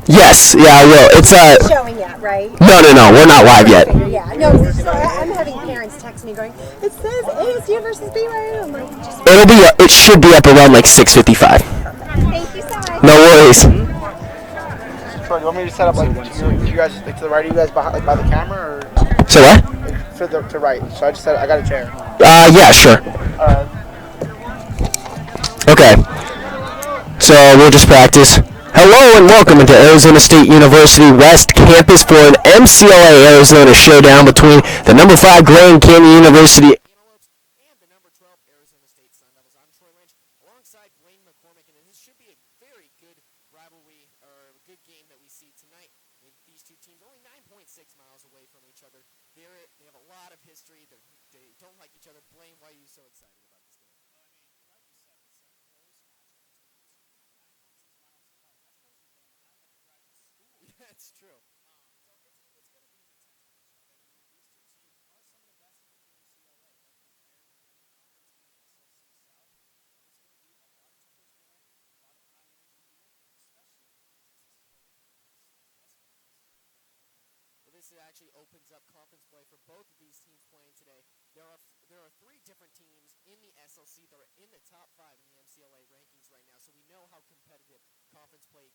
Yes, yeah, I will. It's showing yet, right? No, we're not live yet. Yeah, no, I'm having parents text me going, it says ASU versus BYU. I'm like, It should be up around like 6:55. Thank you so much. No worries. Troy, do you want me to set up like to you guys like to the right of you guys behind, like by the camera or? So what? Like, to right. So I got a chair. Yeah, sure. Okay. So we'll just practice. Hello and welcome into Arizona State University West Campus for an MCLA Arizona showdown between the number 5 Grand Canyon University and the number 12 Arizona State Sun Devils. I'm Troy Lynch alongside Blaine McCormick, and this should be a very good rivalry or a good game that we see tonight. These two teams only 9.6 miles away from each other. They have a lot of history. They don't like each other. Blaine, why are you so excited about this game? That's true. This actually opens up conference play for both of these teams playing today. There are 3 different teams in the SLC that are in the top 5 in the MCLA rankings right now, so we know how competitive conference play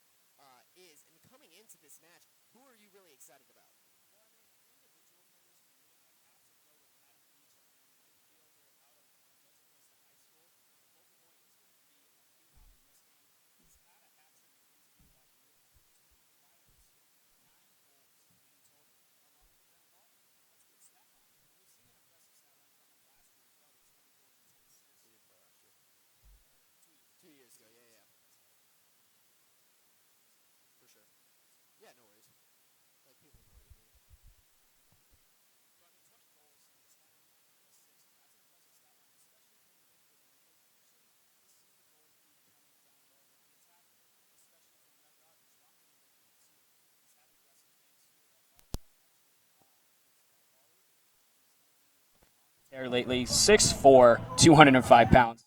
is. And coming into this match, who are you really excited about? Yeah, no worries. Like, people know what you mean. There lately, 6'4", 205 pounds.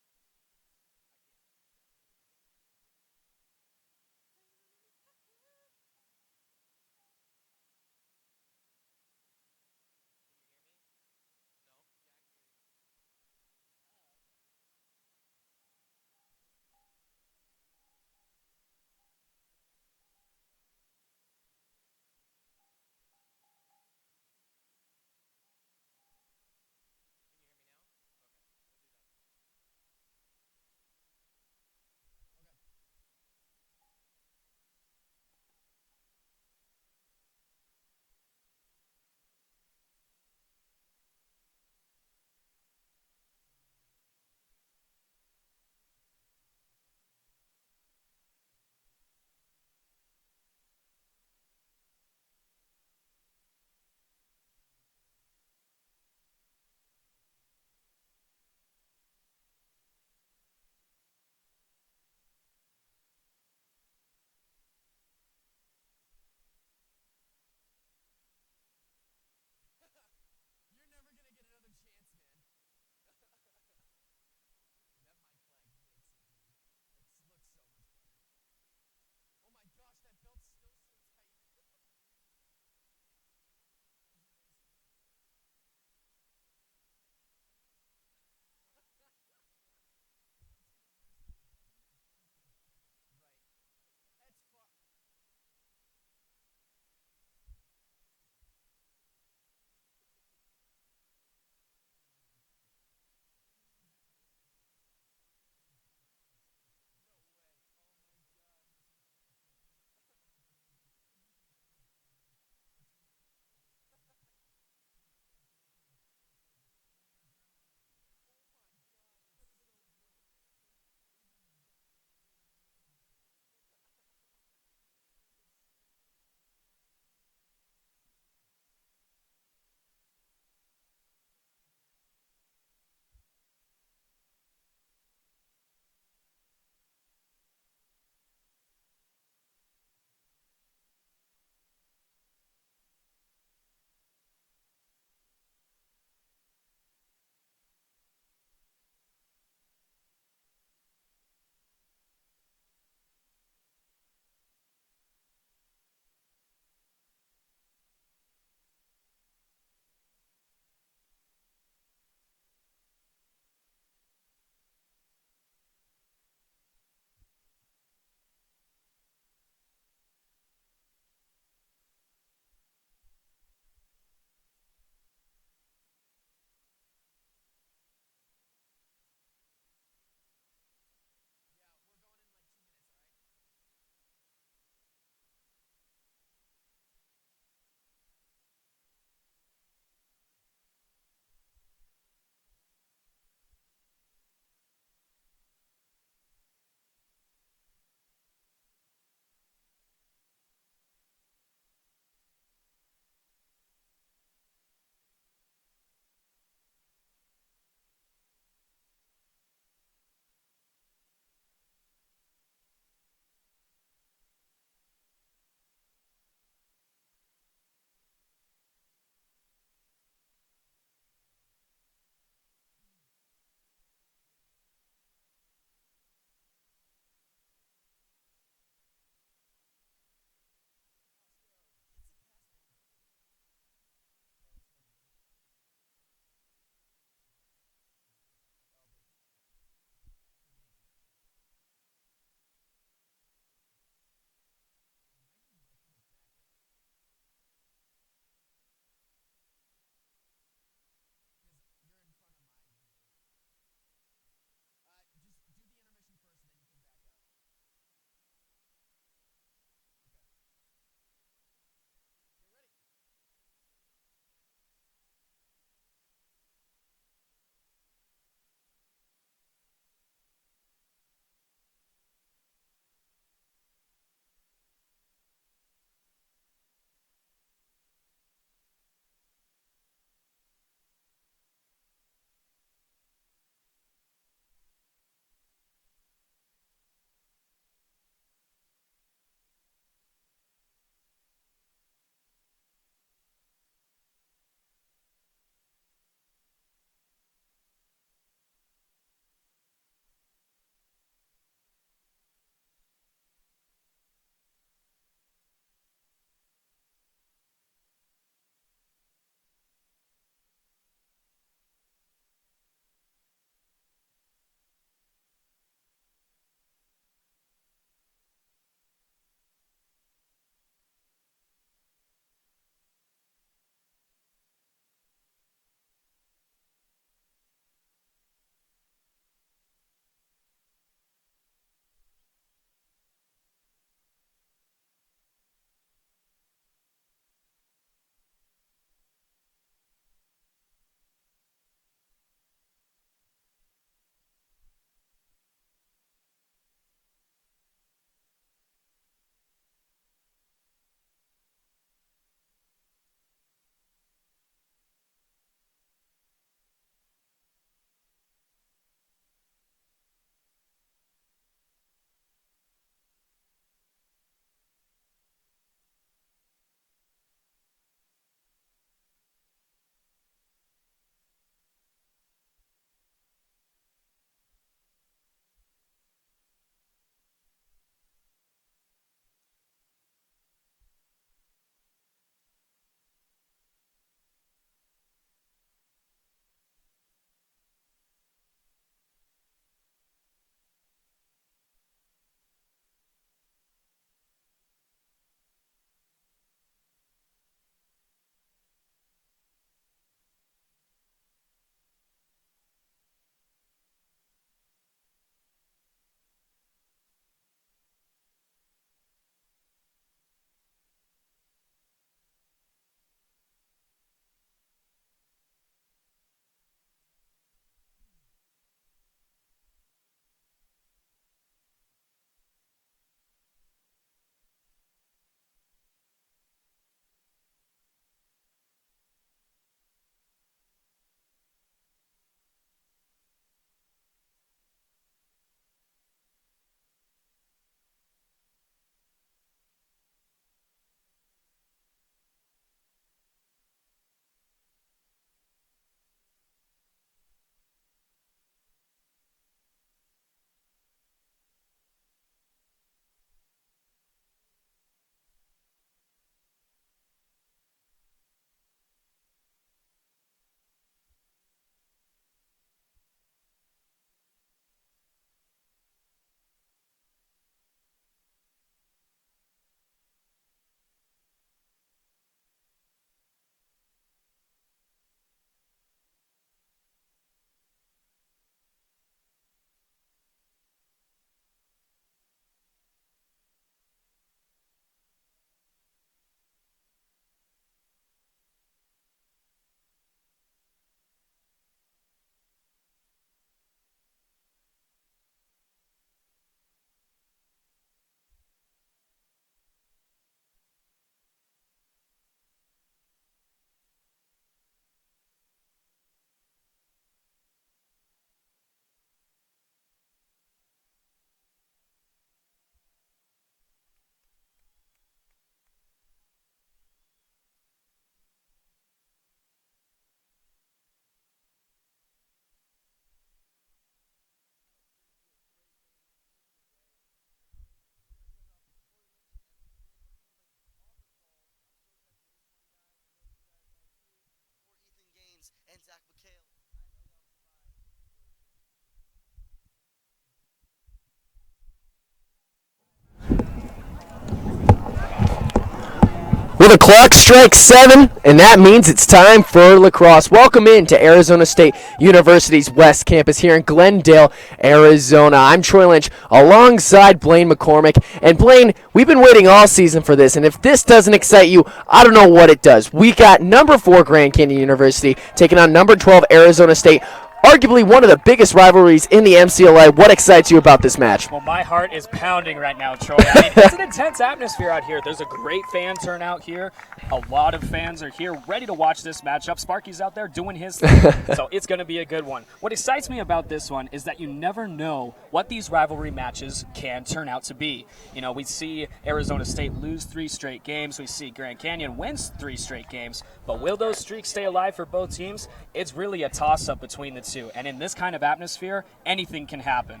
The clock strikes 7, and that means it's time for lacrosse. Welcome in to Arizona State University's West Campus here in Glendale, Arizona. I'm Troy Lynch alongside Blaine McCormick. And Blaine, we've been waiting all season for this, and if this doesn't excite you, I don't know what it does. We got number 4 Grand Canyon University taking on number 12 Arizona State. Arguably one of the biggest rivalries in the MCLA. What excites you about this match? Well, my heart is pounding right now, Troy. I mean, it's an intense atmosphere out here. There's a great fan turnout here. A lot of fans are here ready to watch this matchup. Sparky's out there doing his thing, so it's going to be a good one. What excites me about this one is that you never know what these rivalry matches can turn out to be. You know, we see Arizona State lose 3 straight games. We see Grand Canyon wins 3 straight games. But will those streaks stay alive for both teams? It's really a toss-up between the two. And in this kind of atmosphere, anything can happen.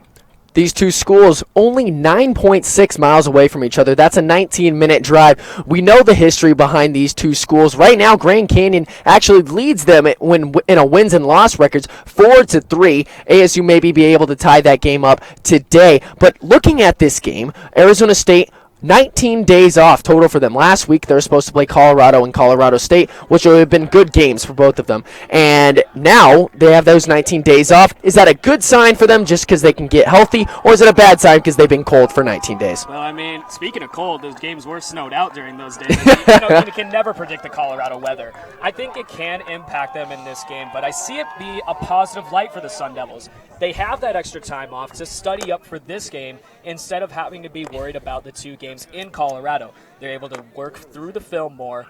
These two schools only 9.6 miles away from each other. That's a 19-minute drive. We know the history behind these two schools. Right now, Grand Canyon actually leads them in a wins and loss records 4-3. ASU maybe be able to tie that game up today. But looking at this game, Arizona State 19 days off total for them. Last week, they were supposed to play Colorado and Colorado State, which would have been good games for both of them. And now they have those 19 days off. Is that a good sign for them just because they can get healthy, or is it a bad sign because they've been cold for 19 days? Well, I mean, speaking of cold, those games were snowed out during those days. You can never predict the Colorado weather. I think it can impact them in this game, but I see it be a positive light for the Sun Devils. They have that extra time off to study up for this game instead of having to be worried about the 2 games in Colorado. They're able to work through the film more,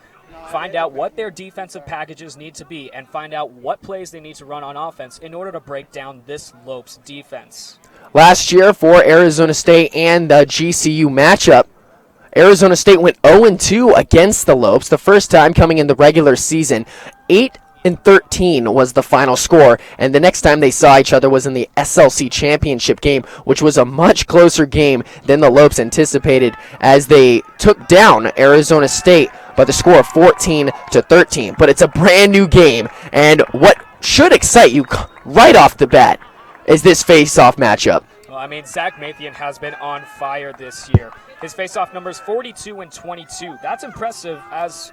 find out what their defensive packages need to be, and find out what plays they need to run on offense in order to break down this Lopes defense. Last year for Arizona State and the GCU matchup, Arizona State went 0-2 against the Lopes, the first time coming in the regular season. 8-13 was the final score, and the next time they saw each other was in the SLC championship game, which was a much closer game than the Lopes anticipated as they took down Arizona State by the score of 14-13. But it's a brand new game, and what should excite you right off the bat is this face-off matchup. Well, I mean, Zach Mathian has been on fire this year. His face-off numbers 42 and 22. That's impressive as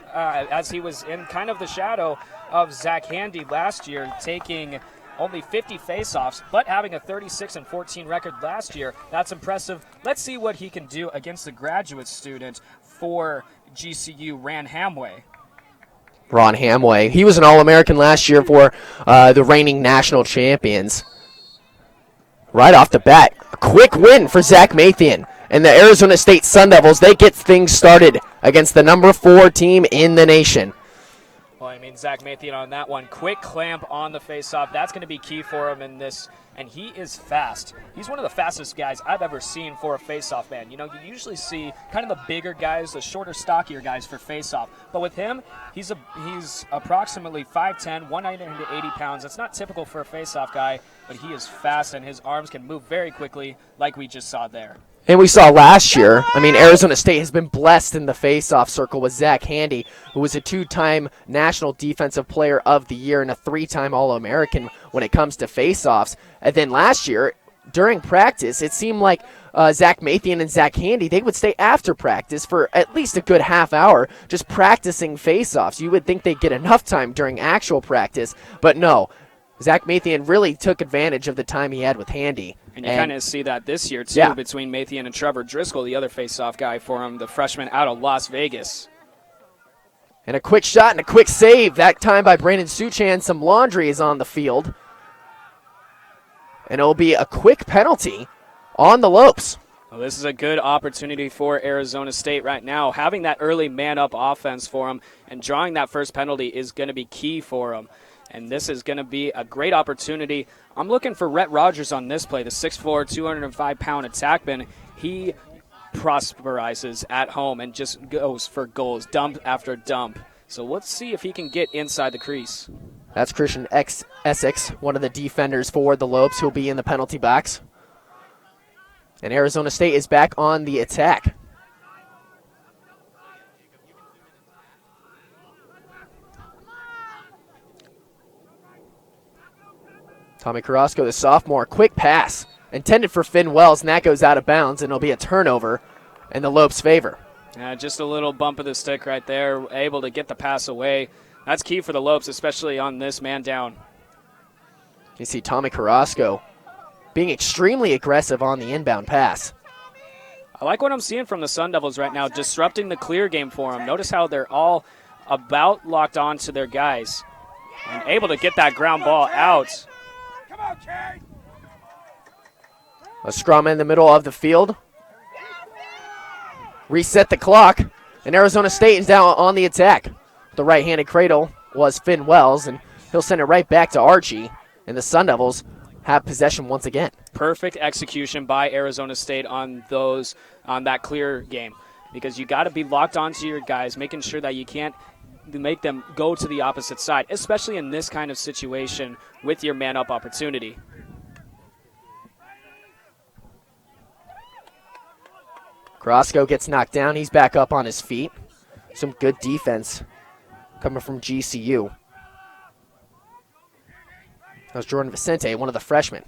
he was in kind of the shadow of Zach Handy last year, taking only 50 face-offs, but having a 36 and 14 record last year. That's impressive. Let's see what he can do against the graduate student for GCU, Ron Hamway. Ron Hamway. He was an All-American last year for the reigning national champions. Right off the bat, a quick win for Zach Mathian. And the Arizona State Sun Devils, they get things started against the number 4 team in the nation. Well, I mean, Zach Mathian on that one. Quick clamp on the face-off. That's going to be key for him in this. And he is fast. He's one of the fastest guys I've ever seen for a face-off man. You know, you usually see kind of the bigger guys, the shorter, stockier guys for face-off. But with him, he's approximately 5'10", 180 pounds. That's not typical for a face-off guy, but he is fast, and his arms can move very quickly like we just saw there. And we saw last year, I mean, Arizona State has been blessed in the face-off circle with Zach Handy, who was a 2-time National Defensive Player of the Year and a 3-time All-American when it comes to face-offs. And then last year, during practice, it seemed like Zach Mathian and Zach Handy, they would stay after practice for at least a good half hour just practicing face-offs. You would think they'd get enough time during actual practice, but no. Zach Mathian really took advantage of the time he had with Handy. And you kind of see that this year, too, between Mathian and Trevor Driscoll, the other face-off guy for him, the freshman out of Las Vegas. And a quick shot and a quick save, that time by Brandon Suchan. Some laundry is on the field. And it'll be a quick penalty on the Lopes. Well, this is a good opportunity for Arizona State right now. Having that early man-up offense for them and drawing that first penalty is going to be key for them. And this is going to be a great opportunity. I'm looking for Rhett Rogers on this play, the 6'4", 205-pound attackman. He prosperizes at home and just goes for goals, dump after dump. So let's see if he can get inside the crease. That's Christian Essex, one of the defenders for the Lopes, who'll be in the penalty box. And Arizona State is back on the attack. Tommy Carrasco, the sophomore, quick pass intended for Finn Wells, and that goes out of bounds, and it'll be a turnover in the Lopes' favor. Just a little bump of the stick right there, able to get the pass away. That's key for the Lopes, especially on this man down. You see Tommy Carrasco being extremely aggressive on the inbound pass. I like what I'm seeing from the Sun Devils right now, disrupting the clear game for them. Notice how they're all about locked on to their guys and able to get that ground ball out. A scrum in the middle of the field. Reset the clock, and Arizona State is now on the attack. The right-handed cradle was Finn Wells, and he'll send it right back to Archie, and the Sun Devils have possession once again. Perfect execution by Arizona State on that clear game, because you got to be locked onto your guys, making sure that you can't make them go to the opposite side, especially in this kind of situation with your man-up opportunity. Carrasco gets knocked down. He's back up on his feet. Some good defense coming from GCU. That was Jordan Vicente, one of the freshmen.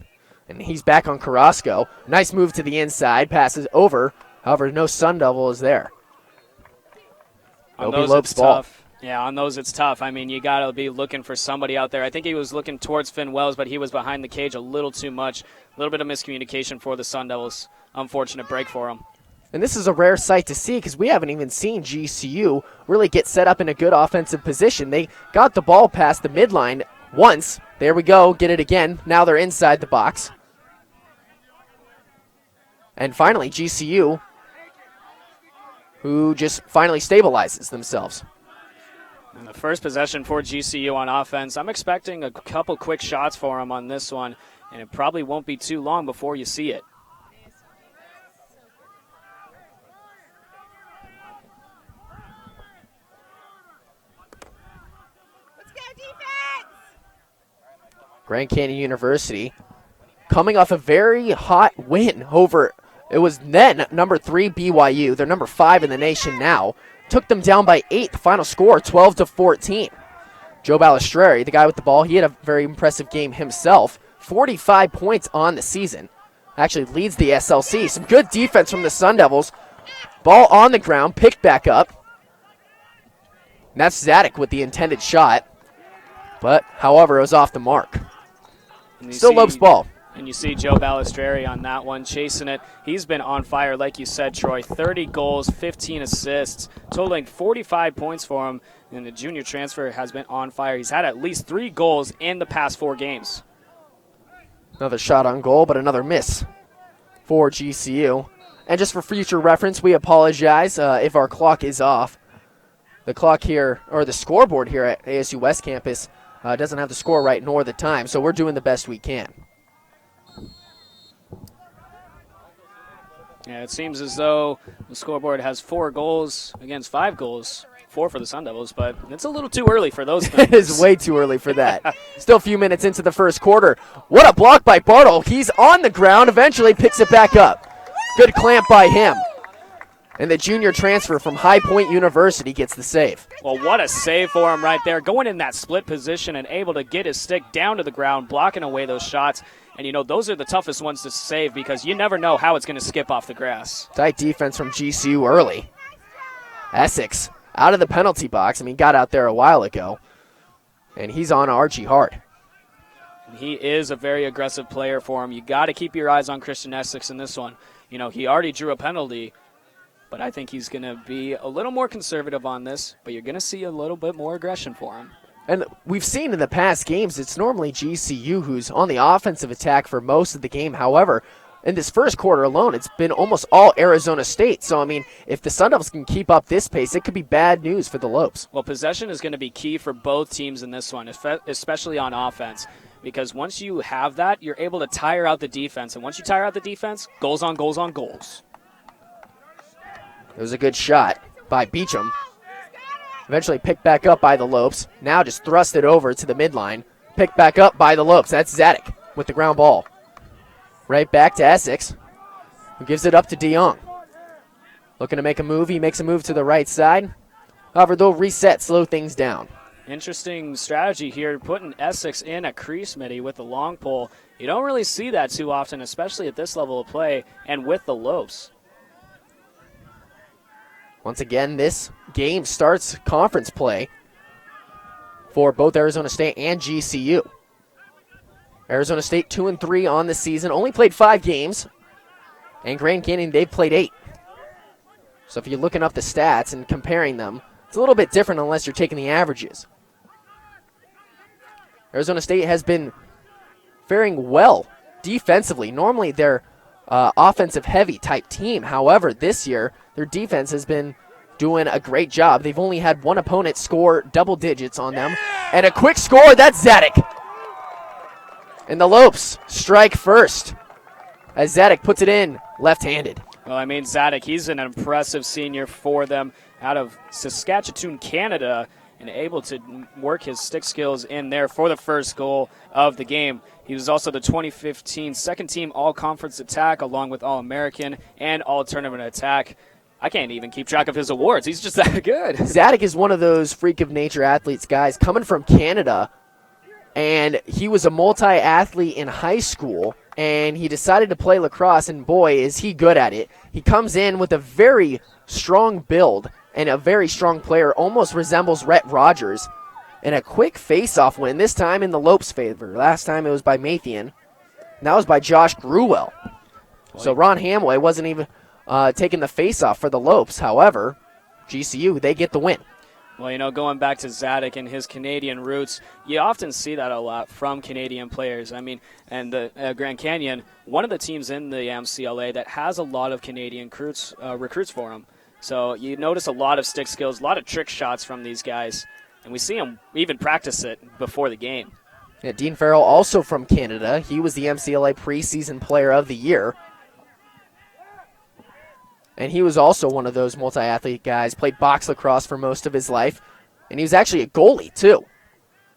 And he's back on Carrasco. Nice move to the inside. Passes over. However, no Sun Devil is there. On those, it's tough. Yeah, on those, it's tough. I mean, you got to be looking for somebody out there. I think he was looking towards Finn Wells, but he was behind the cage a little too much. A little bit of miscommunication for the Sun Devils. Unfortunate break for him. And this is a rare sight to see because we haven't even seen GCU really get set up in a good offensive position. They got the ball past the midline once. There we go, get it again. Now they're inside the box. And finally, GCU, who just finally stabilizes themselves. And the first possession for GCU on offense, I'm expecting a couple quick shots for them on this one, and it probably won't be too long before you see it. Grand Canyon University coming off a very hot win over, it was then number 3 BYU. They're number 5 in the nation now. Took them down by 8. The final score, 12-14. Joe Balistreri, the guy with the ball, he had a very impressive game himself. 45 points on the season. Actually leads the SLC. Some good defense from the Sun Devils. Ball on the ground, picked back up. And that's Zadek with the intended shot. But, however, it was off the mark. Still Lopes ball. And you see Joe Balistreri on that one, chasing it. He's been on fire, like you said, Troy. 30 goals, 15 assists, totaling 45 points for him. And the junior transfer has been on fire. He's had at least 3 goals in the past 4 games. Another shot on goal, but another miss for GCU. And just for future reference, we apologize if our clock is off. The clock here, or the scoreboard here at ASU West Campus, doesn't have the score right nor the time, so we're doing the best we can. Yeah, it seems as though the scoreboard has 4 goals against 5 goals, 4 for the Sun Devils, but it's a little too early for those things. It is way too early for that. Still a few minutes into the first quarter. What a block by Bartle. He's on the ground, eventually picks it back up. Good clamp by him. And the junior transfer from High Point University gets the save. Well, what a save for him right there. Going in that split position and able to get his stick down to the ground, blocking away those shots. And, you know, those are the toughest ones to save because you never know how it's going to skip off the grass. Tight defense from GCU early. Essex out of the penalty box. I mean, got out there a while ago. And he's on Archie Hart. He is a very aggressive player for him. You got to keep your eyes on Christian Essex in this one. You know, he already drew a penalty, but I think he's going to be a little more conservative on this, but you're going to see a little bit more aggression for him. And we've seen in the past games, it's normally GCU who's on the offensive attack for most of the game. However, in this first quarter alone, it's been almost all Arizona State. So, I mean, if the Sun Devils can keep up this pace, it could be bad news for the Lopes. Well, possession is going to be key for both teams in this one, especially on offense. Because once you have that, you're able to tire out the defense. And once you tire out the defense, goals on goals on goals. It was a good shot by Beecham. Eventually picked back up by the Lopes. Now just thrust it over to the midline. Picked back up by the Lopes. That's Zadek with the ground ball. Right back to Essex, who gives it up to DeYoung. Looking to make a move. He makes a move to the right side. However, they'll reset, slow things down. Interesting strategy here, putting Essex in at crease midi with the long pole. You don't really see that too often, especially at this level of play and with the Lopes. Once again, this game starts conference play for both Arizona State and GCU. Arizona State 2-3 on the season, only played 5 games. And Grand Canyon, they've played 8. So if you're looking up the stats and comparing them, it's a little bit different unless you're taking the averages. Arizona State has been faring well defensively. Normally they're offensive-heavy type team. However, this year, their defense has been doing a great job. They've only had one opponent score double digits on them. And a quick score, that's Zadok. And the Lopes strike first as Zadok puts it in left-handed. Well, I mean, Zadok, he's an impressive senior for them out of Saskatchewan, Canada, and able to work his stick skills in there for the first goal of the game. He was also the 2015 second-team all-conference attack, along with All-American and All-Tournament attack. I can't even keep track of his awards. He's just that good. Zadok is one of those freak-of-nature athletes, guys, coming from Canada, and he was a multi-athlete in high school, and he decided to play lacrosse, and boy, is he good at it. He comes in with a very strong build and a very strong player, almost resembles Rhett Rogers, and a quick face-off win, this time in the Lopes' favor. Last time it was by Mathian, and that was by Josh Gruwell. So Ron Hamway wasn't even taking the face-off for the Lopes. However, GCU, they get the win. Well, you know, going back to Zadok and his Canadian roots, you often see that a lot from Canadian players. I mean, and the Grand Canyon, one of the teams in the MCLA that has a lot of Canadian recruits for them. So you notice a lot of stick skills, a lot of trick shots from these guys, and we see them even practice it before the game. Yeah, Dean Farrell, also from Canada. He was the MCLA preseason player of the year. And he was also one of those multi-athlete guys, played box lacrosse for most of his life. And he was actually a goalie, too.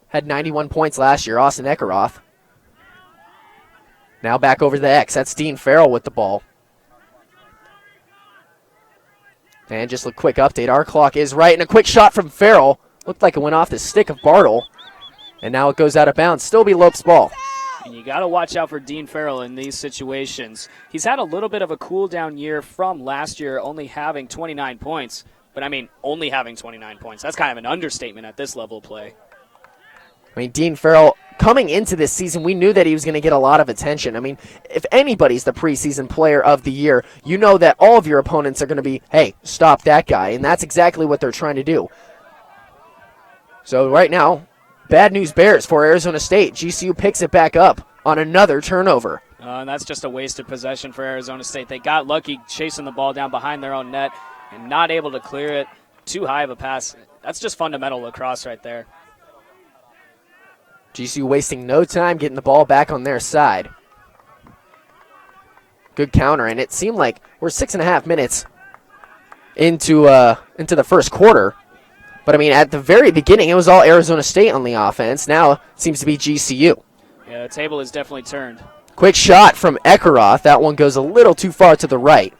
Had 91 points last year, Austin Eckeroth. Now back over to the X. That's Dean Farrell with the ball. And just a quick update. Our clock is right. And a quick shot from Farrell. Looked like it went off the stick of Bartle. And now it goes out of bounds. Still be Lopes' ball. And you got to watch out for Dean Farrell in these situations. He's had a little bit of a cool-down year from last year, only having 29 points. But, I mean, only having 29 points. That's kind of an understatement at this level of play. I mean, Dean Farrell, coming into this season, we knew that he was going to get a lot of attention. I mean, if anybody's the preseason player of the year, you know that all of your opponents are going to be, hey, stop that guy. And that's exactly what they're trying to do. So right now, bad news bears for Arizona State. GCU picks it back up on another turnover. And that's just a wasted possession for Arizona State. They got lucky chasing the ball down behind their own net and not able to clear it. Too high of a pass. That's just fundamental lacrosse right there. GCU wasting no time getting the ball back on their side. Good counter, and it seemed like we're 6.5 minutes into the first quarter. But, I mean, at the very beginning, it was all Arizona State on the offense. Now it seems to be GCU. Yeah, the table is definitely turned. Quick shot from Eckeroth. That one goes a little too far to the right.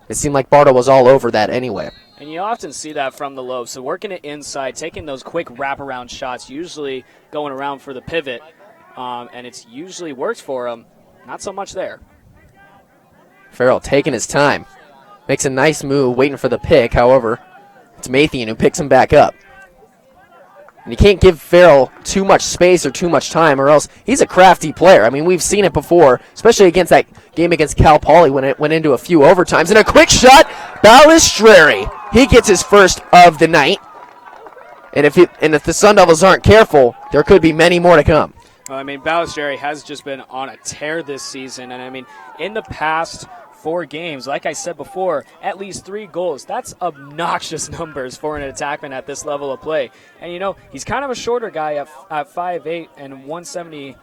It seemed like Bartle was all over that anyway. And you often see that from the Lopes. So working it inside, taking those quick wraparound shots, usually going around for the pivot. And it's usually worked for them. Not so much there. Farrell taking his time. Makes a nice move, waiting for the pick. However, it's Mathian who picks him back up. And you can't give Farrell too much space or too much time, or else he's a crafty player. I mean, we've seen it before, especially against that game against Cal Poly when it went into a few overtimes. And a quick shot, Balistreri. He gets his first of the night. And if the Sun Devils aren't careful, there could be many more to come. Well, I mean, Balistreri has just been on a tear this season. And, I mean, in the past 4 games, like I said before, at least 3 goals. That's obnoxious numbers for an attackman at this level of play. And, you know, he's kind of a shorter guy at 5'8" and 170,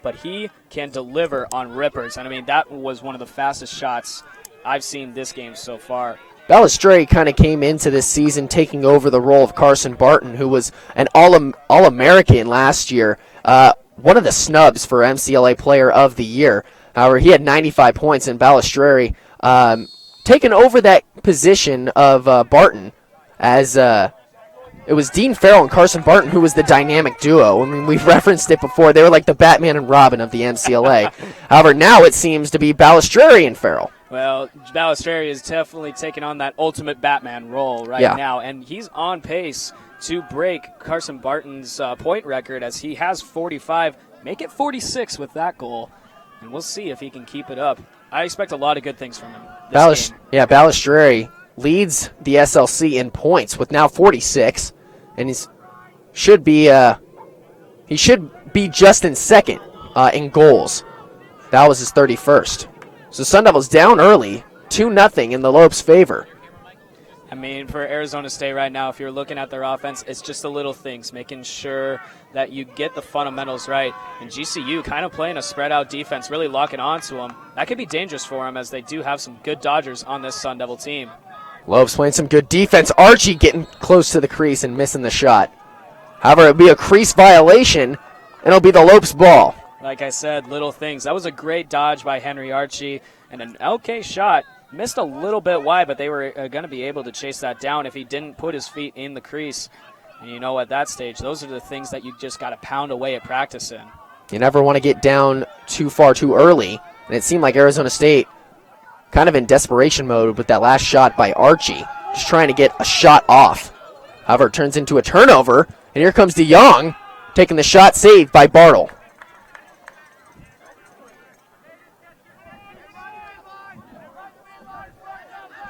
but he can deliver on rippers. And, I mean, that was one of the fastest shots I've seen this game so far. Balistreri kind of came into this season taking over the role of Carson Barton, who was an All-American last year, one of the snubs for MCLA Player of the Year. However, he had 95 points, and Balistreri taking over that position of Barton as it was Dean Farrell and Carson Barton who was the dynamic duo. I mean, we've referenced it before. They were like the Batman and Robin of the MCLA. However, now it seems to be Balistreri and Farrell. Well, Balistreri is definitely taking on that ultimate Batman role right now, and he's on pace to break Carson Barton's point record as he has 45. Make it 46 with that goal, and we'll see if he can keep it up. I expect a lot of good things from him this game. Yeah, Balistreri leads the SLC in points with now 46, and he should be just in second in goals. That was his 31st. So Sun Devils down early, 2-0 in the Lopes' favor. I mean, for Arizona State right now, if you're looking at their offense, it's just the little things, making sure that you get the fundamentals right. And GCU kind of playing a spread-out defense, really locking onto them. That could be dangerous for them as they do have some good Dodgers on this Sun Devil team. Lopes playing some good defense. Archie getting close to the crease and missing the shot. However, it'll be a crease violation, and it'll be the Lopes ball. Like I said, little things. That was a great dodge by Henry Archie, and an LK shot. Missed a little bit wide, but they were going to be able to chase that down if he didn't put his feet in the crease. And you know, at that stage, those are the things that you just got to pound away at practice in. You never want to get down too far too early, and it seemed like Arizona State kind of in desperation mode with that last shot by Archie, just trying to get a shot off. However, it turns into a turnover, and here comes DeYoung taking the shot saved by Bartle.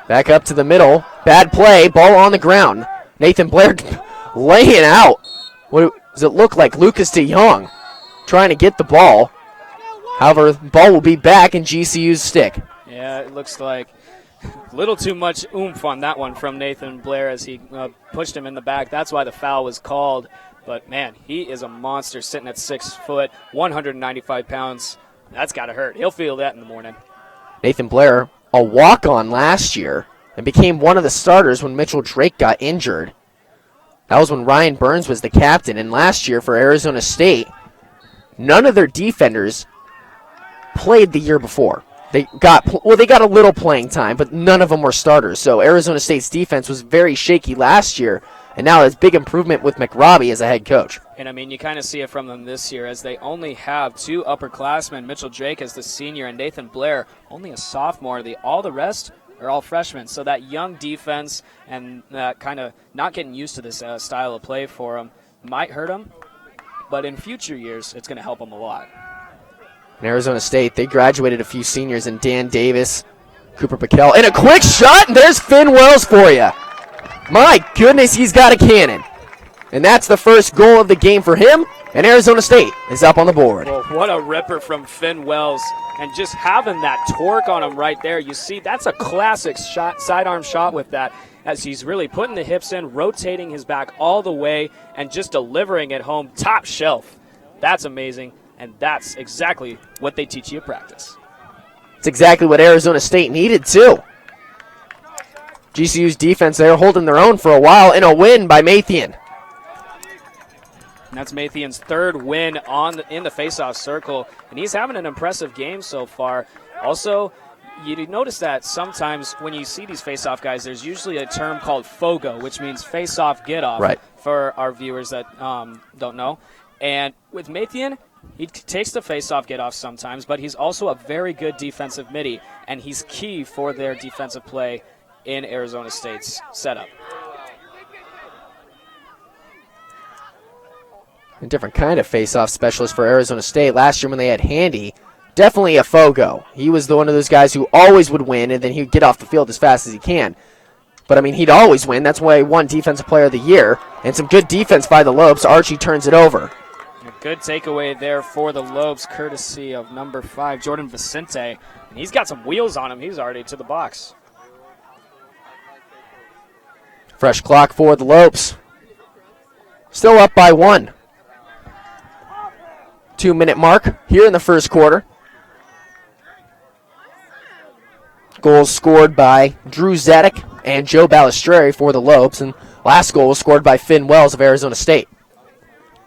Back up to the middle. Bad play. Ball on the ground. Nathan Blair laying out. What does it look like? Lucas DeYoung trying to get the ball. However, the ball will be back in GCU's stick. Yeah, it looks like a little too much oomph on that one from Nathan Blair as he pushed him in the back. That's why the foul was called. But, man, he is a monster sitting at 6 foot, 195 pounds. That's got to hurt. He'll feel that in the morning. Nathan Blair, a walk-on last year, and became one of the starters when Mitchell Drake got injured. That was when Ryan Burns was the captain, and last year for Arizona State, none of their defenders played the year before. They got a little playing time, but none of them were starters. So Arizona State's defense was very shaky last year, and now it's big improvement with McRobbie as a head coach. And, I mean, you kind of see it from them this year as they only have 2 upperclassmen, Mitchell Drake as the senior and Nathan Blair, only a sophomore. All the rest are all freshmen. So that young defense and that kind of not getting used to this style of play for them might hurt them, but in future years, it's going to help them a lot. In Arizona State, they graduated a few seniors in Dan Davis, Cooper Piquel, and a quick shot, and there's Finn Wells for you. My goodness, he's got a cannon. And that's the first goal of the game for him, and Arizona State is up on the board. Well, what a ripper from Finn Wells, and just having that torque on him right there. You see, that's a classic shot, sidearm shot with that, as he's really putting the hips in, rotating his back all the way, and just delivering it home top shelf. That's amazing, and that's exactly what they teach you at practice. It's exactly what Arizona State needed, too. GCU's defense, they're holding their own for a while, and a win by Mathian. And that's Mathian's 3rd win in the faceoff circle, and he's having an impressive game so far. Also, you notice that sometimes when you see these faceoff guys, there's usually a term called FOGO, which means face-off get-off, right, for our viewers that don't know. And with Mathian, he takes the face-off get-off sometimes, but he's also a very good defensive midi, and he's key for their defensive play in Arizona State's setup. A different kind of face-off specialist for Arizona State. Last year when they had Handy, definitely a Fogo. He was one of those guys who always would win, and then he'd get off the field as fast as he can. But, I mean, he'd always win. That's why he won Defensive Player of the Year. And some good defense by the Lopes. Archie turns it over. A good takeaway there for the Lopes, courtesy of number 5, Jordan Vicente. And he's got some wheels on him. He's already to the box. Fresh clock for the Lopes. Still up by 1. 2-minute mark here in the first quarter. Goals scored by Drew Zedek and Joe Balistreri for the Lopes, and last goal was scored by Finn Wells of Arizona State.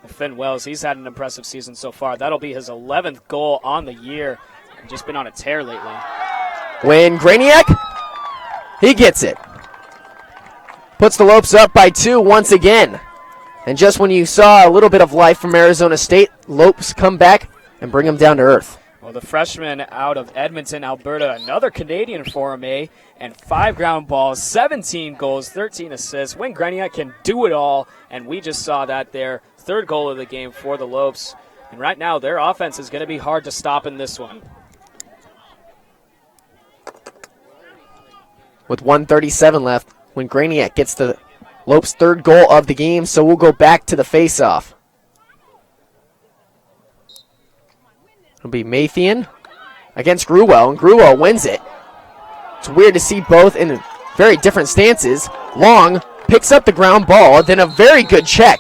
Finn Wells, he's had an impressive season so far. That'll be his 11th goal on the year. Just been on a tear lately. When Graniak, he gets it. Puts the Lopes up by 2 once again. And just when you saw a little bit of life from Arizona State, Lopes come back and bring them down to earth. Well, Well, the freshman out of Edmonton, Alberta, another Canadian for him, and 5 ground balls, 17 goals, 13 assists. Wayne Greniak can do it all, and we just saw that there. 3rd goal of the game for the Lopes. And right now, their offense is going to be hard to stop in this one. With 1:37 left, when Graniak gets the Lopes' 3rd goal of the game, so we'll go back to the face-off. It'll be Mathian against Gruwell, and Gruwell wins it. It's weird to see both in very different stances. Long picks up the ground ball, then a very good check.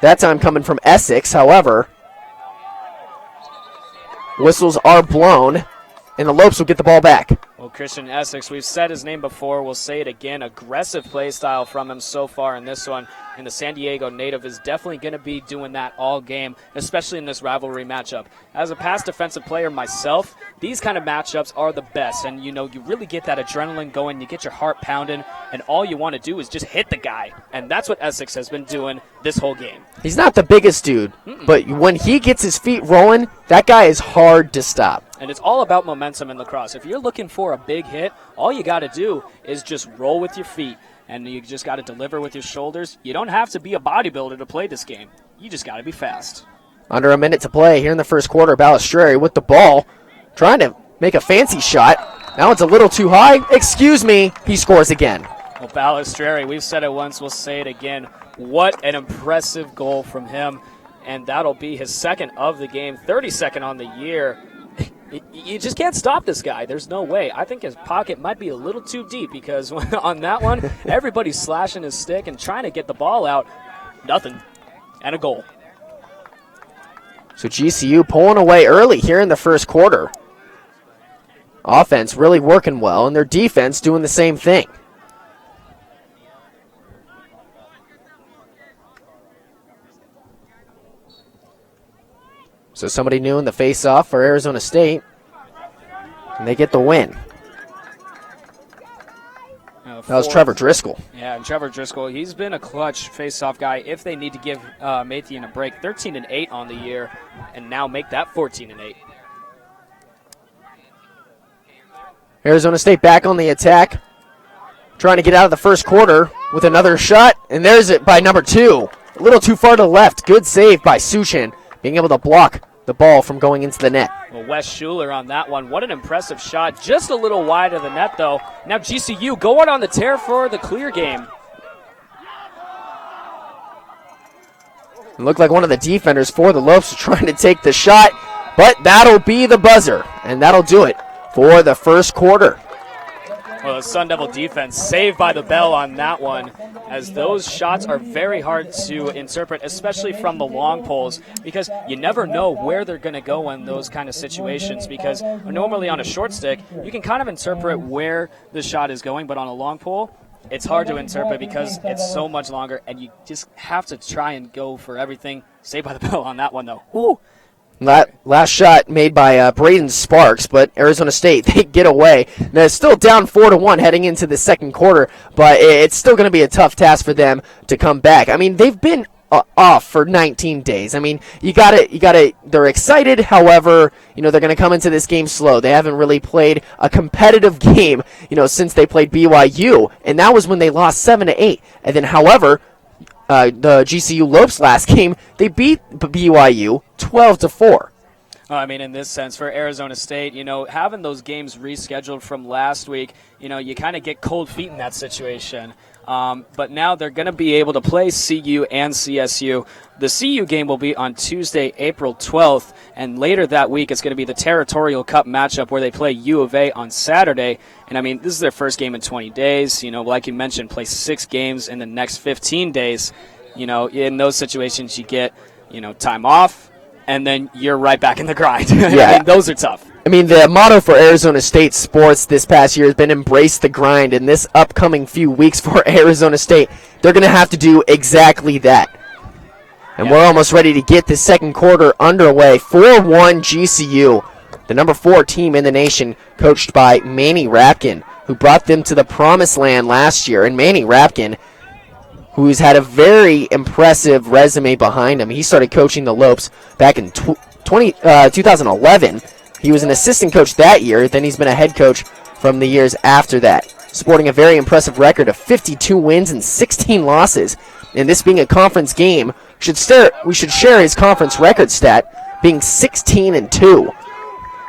That time coming from Essex, however. Whistles are blown, and the Lopes will get the ball back. Well, Christian Essex, we've said his name before. We'll say it again. Aggressive play style from him so far in this one. And the San Diego native is definitely going to be doing that all game, especially in this rivalry matchup. As a past defensive player myself, these kind of matchups are the best. And, you really get that adrenaline going. You get your heart pounding. And all you want to do is just hit the guy. And that's what Essex has been doing this whole game. He's not the biggest dude, but when he gets his feet rolling, that guy is hard to stop. And it's all about momentum in lacrosse. If you're looking for a big hit, all you got to do is just roll with your feet. And you just got to deliver with your shoulders. You don't have to be a bodybuilder to play this game. You just got to be fast. Under a minute to play here in the first quarter. Balistreri with the ball, trying to make a fancy shot. Now it's a little too high. Excuse me. He scores again. Well, Balistreri, we've said it once, we'll say it again. What an impressive goal from him. And that'll be his 2nd of the game, 32nd on the year. You just can't stop this guy. There's no way. I think his pocket might be a little too deep because on that one, everybody's slashing his stick and trying to get the ball out. Nothing. And a goal. So GCU pulling away early here in the first quarter. Offense really working well, and their defense doing the same thing. So somebody new in the face-off for Arizona State, and they get the win. That was Trevor Driscoll. Yeah, and Trevor Driscoll, he's been a clutch face-off guy if they need to give Mathian a break. 13-8 on the year, and now make that 14-8. Arizona State back on the attack, trying to get out of the first quarter with another shot, and there's it by number 2. A little too far to the left. Good save by Suchin, being able to block the ball from going into the net. Well, Wes Schuler on that one. What an impressive shot. Just a little wide of the net, though. Now GCU going on the tear for the clear game. It looked like one of the defenders for the Lopes was trying to take the shot, but that'll be the buzzer, and that'll do it for the first quarter. Well, the Sun Devil defense saved by the bell on that one, as those shots are very hard to interpret, especially from the long poles, because you never know where they're going to go in those kind of situations, because normally on a short stick, you can kind of interpret where the shot is going, but on a long pole, it's hard to interpret because it's so much longer, and you just have to try and go for everything. Saved by the bell on that one, though. Woo! Last shot made by Braden Sparks, but Arizona State, they get away. Now, it's still down 4-1 heading into the second quarter, but it's still going to be a tough task for them to come back. I mean, they've been off for 19 days. I mean, you got to. They're excited. However, they're going to come into this game slow. They haven't really played a competitive game, since they played BYU, and that was when they lost 7-8. And then, however, the GCU Lopes last game, they beat BYU 12-4. I mean, in this sense, for Arizona State, having those games rescheduled from last week, you kind of get cold feet in that situation. But now they're going to be able to play CU and CSU. The CU game will be on Tuesday, April 12th, and later that week it's going to be the Territorial Cup matchup where they play U of A on Saturday. And, I mean, this is their first game in 20 days. Like you mentioned, play 6 games in the next 15 days. In those situations you get, time off, and then you're right back in the grind. Yeah. I mean, those are tough. I mean, the motto for Arizona State sports this past year has been embrace the grind. In this upcoming few weeks for Arizona State, they're going to have to do exactly that. And we're almost ready to get the second quarter underway. 4-1 GCU, the number 4 team in the nation, coached by Manny Rapkin, who brought them to the promised land last year. And Manny Rapkin, who's had a very impressive resume behind him. He started coaching the Lopes back in 2011. He was an assistant coach that year. Then he's been a head coach from the years after that, sporting a very impressive record of 52 wins and 16 losses. And this being a conference game, we should share his conference record stat being 16-2.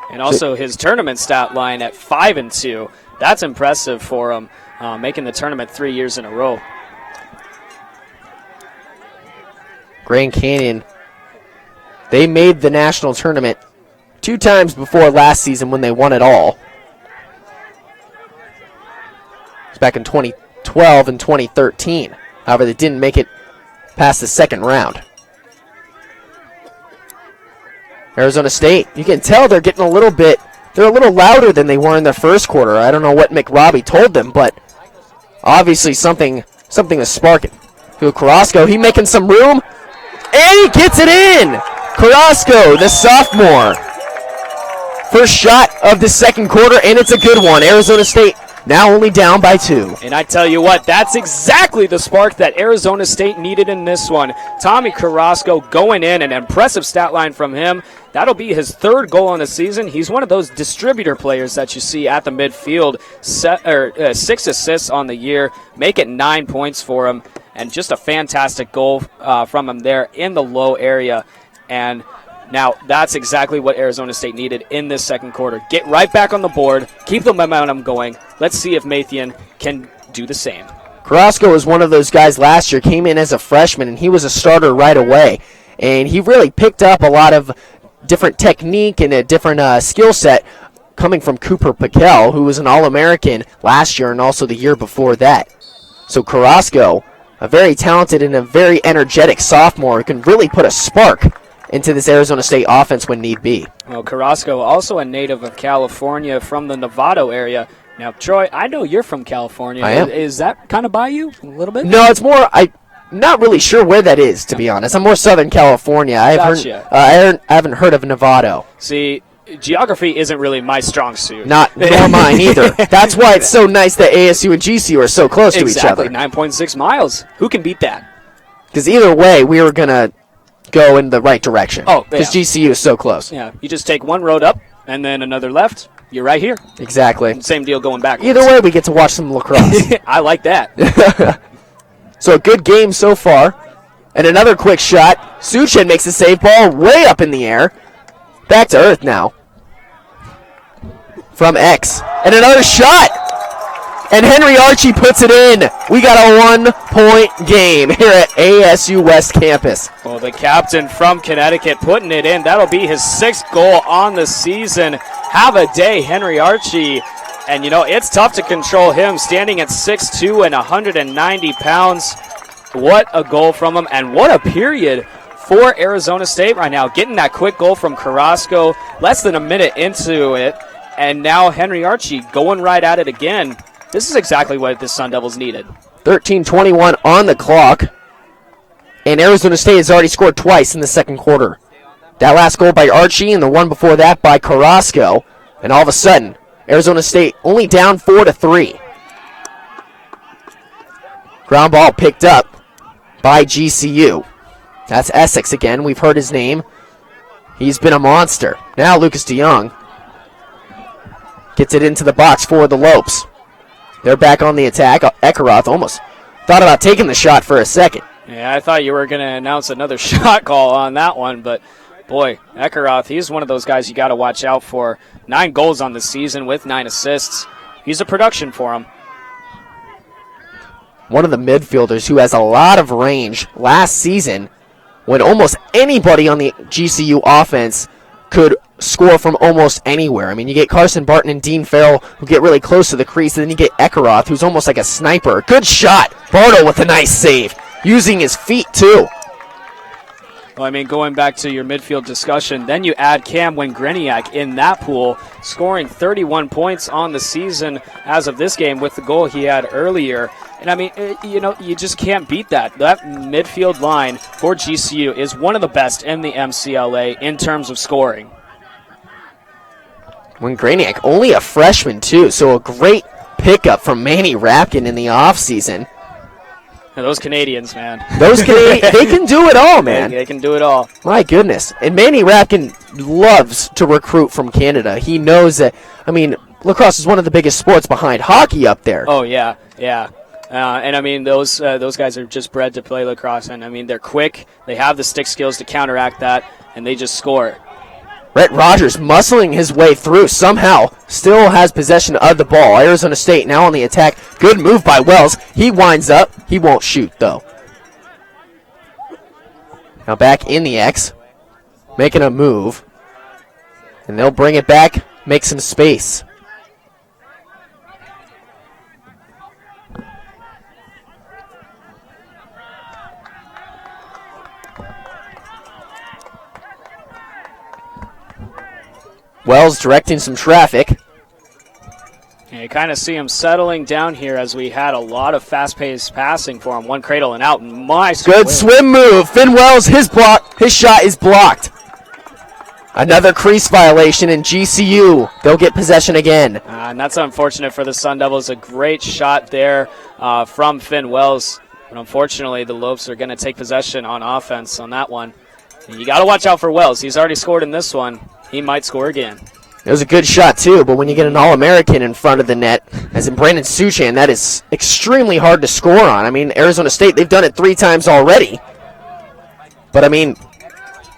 And also his tournament stat line at 5-2. That's impressive for him, making the tournament 3 years in a row. Grand Canyon, they made the national tournament 2 times before last season when they won it all. It's back in 2012 and 2013. However, they didn't make it past the second round. Arizona State, you can tell they're getting they're a little louder than they were in the first quarter. I don't know what McRobbie told them, but obviously something is sparking. Phil Carrasco, he making some room, and he gets it in! Carrasco, the sophomore. First shot of the second quarter, and it's a good one. Arizona State now only down by 2. And I tell you what, that's exactly the spark that Arizona State needed in this one. Tommy Carrasco going in, an impressive stat line from him. That'll be his 3rd goal on the season. He's one of those distributor players that you see at the midfield. 6 assists on the year, make it 9 points for him, and just a fantastic goal from him there in the low area. And now, that's exactly what Arizona State needed in this second quarter. Get right back on the board, keep the momentum going. Let's see if Mathian can do the same. Carrasco was one of those guys last year, came in as a freshman, and he was a starter right away. And he really picked up a lot of different technique and a different skill set coming from Cooper Piquel, who was an All-American last year and also the year before that. So Carrasco, a very talented and a very energetic sophomore who can really put a spark into this Arizona State offense when need be. Well, Carrasco, also a native of California from the Novato area. Now, Troy, I know you're from California. I am. Is that kind of by you a little bit? No, it's more, I'm not really sure where that is, to be honest. I'm more Southern California. I haven't heard of Novato. See, geography isn't really my strong suit. Nor mine either. That's why it's so nice that ASU and GCU are so close to each other. Exactly, 9.6 miles. Who can beat that? Because either way, we were going to go in the right direction. Oh, yeah. Because GCU is so close. Yeah, you just take one road up and then another left. You're right here. Exactly. Same deal going back. Either way, we get to watch some lacrosse. I like that. So a good game so far. And another quick shot. Suchin makes a save, ball way up in the air. Back to earth now. From X. And another shot. And Henry Archie puts it in. We got a 1-point game here at ASU West Campus. Well, the captain from Connecticut putting it in. That'll be his 6th goal on the season. Have a day, Henry Archie. And, you know, it's tough to control him standing at 6'2" and 190 pounds. What a goal from him, and what a period for Arizona State right now. Getting that quick goal from Carrasco, less than a minute into it. And now Henry Archie going right at it again. This is exactly what the Sun Devils needed. 13:21 on the clock. And Arizona State has already scored twice in the second quarter. That last goal by Archie and the one before that by Carrasco. And all of a sudden, Arizona State only down 4-3. Ground ball picked up by GCU. That's Essex again. We've heard his name. He's been a monster. Now Lucas DeYoung gets it into the box for the Lopes. They're back on the attack. Ekaroth almost thought about taking the shot for a second. Yeah, I thought you were going to announce another shot call on that one, but boy, Ekaroth, he's one of those guys you got to watch out for. 9 goals on the season with 9 assists. He's a production for him. One of the midfielders who has a lot of range last season when almost anybody on the GCU offense could score from almost anywhere. I mean, you get Carson Barton and Dean Farrell who get really close to the crease, and then you get Ekaroth, who's almost like a sniper. Good shot. Bartle with a nice save, using his feet too. Well, I mean, going back to your midfield discussion, then you add Cam Wingreniak in that pool, scoring 31 points on the season as of this game with the goal he had earlier. And, I mean, you know, you just can't beat that. That midfield line for GCU is one of the best in the MCLA in terms of scoring. Wingreniak, only a freshman too, so a great pickup from Manny Rapkin in the offseason. Those Canadians, man. Those Canadians, they can do it all, man. They can do it all. My goodness. And Manny Rapkin loves to recruit from Canada. He knows that, I mean, lacrosse is one of the biggest sports behind hockey up there. Oh, yeah. And, I mean, those guys are just bred to play lacrosse. And, I mean, they're quick. They have the stick skills to counteract that, and they just score. Rhett Rogers muscling his way through somehow. Still has possession of the ball. Arizona State now on the attack. Good move by Wells. He winds up. He won't shoot, though. Now back in the X. Making a move. And they'll bring it back. Make some space. Wells directing some traffic. And you kind of see him settling down here as we had a lot of fast-paced passing for him. One cradle and out. Good swim move. Finn Wells, his shot is blocked. Another crease violation in GCU. They'll get possession again. And that's unfortunate for the Sun Devils. A great shot there from Finn Wells. But unfortunately, the Lopes are going to take possession on offense on that one. And you got to watch out for Wells. He's already scored in this one. He might score again. It was a good shot, too, but when you get an All-American in front of the net, as in Brandon Suchan, that is extremely hard to score on. I mean, Arizona State, they've done it 3 times already. But, I mean,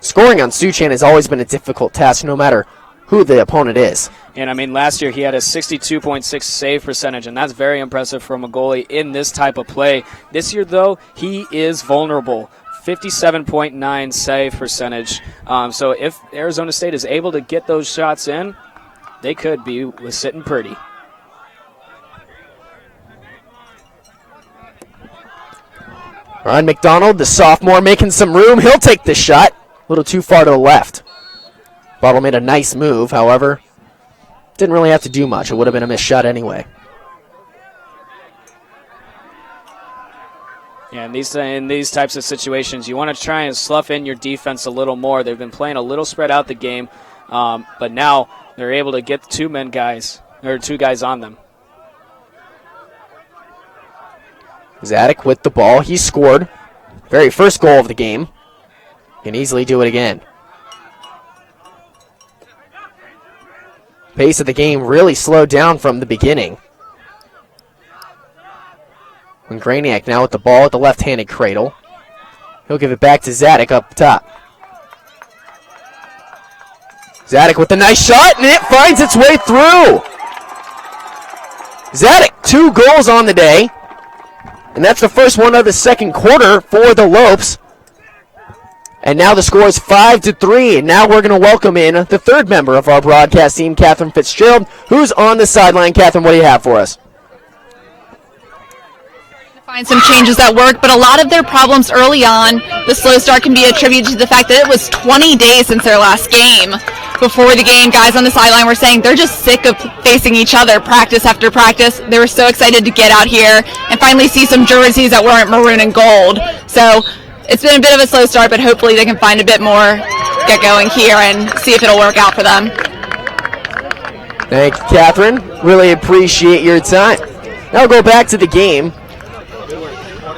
scoring on Suchan has always been a difficult task, no matter who the opponent is. And, I mean, last year he had a 62.6 save percentage, and that's very impressive from a goalie in this type of play. This year, though, he is vulnerable. 57.9 save percentage. So if Arizona State is able to get those shots in, they could be sitting pretty. Ryan McDonald, the sophomore, making some room. He'll take the shot. A little too far to the left. Bottle made a nice move, however. Didn't really have to do much. It would have been a missed shot anyway. Yeah, in these types of situations, you want to try and slough in your defense a little more. They've been playing a little spread out the game, but now they're able to get 2 guys on them. Zadek with the ball. He scored. Very first goal of the game. Can easily do it again. Pace of the game really slowed down from the beginning. And Graniak now with the ball at the left-handed cradle. He'll give it back to Zadek up top. Zadek with a nice shot, and it finds its way through. Zadek, 2 goals on the day. And that's the first one of the second quarter for the Lopes. And now the score is 5-3. And now we're going to welcome in the third member of our broadcast team, Catherine Fitzgerald, who's on the sideline. Catherine, what do you have for us? Find some changes that work, but a lot of their problems early on, the slow start can be attributed to the fact that it was 20 days since their last game. Before the game, guys on the sideline were saying they're just sick of facing each other practice after practice. They were so excited to get out here and finally see some jerseys that weren't maroon and gold. So it's been a bit of a slow start, but hopefully they can find a bit more, get going here and see if it'll work out for them. Thank you, Catherine. Really appreciate your time. Now we'll go back to the game.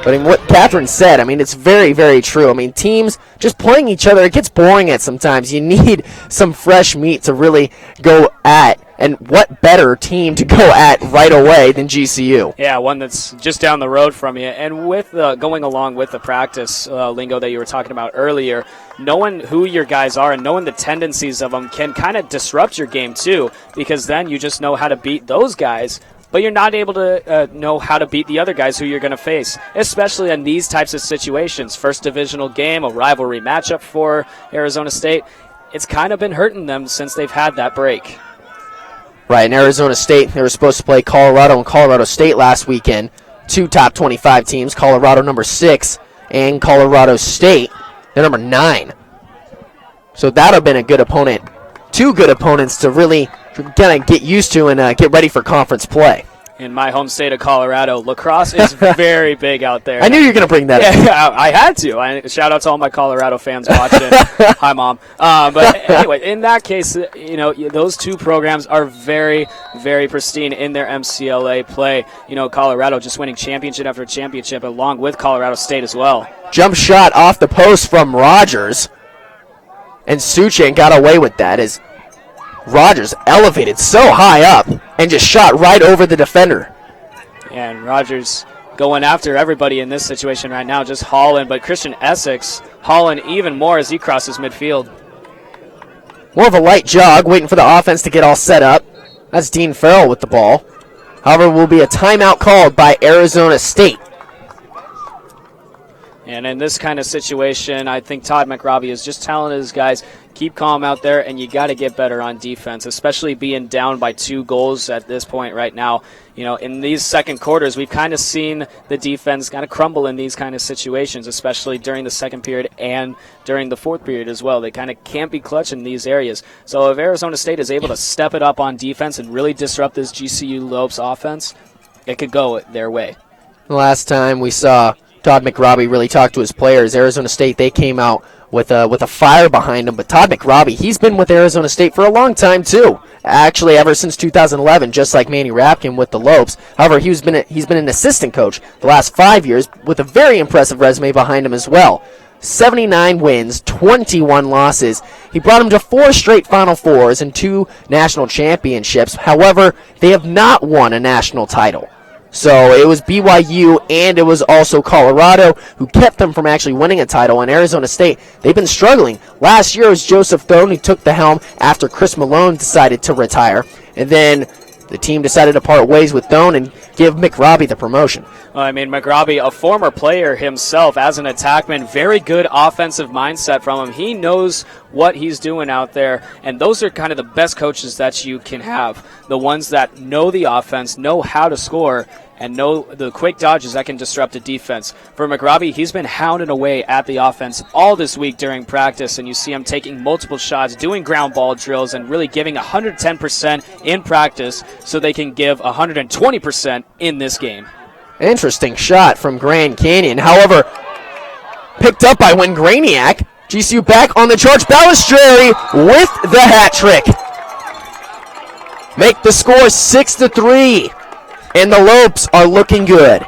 But in what Catherine said, I mean, it's very, very true. I mean, teams just playing each other, it gets boring at sometimes. You need some fresh meat to really go at. And what better team to go at right away than GCU? Yeah, one that's just down the road from you. And with going along with the practice lingo that you were talking about earlier, knowing who your guys are and knowing the tendencies of them can kind of disrupt your game too, because then you just know how to beat those guys. But you're not able to know how to beat the other guys who you're going to face, especially in these types of situations. First divisional game, a rivalry matchup for Arizona State. It's kind of been hurting them since they've had that break. Right, in Arizona State, they were supposed to play Colorado and Colorado State last weekend. 2 top 25 teams, Colorado number 6 and Colorado State, they're number 9. So that would have been a good opponent. 2 good opponents to really kind of get used to and get ready for conference play. In my home state of Colorado, lacrosse is very big out there. I knew you were going to bring that up. Yeah, I had to. Shout out to all my Colorado fans watching. Hi, Mom. But anyway, in that case, those two programs are very, very pristine in their MCLA play. Colorado just winning championship after championship, along with Colorado State as well. Jump shot off the post from Rogers. And Suchin got away with that as Rogers elevated so high up and just shot right over the defender. And Rogers going after everybody in this situation right now, just hauling, but Christian Essex hauling even more as he crosses midfield. More of a light jog, waiting for the offense to get all set up. That's Dean Farrell with the ball. However, will be a timeout called by Arizona State. And in this kind of situation, I think Todd McRobbie is just telling his guys, keep calm out there, and you got to get better on defense, especially being down by 2 goals at this point right now. In these second quarters, we've kind of seen the defense kind of crumble in these kind of situations, especially during the second period and during the fourth period as well. They kind of can't be clutch in these areas. So if Arizona State is able to step it up on defense and really disrupt this GCU Lopes offense, it could go their way. The last time we saw Todd McRobbie really talk to his players, Arizona State, they came out with a fire behind him. But Todd McRobbie, he's been with Arizona State for a long time too. Actually, ever since 2011, just like Manny Rapkin with the Lopes. However, he's been an assistant coach the last 5 years with a very impressive resume behind him as well. 79 wins, 21 losses. He brought him to 4 straight Final Fours and 2 national championships. However, they have not won a national title. So it was BYU and it was also Colorado who kept them from actually winning a title. And Arizona State, they've been struggling. Last year it was Joseph Thone who took the helm after Chris Malone decided to retire. And then the team decided to part ways with Thone and give McRobbie the promotion. McRobbie, a former player himself as an attackman, very good offensive mindset from him. He knows what he's doing out there, and those are kind of the best coaches that you can have. The ones that know the offense, know how to score, and know the quick dodges that can disrupt a defense. For McRobbie, he's been hounding away at the offense all this week during practice, and you see him taking multiple shots, doing ground ball drills, and really giving 110% in practice so they can give 120% in this game. Interesting shot from Grand Canyon. However, picked up by Wingraniak. GCU back on the charge. Balistreri with the hat trick. Make the score 6-3. And the Lopes are looking good.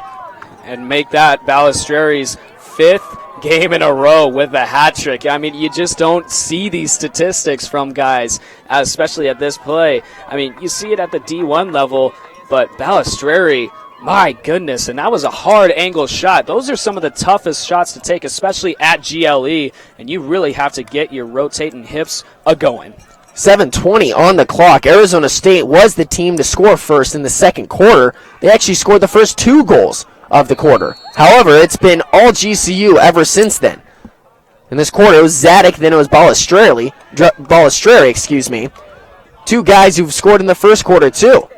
And make that Balistreri's 5th game in a row with a hat trick. You just don't see these statistics from guys, especially at this play. You see it at the D1 level, but Balistreri, my goodness, and that was a hard angle shot. Those are some of the toughest shots to take, especially at GLE, and you really have to get your rotating hips a-going. 7:20 on the clock. Arizona State was the team to score first in the second quarter. They actually scored the first 2 goals of the quarter. However, it's been all GCU ever since then. In this quarter, it was Zadek, then it was Balistreri, 2 guys who've scored in the first quarter too.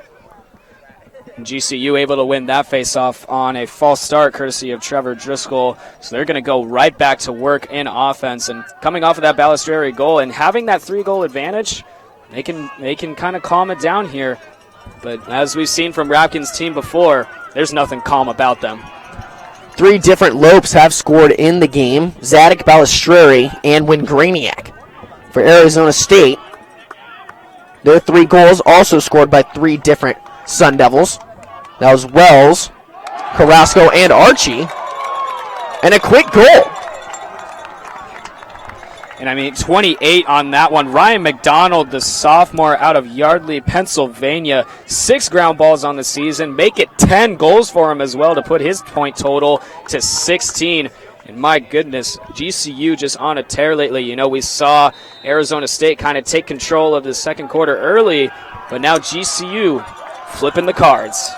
GCU able to win that face-off on a false start courtesy of Trevor Driscoll. So they're going to go right back to work in offense. And coming off of that Balistreri goal and having that 3-goal advantage, they can kind of calm it down here. But as we've seen from Rapkin's team before, there's nothing calm about them. 3 different Lopes have scored in the game. Zadek, Balistreri, and Wingraniak. For Arizona State, their 3 goals also scored by 3 different Sun Devils. That was Wells, Carrasco, and Archie. And a quick goal. And 28 on that one. Ryan McDonald, the sophomore out of Yardley, Pennsylvania. 6 ground balls on the season. Make it 10 goals for him as well to put his point total to 16. And my goodness, GCU just on a tear lately. We saw Arizona State kind of take control of the second quarter early, but now GCU flipping the cards.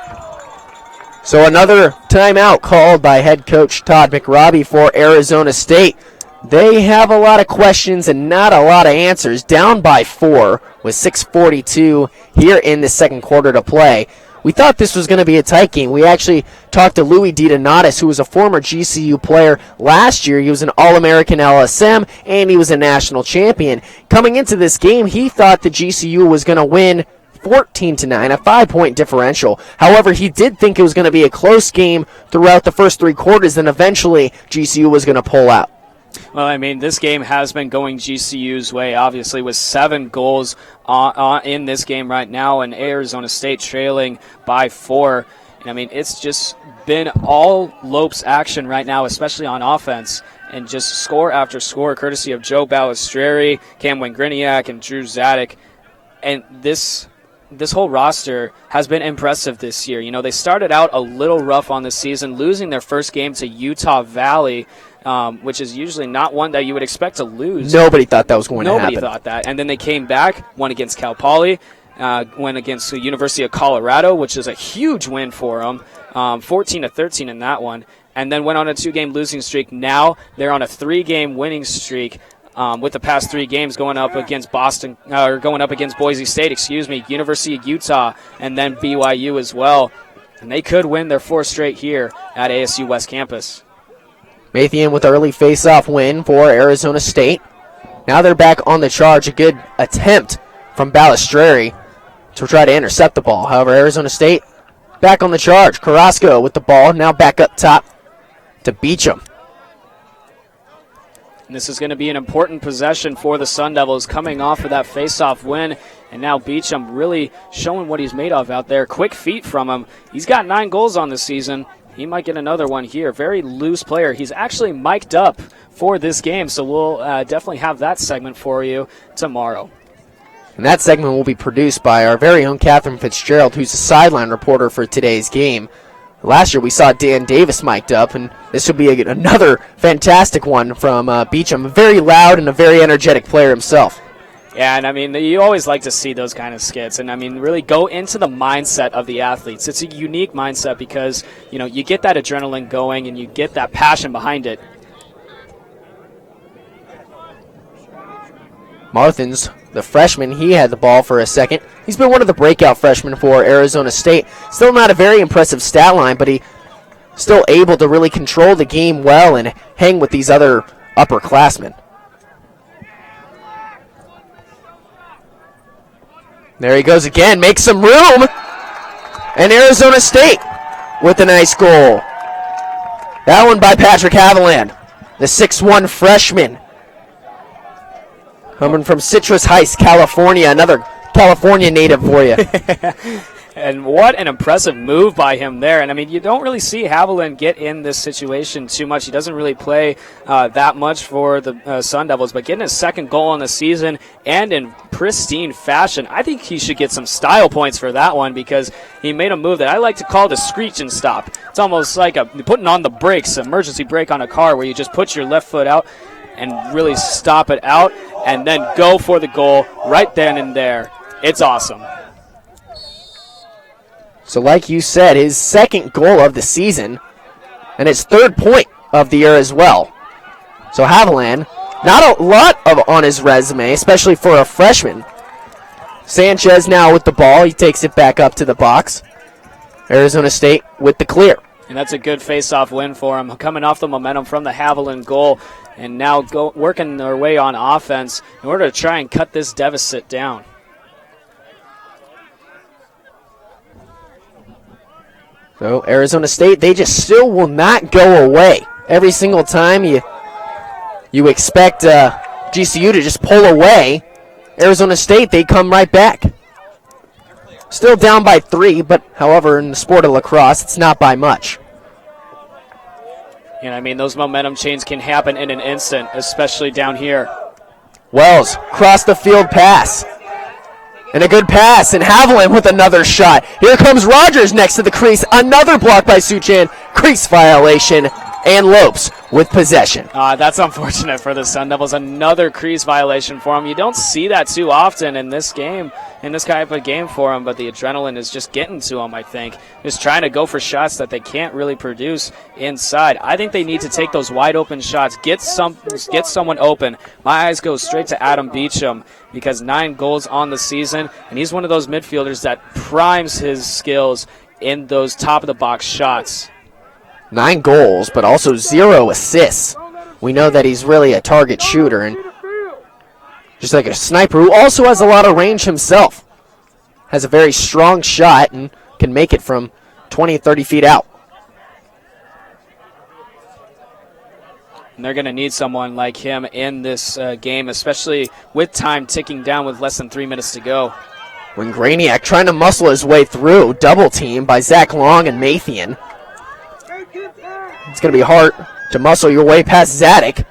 So another timeout called by head coach Todd McRobbie for Arizona State. They have a lot of questions and not a lot of answers. Down by 4 with 6:42 here in the second quarter to play. We thought this was going to be a tight game. We actually talked to Louis DiDonatis, who was a former GCU player last year. He was an All-American LSM, and he was a national champion. Coming into this game, he thought the GCU was going to win 14-9, a 5-point differential. However, he did think it was going to be a close game throughout the first 3 quarters, and eventually GCU was going to pull out. Well, I mean, this game has been going GCU's way, obviously, with 7 goals in this game right now, and Arizona State trailing by 4. And, I mean, it's just been all Lopes action right now, especially on offense, and just score after score, courtesy of Joe Balistreri, Cam Wingriniak, and Drew Zadek. And this whole roster has been impressive this year. You know, they started out a little rough on the season, losing their first game to Utah Valley, which is usually not one that you would expect to lose. Nobody thought that was going to happen. Nobody thought that. And then they came back, won against Cal Poly, went against the University of Colorado, which is a huge win for them, 14-13 in that one, and then went on a 2-game losing streak. Now they're on a 3-game winning streak. With the past 3 games going up against Boise State, University of Utah, and then BYU as well. And they could win their 4th straight here at ASU West Campus. Mathian with early face-off win for Arizona State. Now they're back on the charge. A good attempt from Balistreri to try to intercept the ball. However, Arizona State back on the charge. Carrasco with the ball, now back up top to Beecham. And this is going to be an important possession for the Sun Devils, coming off of that face-off win. And now Beecham really showing what he's made of out there. Quick feet from him. He's got 9 goals on the season. He might get another one here. Very loose player. He's actually mic'd up for this game, so we'll definitely have that segment for you tomorrow. And that segment will be produced by our very own Catherine Fitzgerald, who's a sideline reporter for today's game. Last year we saw Dan Davis mic'd up, and this will be another fantastic one from Beecham. A very loud and a very energetic player himself. Yeah, and I mean, you always like to see those kind of skits, and I mean, really go into the mindset of the athletes. It's a unique mindset because, you know, you get that adrenaline going and you get that passion behind it. Marthins, the freshman, he had the ball for a second. He's been one of the breakout freshmen for Arizona State. Still not a very impressive stat line, but he still able to really control the game well and hang with these other upperclassmen. There he goes again, makes some room. And Arizona State with a nice goal. That one by Patrick Haviland, the 6'1 freshman. Coming from Citrus Heights, California, another California native for you. And what an impressive move by him there. And, I mean, you don't really see Haviland get in this situation too much. He doesn't really play that much for the Sun Devils. But getting his 2nd goal on the season and in pristine fashion, I think he should get some style points for that one because he made a move that I like to call the screech and stop. It's almost like putting on the brakes, emergency brake on a car where you just put your left foot out and really stop it out and then go for the goal right then and there. It's awesome. So like you said, his 2nd goal of the season and his 3rd point of the year as well. So Haviland, not a lot on his resume, especially for a freshman. Sanchez now with the ball. He takes it back up to the box. Arizona State with the clear. And that's a good face-off win for him, coming off the momentum from the Haviland goal and now working their way on offense in order to try and cut this deficit down. So Arizona State, they just still will not go away. Every single time you expect GCU to just pull away, Arizona State, they come right back. Still down by 3, but however, in the sport of lacrosse, it's not by much. And I mean, those momentum changes can happen in an instant, especially down here. Wells, cross the field pass. And a good pass, and Haviland with another shot. Here comes Rogers next to the crease. Another block by Suchan. Crease violation, and Lopes with possession. That's unfortunate for the Sun Devils. Another crease violation for them. You don't see that too often in this game, in this type of game for them, but the adrenaline is just getting to them, I think. Just trying to go for shots that they can't really produce inside. I think they need to take those wide open shots, get someone open. My eyes go straight to Adam Beecham because 9 goals on the season, and he's one of those midfielders that primes his skills in those top-of-the-box shots. 9 goals, but also 0 assists. We know that he's really a target shooter and just like a sniper who also has a lot of range himself. has a very strong shot and can make it from 20, 30 feet out. And they're going to need someone like him in this game, especially with time ticking down with less than 3 minutes to go. When Graniak trying to muscle his way through, double team by Zach Long and Mathian. It's going to be hard to muscle your way past Zadok.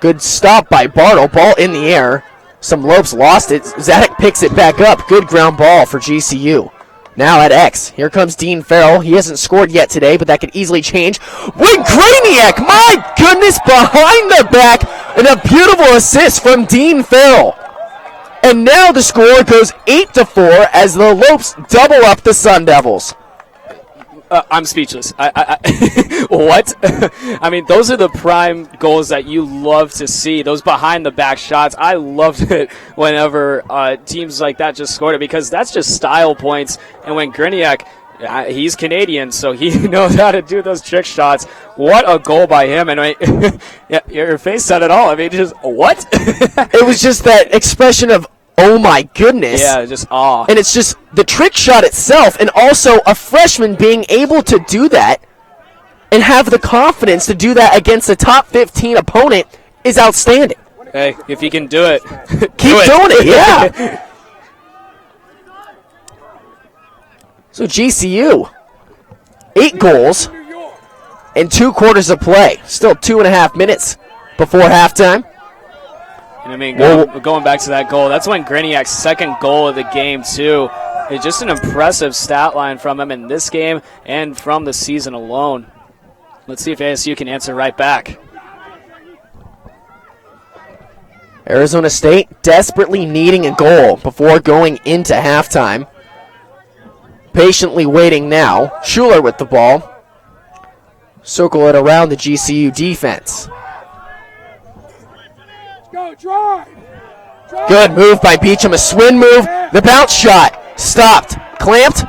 Good stop by Bartle, ball in the air. Some Lopes lost it. Zadok picks it back up. Good ground ball for GCU. Now at X, here comes Dean Farrell. He hasn't scored yet today, but that could easily change. When Graniak, my goodness, behind the back, and a beautiful assist from Dean Farrell. And now the score goes 8-4 as the Lopes double up the Sun Devils. I'm speechless. What? I mean, those are the prime goals that you love to see, those behind-the-back shots. I loved it whenever teams like that just scored it because that's just style points. And when Graniak, he's Canadian, so he knows how to do those trick shots. What a goal by him. And yeah, your face said it all. I mean, just, what? It was just that expression of, oh my goodness. Yeah, just awe. And it's just the trick shot itself, and also a freshman being able to do that and have the confidence to do that against a top 15 opponent is outstanding. Hey, if you can do it, keep doing it, yeah. So GCU, 8 goals in 2 quarters of play. Still 2.5 minutes before halftime. And I mean, going back to that goal, that's when Graniak's second goal of the game, too. It's just an impressive stat line from him in this game and from the season alone. Let's see if ASU can answer right back. Arizona State desperately needing a goal before going into halftime. Patiently waiting now. Schuler with the ball. Circle it around the GCU defense. Good move by Beecham, a swing move. The bounce shot stopped, clamped,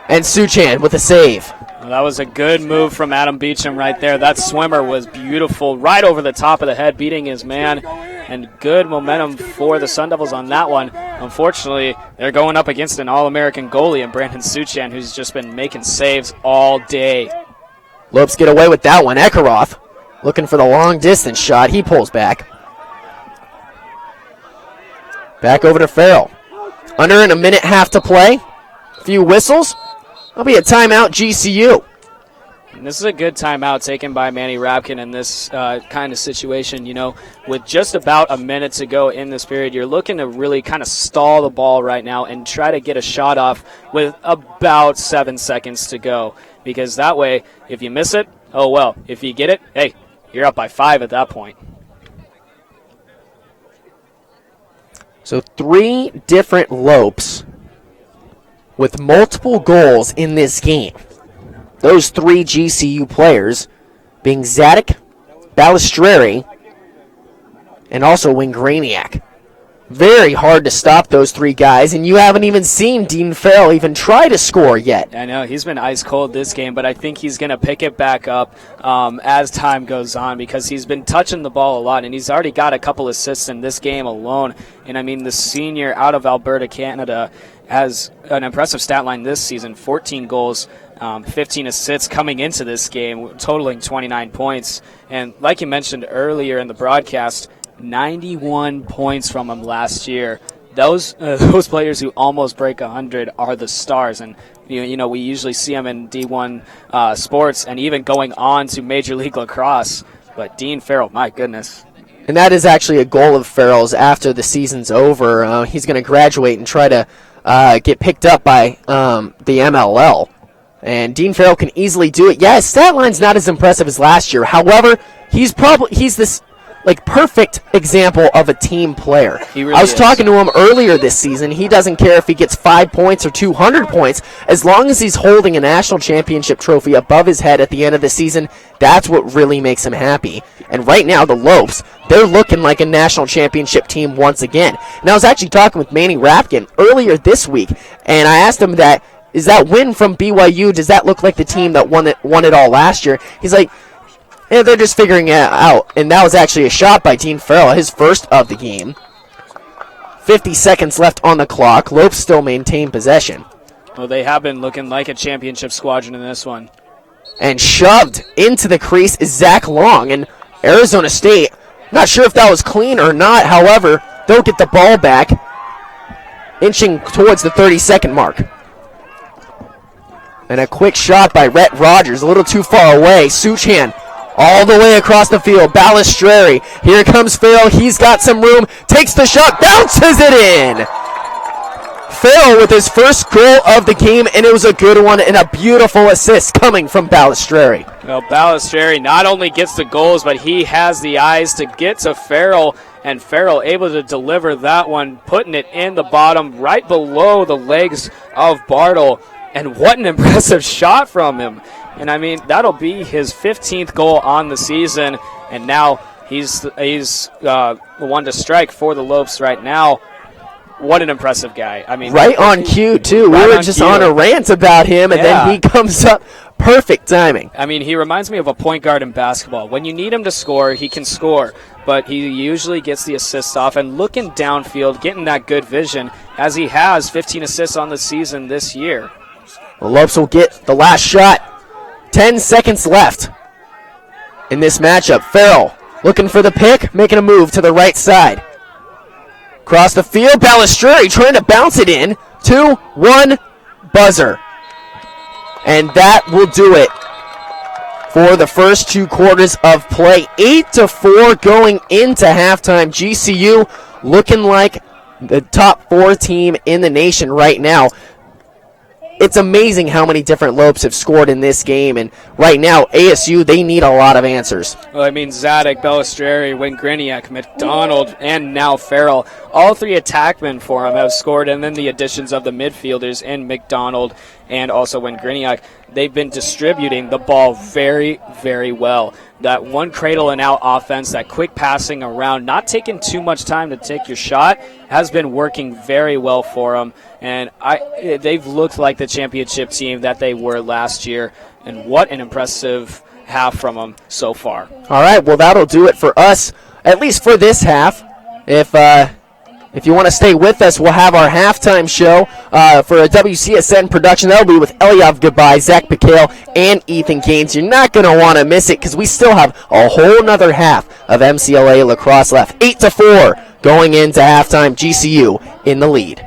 and Suchan with a save. Well, that was a good move from Adam Beecham right there. That swimmer was beautiful, right over the top of the head, beating his man, and good momentum for the Sun Devils on that one. Unfortunately, they're going up against an All-American goalie in Brandon Suchan, who's just been making saves all day. Lopes get away with that one. Ekaroth looking for the long distance shot. He pulls back. Back over to Farrell. Under in a minute half to play. A few whistles. That'll be a timeout, GCU. And this is a good timeout taken by Manny Rapkin in this kind of situation. You know, with just about a minute to go in this period, you're looking to really kind of stall the ball right now and try to get a shot off with about 7 seconds to go. Because that way, if you miss it, oh well. If you get it, hey, you're up by 5 at that point. So 3 different Lopes with multiple goals in this game. Those 3 GCU players being Zadok, Balistreri, and also Wingraniak. Very hard to stop those 3 guys, and you haven't even seen Dean Farrell even try to score yet. I know, he's been ice cold this game, but I think he's going to pick it back up as time goes on because he's been touching the ball a lot, and he's already got a couple assists in this game alone. And, I mean, the senior out of Alberta, Canada, has an impressive stat line this season, 14 goals, 15 assists coming into this game, totaling 29 points. And like you mentioned earlier in the broadcast, 91 points from him last year. Those players who almost break 100 are the stars, and you know we usually see them in D1 sports and even going on to Major League Lacrosse. But Dean Farrell, my goodness. And that is actually a goal of Farrell's after the season's over. He's going to graduate and try to get picked up by the MLL. And Dean Farrell can easily do it. Yeah, his stat line's not as impressive as last year. However, he's this perfect example of a team player. He really I was is. talking to him earlier this season. He doesn't care if he gets 5 points or 200 points. As long as he's holding a national championship trophy above his head at the end of the season, that's what really makes him happy. And right now, the Lopes, they're looking like a national championship team once again. And I was actually talking with Manny Rapkin earlier this week, and I asked him is that win from BYU, does that look like the team that won it all last year? He's like, yeah, they're just figuring it out. And that was actually a shot by Dean Farrell, his first of the game. 50 seconds left on the clock. Lopes still maintain possession. Well, they have been looking like a championship squadron in this one. And shoved into the crease is Zach Long. And Arizona State, not sure if that was clean or not. However, they'll get the ball back, inching towards the 30-second mark. And a quick shot by Rhett Rogers, a little too far away. Suchan all the way across the field. Balistreri, here comes Farrell. He's got some room, takes the shot, bounces it in. Farrell with his first goal of the game, and it was a good one and a beautiful assist coming from Balistreri. Well, Balistreri not only gets the goals, but he has the eyes to get to Farrell, and Farrell able to deliver that one, putting it in the bottom right below the legs of Bartle. And what an impressive shot from him. And, I mean, that'll be his 15th goal on the season, and now he's the one to strike for the Lopes right now. What an impressive guy. I mean, right on cue, too. We were just on a rant about him, and then he comes up. Perfect timing. I mean, he reminds me of a point guard in basketball. When you need him to score, he can score, but he usually gets the assists off. And looking downfield, getting that good vision, as he has 15 assists on the season this year. The Lopes will get the last shot. 10 seconds left in this matchup. Farrell looking for the pick, making a move to the right side. Across the field, Balistreri trying to bounce it in. 2-1 buzzer. And that will do it for the first 2 quarters of play. 8-4 going into halftime. GCU looking like the top 4 team in the nation right now. It's amazing how many different Lopes have scored in this game, and right now, ASU, they need a lot of answers. Well, I mean, Zadek, Balistreri, Wingriniak, McDonald, and now Farrell. All 3 attackmen for him have scored, and then the additions of the midfielders in McDonald and also Wingriniak. They've been distributing the ball very, very well. That one cradle and out offense, that quick passing around, not taking too much time to take your shot, has been working very well for them. And they've looked like the championship team that they were last year. And what an impressive half from them so far. All right, well, that'll do it for us, at least for this half. If you want to stay with us, we'll have our halftime show for a WCSN production. That'll be with Eliav Goodbye, Zach Piquel, and Ethan Gaines. You're not going to want to miss it because we still have a whole nother half of MCLA lacrosse left. 8-4 going into halftime. GCU in the lead.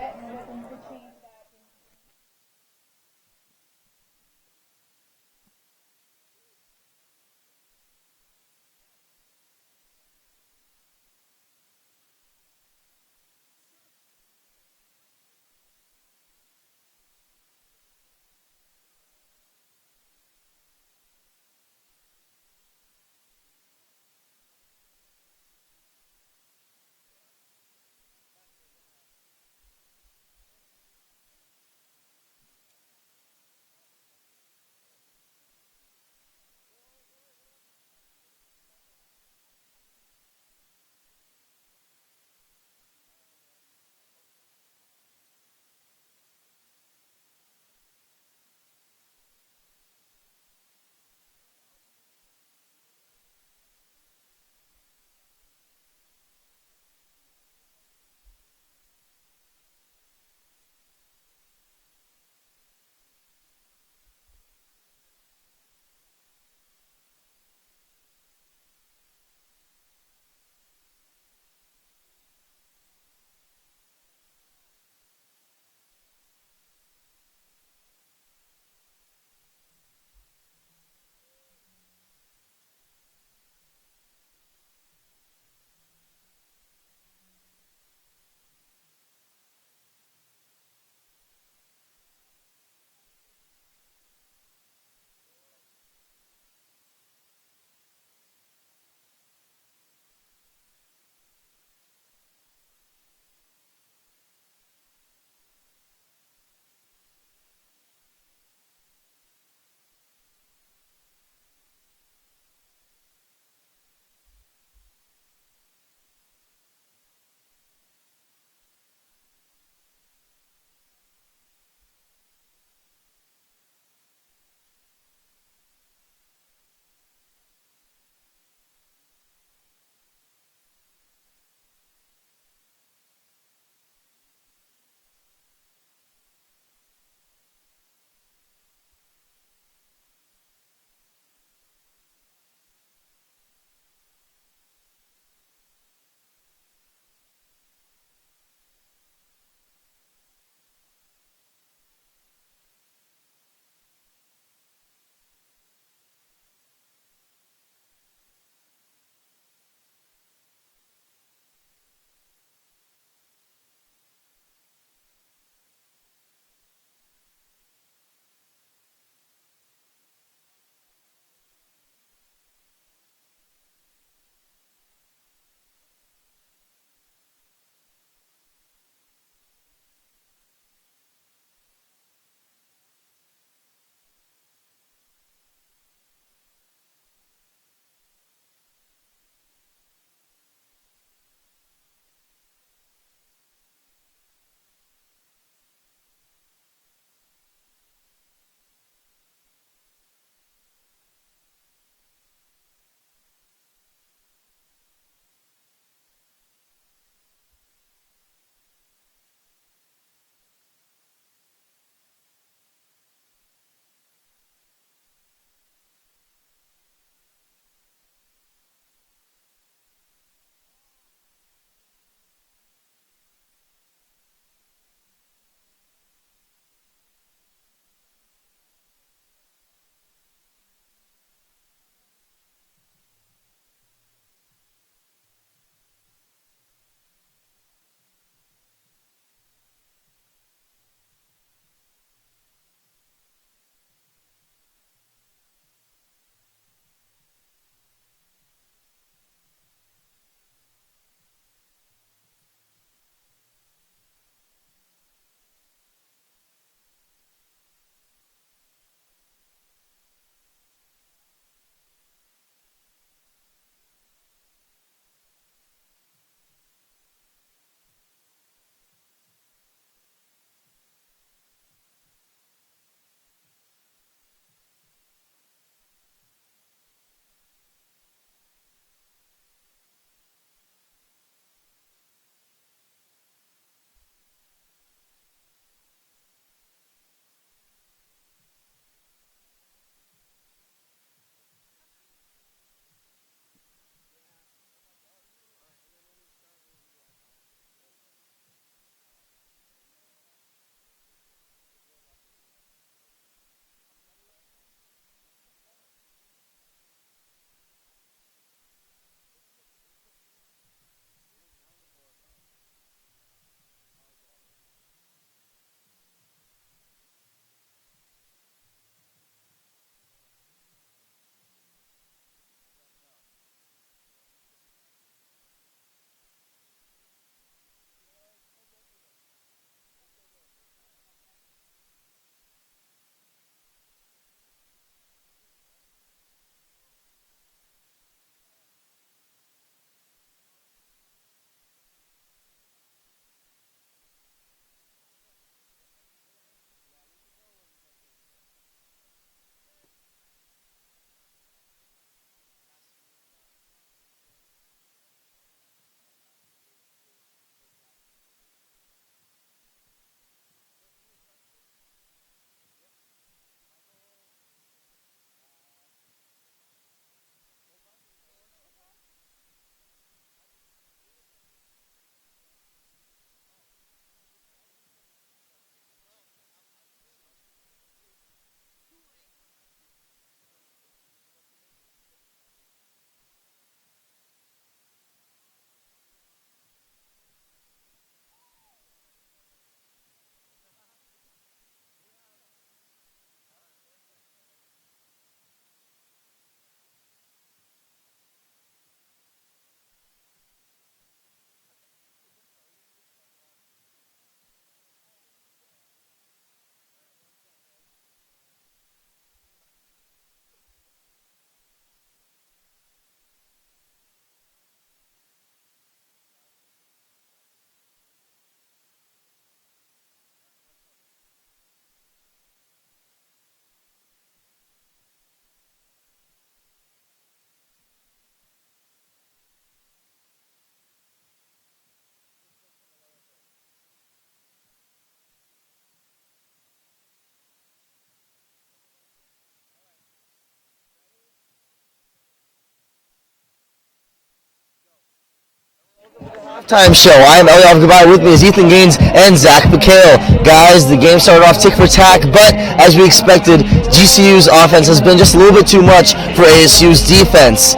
Halftime show. I am Elliot Goodbye. With me is Ethan Gaines and Zach McHale. Guys, the game started off tick for tack, but as we expected, GCU's offense has been just a little bit too much for ASU's defense.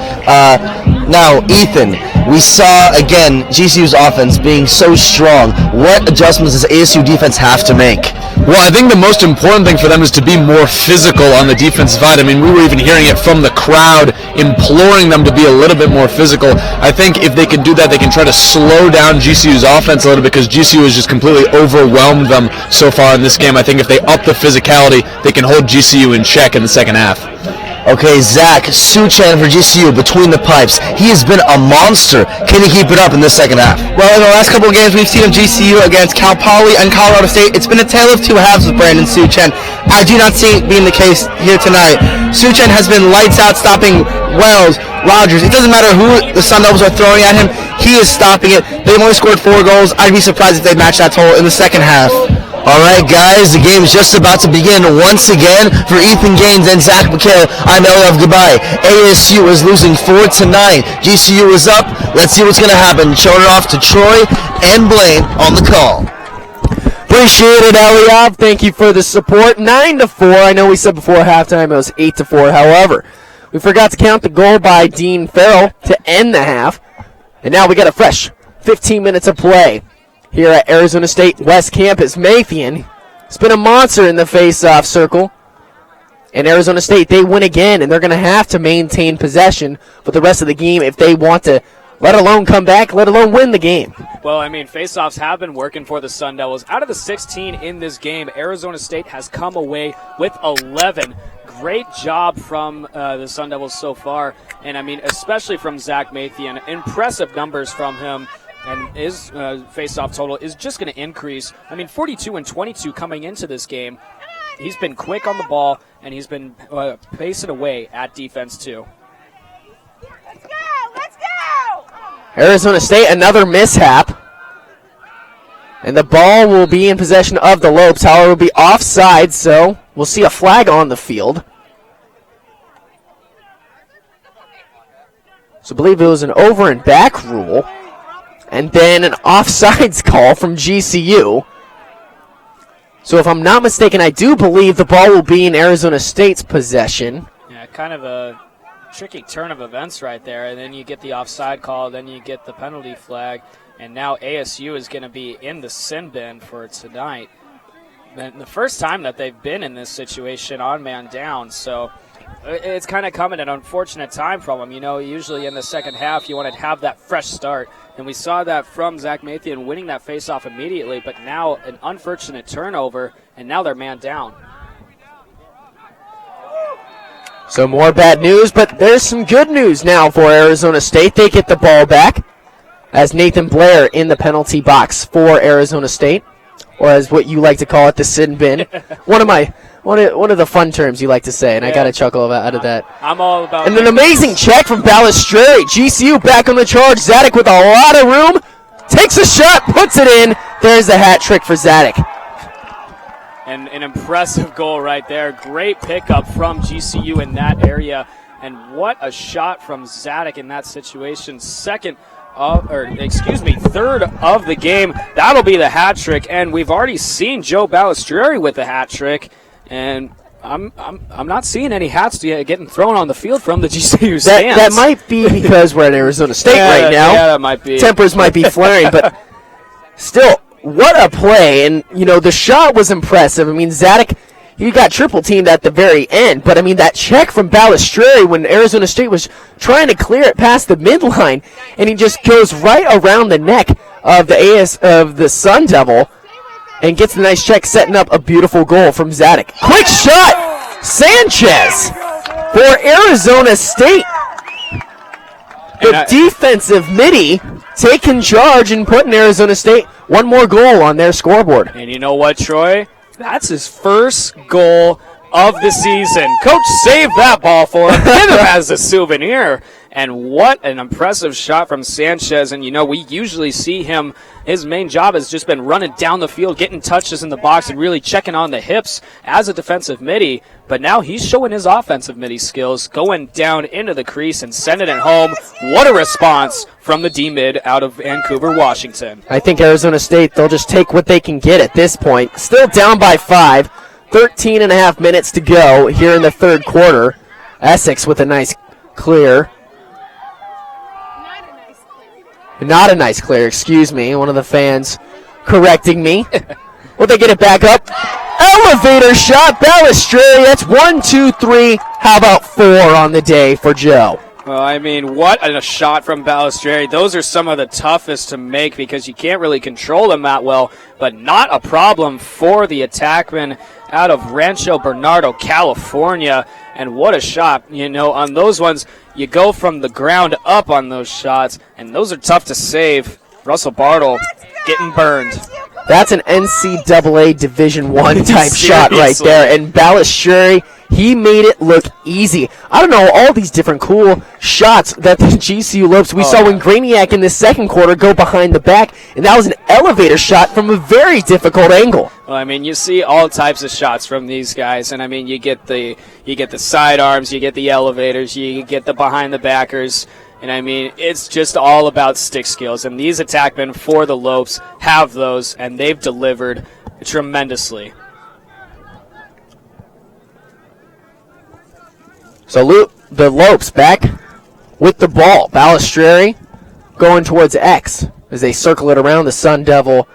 Now, Ethan, we saw again GCU's offense being so strong. What adjustments does ASU defense have to make? Well, I think the most important thing for them is to be more physical on the defensive side. I mean, we were even hearing it from the crowd imploring them to be a little bit more physical. I think if they can do that, they can try to slow down GCU's offense a little bit because GCU has just completely overwhelmed them so far in this game. I think if they up the physicality, they can hold GCU in check in the second half. Okay, Zach, Suchan for GCU between the pipes. He has been a monster. Can he keep it up in this second half? Well, in the last couple of games we've seen of GCU against Cal Poly and Colorado State, it's been a tale of two halves with Brandon Suchan. I do not see it being the case here tonight. Suchan has been lights out, stopping Wells, Rogers. It doesn't matter who the Sun Devils are throwing at him. He is stopping it. They've only scored 4 goals. I'd be surprised if they match that total in the second half. All right, guys, the game is just about to begin once again for Ethan Gaines and Zach McHale. I'm Elliot Goodbye. ASU is losing 4-9. GCU is up. Let's see what's going to happen. Showing it off to Troy and Blaine on the call. Appreciate it, Eliab. Thank you for the support. 9-4. I know we said before halftime it was 8-4. However, we forgot to count the goal by Dean Farrell to end the half. And now we got a fresh 15 minutes of play here at Arizona State West Campus. Mathian has been a monster in the face-off circle. And Arizona State, they win again, and they're going to have to maintain possession for the rest of the game if they want to, let alone come back, let alone win the game. Well, I mean, face-offs have been working for the Sun Devils. Out of the 16 in this game, Arizona State has come away with 11. Great job from the Sun Devils so far. And, I mean, especially from Zach Mathian. Impressive numbers from him. And his face-off total is just going to increase. I mean, 42 and 22 coming into this game. He's been quick on the ball, and he's been pacing away at defense, too. Let's go! Let's go! Arizona State, another mishap. And the ball will be in possession of the Lopes. However, it will be offside, so we'll see a flag on the field. So I believe it was an over and back rule. And then an offsides call from GCU. So if I'm not mistaken, I do believe the ball will be in Arizona State's possession. Yeah, kind of a tricky turn of events right there. And then you get the offside call, then you get the penalty flag. And now ASU is going to be in the sin bin for tonight. And the first time that they've been in this situation on man down. So it's kind of coming at an unfortunate time from them. You know, usually in the second half you want to have that fresh start. And we saw that from Zach Mathian winning that faceoff immediately, but now an unfortunate turnover, and now they're man down. So more bad news, but there's some good news now for Arizona State. They get the ball back as Nathan Blair in the penalty box for Arizona State, or as what you like to call it, the sin bin. One of the fun terms you like to say, and I got a chuckle out of that. I'm all about. And an amazing check from Balistreri. GCU back on the charge. Zadok with a lot of room. Takes a shot, puts it in. There's the hat trick for Zadok. And an impressive goal right there. Great pickup from GCU in that area. And what a shot from Zadok in that situation. Third of the game. That'll be the hat trick. And we've already seen Joe Balistreri with the hat trick. And I'm not seeing any hats getting thrown on the field from the GCU stands. That might be because we're at Arizona State right now. Yeah, that might be. Tempers might be flaring, but still, what a play. And, you know, the shot was impressive. I mean, Zadok, he got triple teamed at the very end. But, I mean, that check from Balistreri when Arizona State was trying to clear it past the midline, and he just goes right around the neck of the Sun Devil and gets a nice check, setting up a beautiful goal from Zadok. Quick shot! Sanchez for Arizona State. The defensive midi taking charge and putting Arizona State one more goal on their scoreboard. And you know what, Troy? That's his first goal of the season. Coach saved that ball for him. Give him as a souvenir. And what an impressive shot from Sanchez. And, we usually see him, his main job has just been running down the field, getting touches in the box, and really checking on the hips as a defensive midi. But now he's showing his offensive midi skills, going down into the crease and sending it home. What a response from the D-mid out of Vancouver, Washington. I think Arizona State, they'll just take what they can get at this point. Still down by 5. 13 and a half minutes to go here in the third quarter. Essex with a nice clear. Not a nice clear, excuse me. One of the fans correcting me. Will they get it back up? Elevator shot, Balistreri. That's 1, 2, 3. How about 4 on the day for Joe? Well, what a shot from Balistreri. Those are some of the toughest to make because you can't really control them that well, but not a problem for the attackman out of Rancho Bernardo, California. And what a shot. On those ones, you go from the ground up on those shots, and those are tough to save. Russell Bartle getting burned. That's an NCAA Division I type shot right there. And Balistreri, he made it look easy. I don't know, all these different cool shots that the GCU Lopes, we saw when Graniak in the second quarter go behind the back, and that was an elevator shot from a very difficult angle. Well, you see all types of shots from these guys, and you get the sidearms, you get the elevators, you get the behind the backers. And it's just all about stick skills. And these attackmen for the Lopes have those, and they've delivered tremendously. So the Lopes back with the ball. Balistreri going towards X as they circle it around the Sun Devil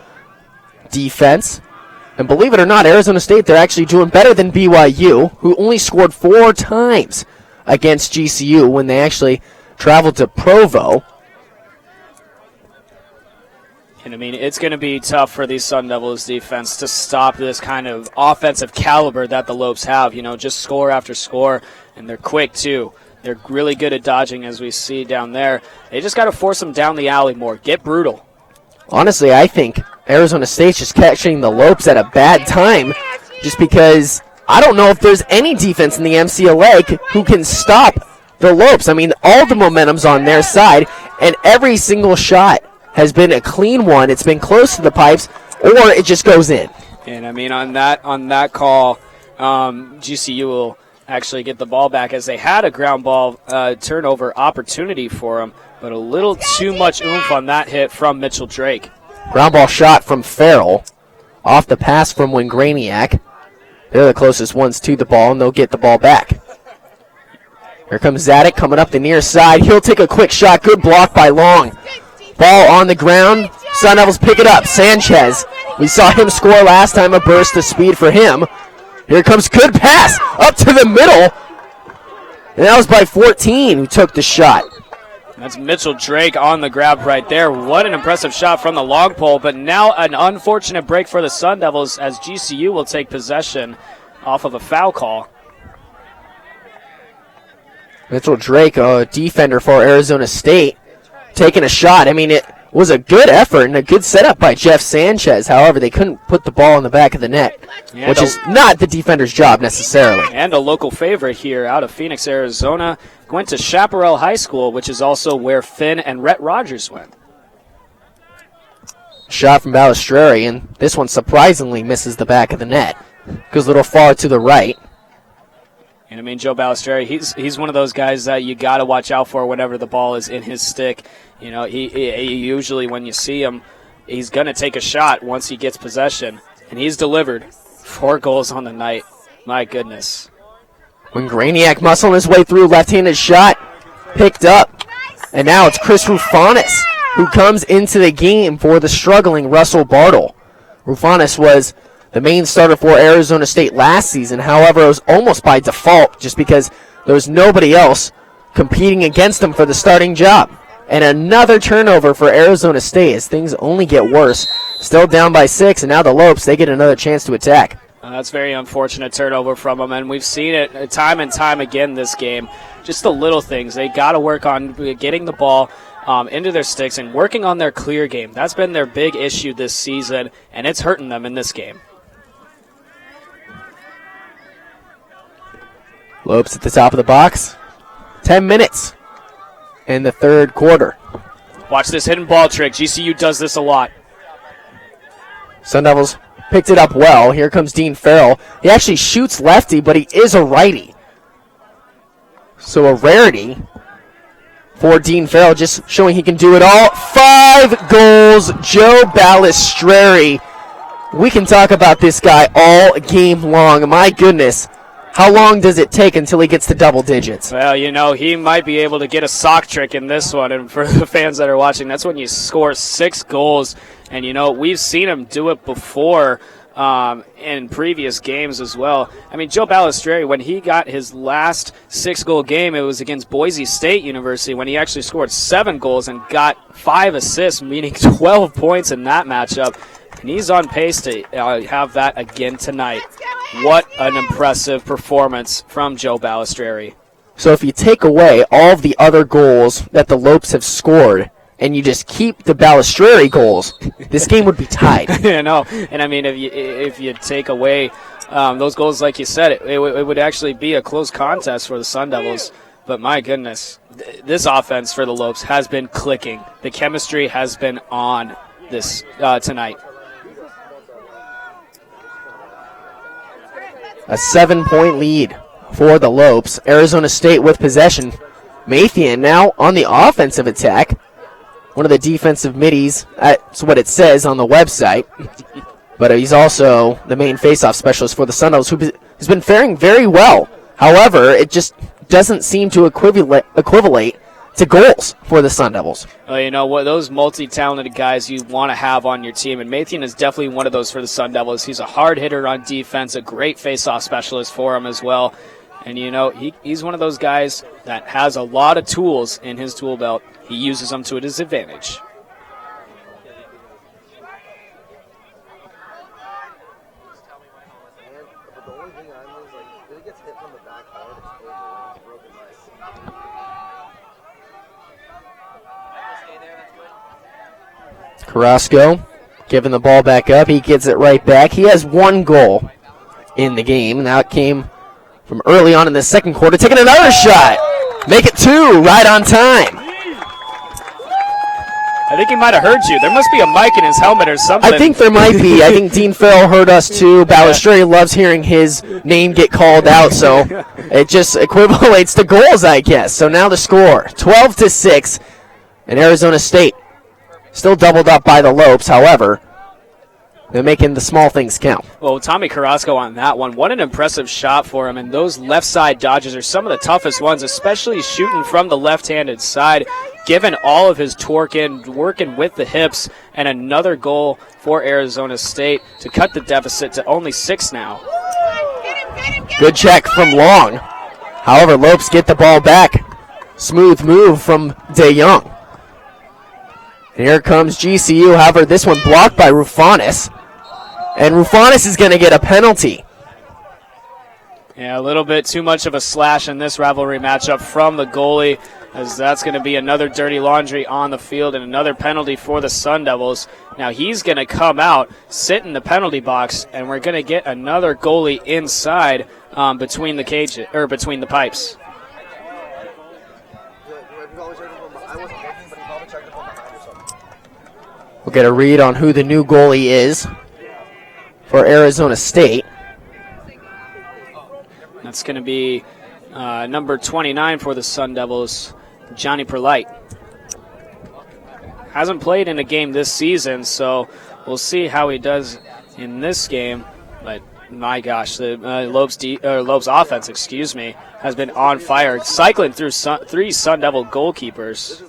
defense. And believe it or not, Arizona State, they're actually doing better than BYU, who only scored 4 times against GCU when they actually traveled to Provo. And it's going to be tough for these Sun Devils defense to stop this kind of offensive caliber that the Lopes have. Just score after score, and they're quick too. They're really good at dodging, as we see down there. They just got to force them down the alley more. Get brutal. Honestly, I think Arizona State's just catching the Lopes at a bad time, just because I don't know if there's any defense in the MCLA who can stop the Lopes. All the momentum's on their side, and every single shot has been a clean one. It's been close to the pipes, or it just goes in. And on that call, GCU will actually get the ball back as they had a ground ball turnover opportunity for them, but a little too much oomph on that hit from Mitchell Drake. Ground ball shot from Farrell off the pass from Wingraniak. They're the closest ones to the ball, and they'll get the ball back. Here comes Zadek coming up the near side. He'll take a quick shot. Good block by Long. Ball on the ground. Sun Devils pick it up. Sanchez. We saw him score last time. A burst of speed for him. Here comes good pass up to the middle. And that was by 14 who took the shot. That's Mitchell Drake on the grab right there. What an impressive shot from the long pole. But now an unfortunate break for the Sun Devils as GCU will take possession off of a foul call. Mitchell Drake, a defender for Arizona State, taking a shot. It was a good effort and a good setup by Jeff Sanchez. However, they couldn't put the ball in the back of the net, which is not the defender's job necessarily. And a local favorite here out of Phoenix, Arizona, went to Chaparral High School, which is also where Finn and Rhett Rogers went. Shot from Balistreri, and this one surprisingly misses the back of the net. Goes a little far to the right. And Joe Balistreri, he's one of those guys that you got to watch out for whenever the ball is in his stick. He usually, when you see him, he's going to take a shot once he gets possession. And he's delivered 4 goals on the night. My goodness. Wingraniak muscling his way through, left-handed shot, picked up. And now it's Chris Rufanis who comes into the game for the struggling Russell Bartle. Rufanis was the main starter for Arizona State last season. However, it was almost by default just because there was nobody else competing against him for the starting job. And another turnover for Arizona State as things only get worse. Still down by 6, and now the Lopes, they get another chance to attack. That's very unfortunate turnover from them, and we've seen it time and time again this game. Just the little things. They got to work on getting the ball into their sticks and working on their clear game. That's been their big issue this season, and it's hurting them in this game. Lopes at the top of the box. 10 minutes in the third quarter. Watch this hidden ball trick. GCU does this a lot. Sun Devils picked it up well. Here comes Dean Farrell. He actually shoots lefty, but he is a righty. So a rarity for Dean Farrell, just showing he can do it all. 5 goals, Joe Balistreri. We can talk about this guy all game long. My goodness. How long does it take until he gets to double digits? Well, you know, he might be able to get a sock trick in this one. And for the fans that are watching, that's when you score 6 goals. And, you know, we've seen him do it before in previous games as well. I mean, Joe Balistreri, when he got his last 6-goal game, it was against Boise State University when he actually scored 7 goals and got 5 assists, meaning 12 points in that matchup. And he's on pace to have that again tonight. What an impressive performance from Joe Balistreri. So if you take away all of the other goals that the Lopes have scored and you just keep the Balistreri goals, this game would be tied. You know, and I mean, if you take away those goals, like you said, it would actually be a close contest for the Sun Devils. But my goodness, this offense for the Lopes has been clicking. The chemistry has been on this tonight. A 7-point lead for the Lopes. Arizona State with possession. Mathian now on the offensive attack. One of the defensive middies, that's what it says on the website. But he's also the main faceoff specialist for the Sun Devils, who has been faring very well. However, it just doesn't seem to equivalate to goals for the Sun Devils. Well, you know what, those multi-talented guys you want to have on your team, and Mathian is definitely one of those for the Sun Devils. He's a hard hitter on defense, a great face-off specialist for him as well. And, you know, he's one of those guys that has a lot of tools in his tool belt. He uses them to his advantage. Carrasco giving the ball back up. He gets it right back. He has 1 goal in the game. Now it came from early on in the second quarter. Taking another shot. Make it 2 right on time. I think he might have heard you. There must be a mic in his helmet or something. I think there might be. I think Dean Farrell heard us too. Balistreri loves hearing his name get called out, so it just equivalates to goals, I guess. So now the score, 12-6, and Arizona State still doubled up by the Lopes. However, they're making the small things count. Well, Tommy Carrasco on that one. What an impressive shot for him. And those left side dodges are some of the toughest ones, especially shooting from the left-handed side, given all of his torque in, working with the hips, and another goal for Arizona State to cut the deficit to only 6 now. Good check from Long. However, Lopes get the ball back. Smooth move from DeYoung. Here comes GCU. However, this one blocked by Rufanis. And Rufanis is going to get a penalty. Yeah, a little bit too much of a slash in this rivalry matchup from the goalie, as that's going to be another dirty laundry on the field and another penalty for the Sun Devils. Now he's going to come out, sit in the penalty box, and we're going to get another goalie inside between the cages or between the pipes. We'll get a read on who the new goalie is for Arizona State. That's going to be number 29 for the Sun Devils, Johnny Perlite. Hasn't played in a game this season, so we'll see how he does in this game. But my gosh, the Lopes offense, has been on fire, cycling through 3 Sun Devil goalkeepers.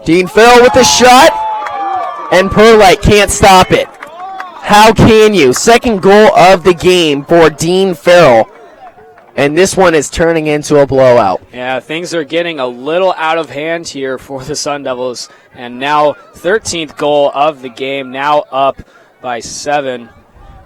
Dean Farrell with the shot, and Perlite can't stop it. How can you? Second goal of the game for Dean Farrell, and this one is turning into a blowout. Yeah, things are getting a little out of hand here for the Sun Devils, and now 13th goal of the game, now up by 7,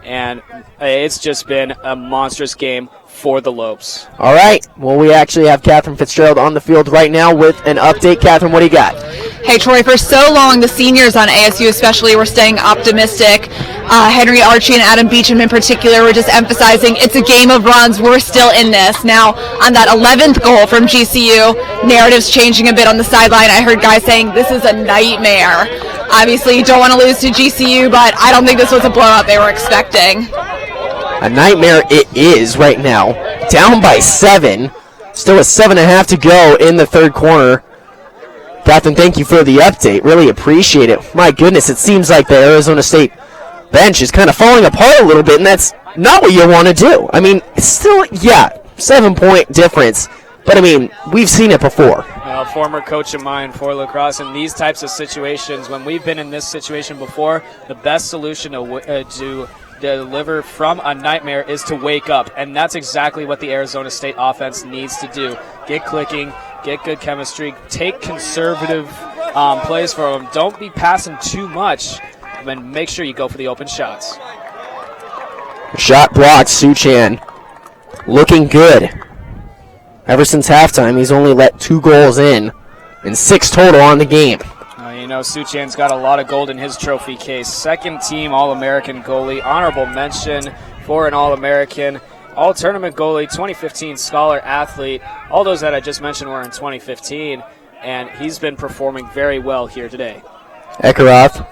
and it's just been a monstrous game for the Lopes. All right, well, we actually have Catherine Fitzgerald on the field right now with an update. Catherine, what do you got? Hey, Troy, for so long, the seniors on ASU especially were staying optimistic Henry Archie and Adam Beecham in particular were just emphasizing it's a game of runs. We're still in this. Now, on that 11th goal from GCU, narratives changing a bit on the sideline. I heard guys saying this is a nightmare. Obviously, you don't want to lose to GCU, but I don't think this was a blowout they were expecting. A nightmare it is right now. Down by 7. Still with 7.5 to go in the third quarter. Catherine, thank you for the update. Really appreciate it. My goodness, it seems like the Arizona State bench is kind of falling apart a little bit, and that's not what you want to do. I mean, it's still, 7-point difference. But, I mean, we've seen it before. Former coach of mine for lacrosse, in these types of situations, when we've been in this situation before, the best solution to deliver from a nightmare is to wake up. And that's exactly what the Arizona State offense needs to do. Get clicking, get good chemistry, take conservative plays for them. Don't be passing too much, and make sure you go for the open shots. Shot blocked, Suchan. Looking good. Ever since halftime, he's only let 2 goals in, and 6 total on the game. Suchan's got a lot of gold in his trophy case. Second-team All-American goalie, honorable mention for an All-American, All-Tournament goalie, 2015 Scholar Athlete. All those that I just mentioned were in 2015, and he's been performing very well here today. Ekaroth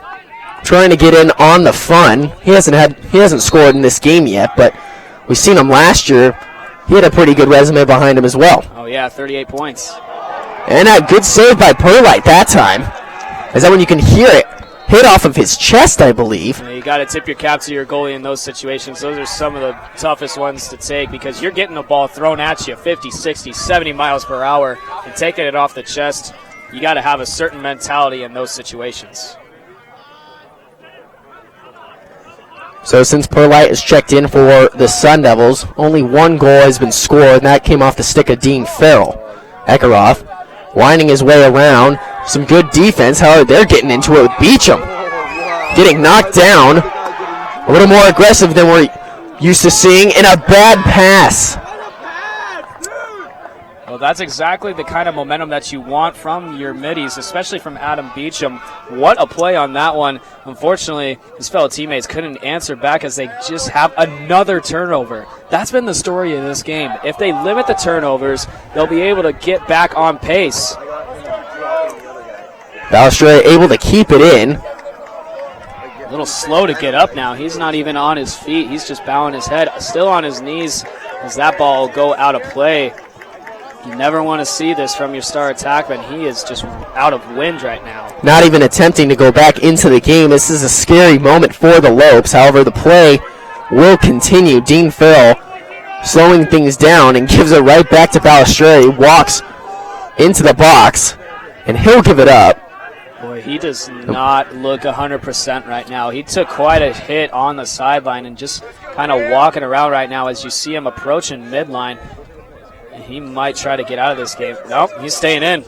trying to get in on the fun. He hasn't scored in this game yet, but we've seen him last year. He had a pretty good resume behind him as well. Oh, yeah, 38 points. And a good save by Perlite that time. Is that when you can hear it hit off of his chest, I believe. You got to tip your cap to your goalie in those situations. Those are some of the toughest ones to take because you're getting the ball thrown at you 50, 60, 70 miles per hour and taking it off the chest. You got to have a certain mentality in those situations. So since Perlite is checked in for the Sun Devils, only 1 goal has been scored, and that came off the stick of Dean Farrell. Ekaroth winding his way around. Some good defense. However, they're getting into it with Beecham. Getting knocked down. A little more aggressive than we're used to seeing, and a bad pass. Well, that's exactly the kind of momentum that you want from your middies, especially from Adam Beecham. What a play on that one. Unfortunately, his fellow teammates couldn't answer back as they just have another turnover. That's been the story of this game. If they limit the turnovers, they'll be able to get back on pace. Balestre able to keep it in. A little slow to get up now. He's not even on his feet. He's just bowing his head, still on his knees as that ball will go out of play. You never want to see this from your star attackman. He is just out of wind right now. Not even attempting to go back into the game. This is a scary moment for the Lopes. However, the play will continue. Dean Farrell slowing things down and gives it right back to Balestre. He walks into the box, and he'll give it up. Boy, he does not look 100% right now. He took quite a hit on the sideline and just kind of walking around right now as you see him approaching midline. He might try to get out of this game. Nope, he's staying in.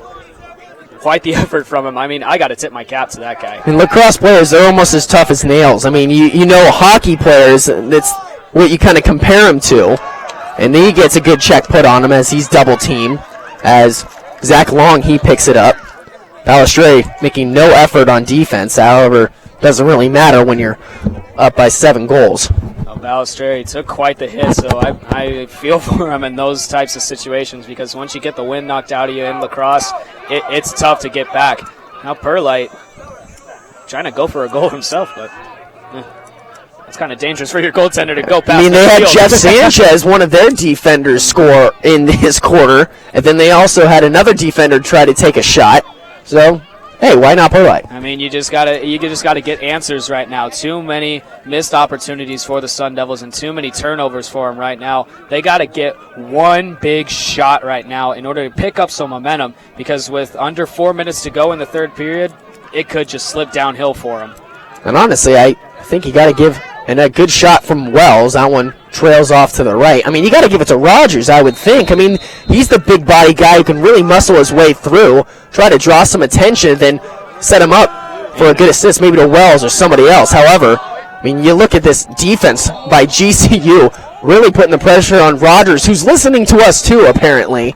Quite the effort from him. I mean, I got to tip my cap to that guy. And lacrosse players, they're almost as tough as nails. I mean, you know hockey players, that's what you kind of compare him to. And then he gets a good check put on him as he's double-teamed. As Zach Long, he picks it up. Balestre making no effort on defense. However, doesn't really matter when you're up by 7 goals. Balestre took quite the hit, so I feel for him in those types of situations because once you get the wind knocked out of you in lacrosse, it's tough to get back. Now Perlite trying to go for a goal himself, but it's kind of dangerous for your goaltender to go past. I mean, they had Jeff Sanchez, one of their defenders, score in his quarter, and then they also had another defender try to take a shot. So, hey, why not Perlite? I mean, you just gotta get answers right now. Too many missed opportunities for the Sun Devils and too many turnovers for them right now. They gotta get one big shot right now in order to pick up some momentum because with under 4 minutes to go in the third period, it could just slip downhill for them. And honestly, I think you gotta give a good shot from Wells. That one trails off to the right. I mean, you got to give it to Rogers, I would think. I mean, he's the big body guy who can really muscle his way through, try to draw some attention, then set him up for a good assist, maybe to Wells or somebody else. However, I mean, you look at this defense by GCU, really putting the pressure on Rogers, who's listening to us too, apparently.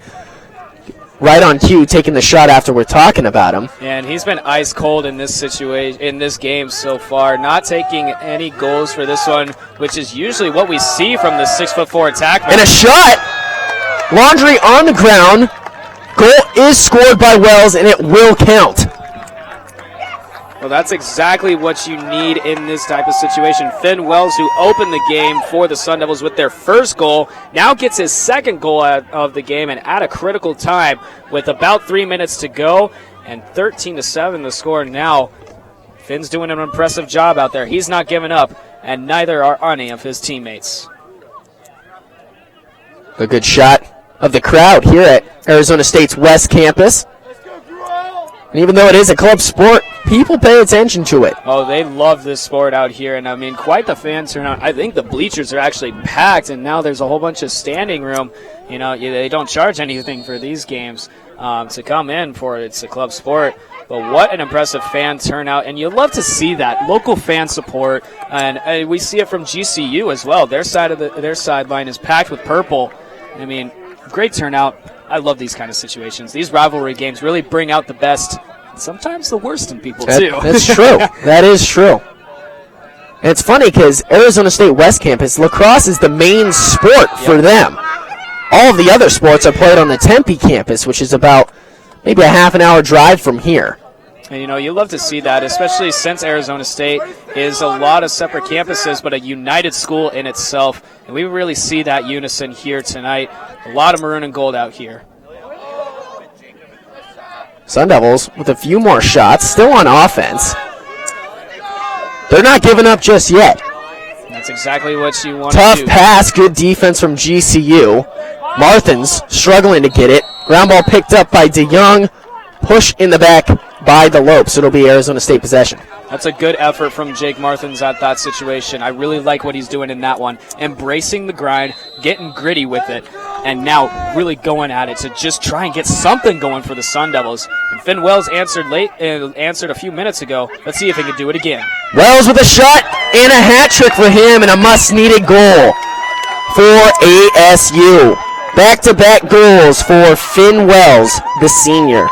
right on cue, taking the shot after we're talking about him. And he's been ice cold in this situation, in this game so far, not taking any goals for this one, which is usually what we see from the 6'4" attackman. And a shot. Laundry on the ground. Goal is scored by Wells, and it will count. Well, that's exactly what you need in this type of situation. Finn Wells, who opened the game for the Sun Devils with their first goal, now gets his second goal out of the game, and at a critical time with about 3 minutes to go and 13-7 the score now. Finn's doing an impressive job out there. He's not giving up, and neither are any of his teammates. A good shot of the crowd here at Arizona State's West Campus. And even though it is a club sport, people pay attention to it. Oh, they love this sport out here, and I mean, quite the fan turnout. I think the bleachers are actually packed, and now there's a whole bunch of standing room. You know, they don't charge anything for these games to come in for it. It's a club sport. But what an impressive fan turnout, and you love to see that local fan support, and we see it from GCU as well. Their sideline is packed with purple. I mean, great turnout. I love these kind of situations. These rivalry games really bring out the best, sometimes the worst in people, too. That's true. That is true. And it's funny because Arizona State West Campus, lacrosse is the main sport for them. All of the other sports are played on the Tempe campus, which is about maybe a half an hour drive from here. And, you know, you love to see that, especially since Arizona State is a lot of separate campuses, but a united school in itself. And we really see that unison here tonight. A lot of maroon and gold out here. Sun Devils with a few more shots, still on offense. They're not giving up just yet. That's exactly what you want to do. Tough pass, good defense from GCU. Martins struggling to get it. Ground ball picked up by DeYoung. Push in the back by the Lopes. It'll be Arizona State possession. That's a good effort from Jake Martins at that situation. I really like what he's doing in that one. Embracing the grind, getting gritty with it, and now really going at it to just try and get something going for the Sun Devils. And Finn Wells answered a few minutes ago. Let's see if he can do it again. Wells with a shot and a hat trick for him, and a must-needed goal for ASU. Back-to-back goals for Finn Wells, the senior.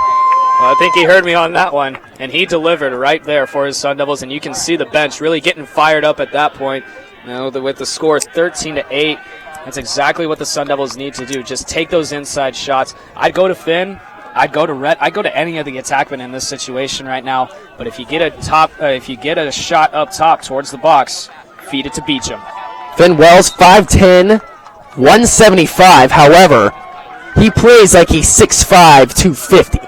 Well, I think he heard me on that one, and he delivered right there for his Sun Devils, and you can see the bench really getting fired up at that point. You know, with the score 13-8, that's exactly what the Sun Devils need to do. Just take those inside shots. I'd go to Finn. I'd go to Rhett. I'd go to any of the attackmen in this situation right now. But if you get a shot up top towards the box, feed it to Beecham. Finn Wells, 5'10", 175. However, he plays like he's 6'5", 250.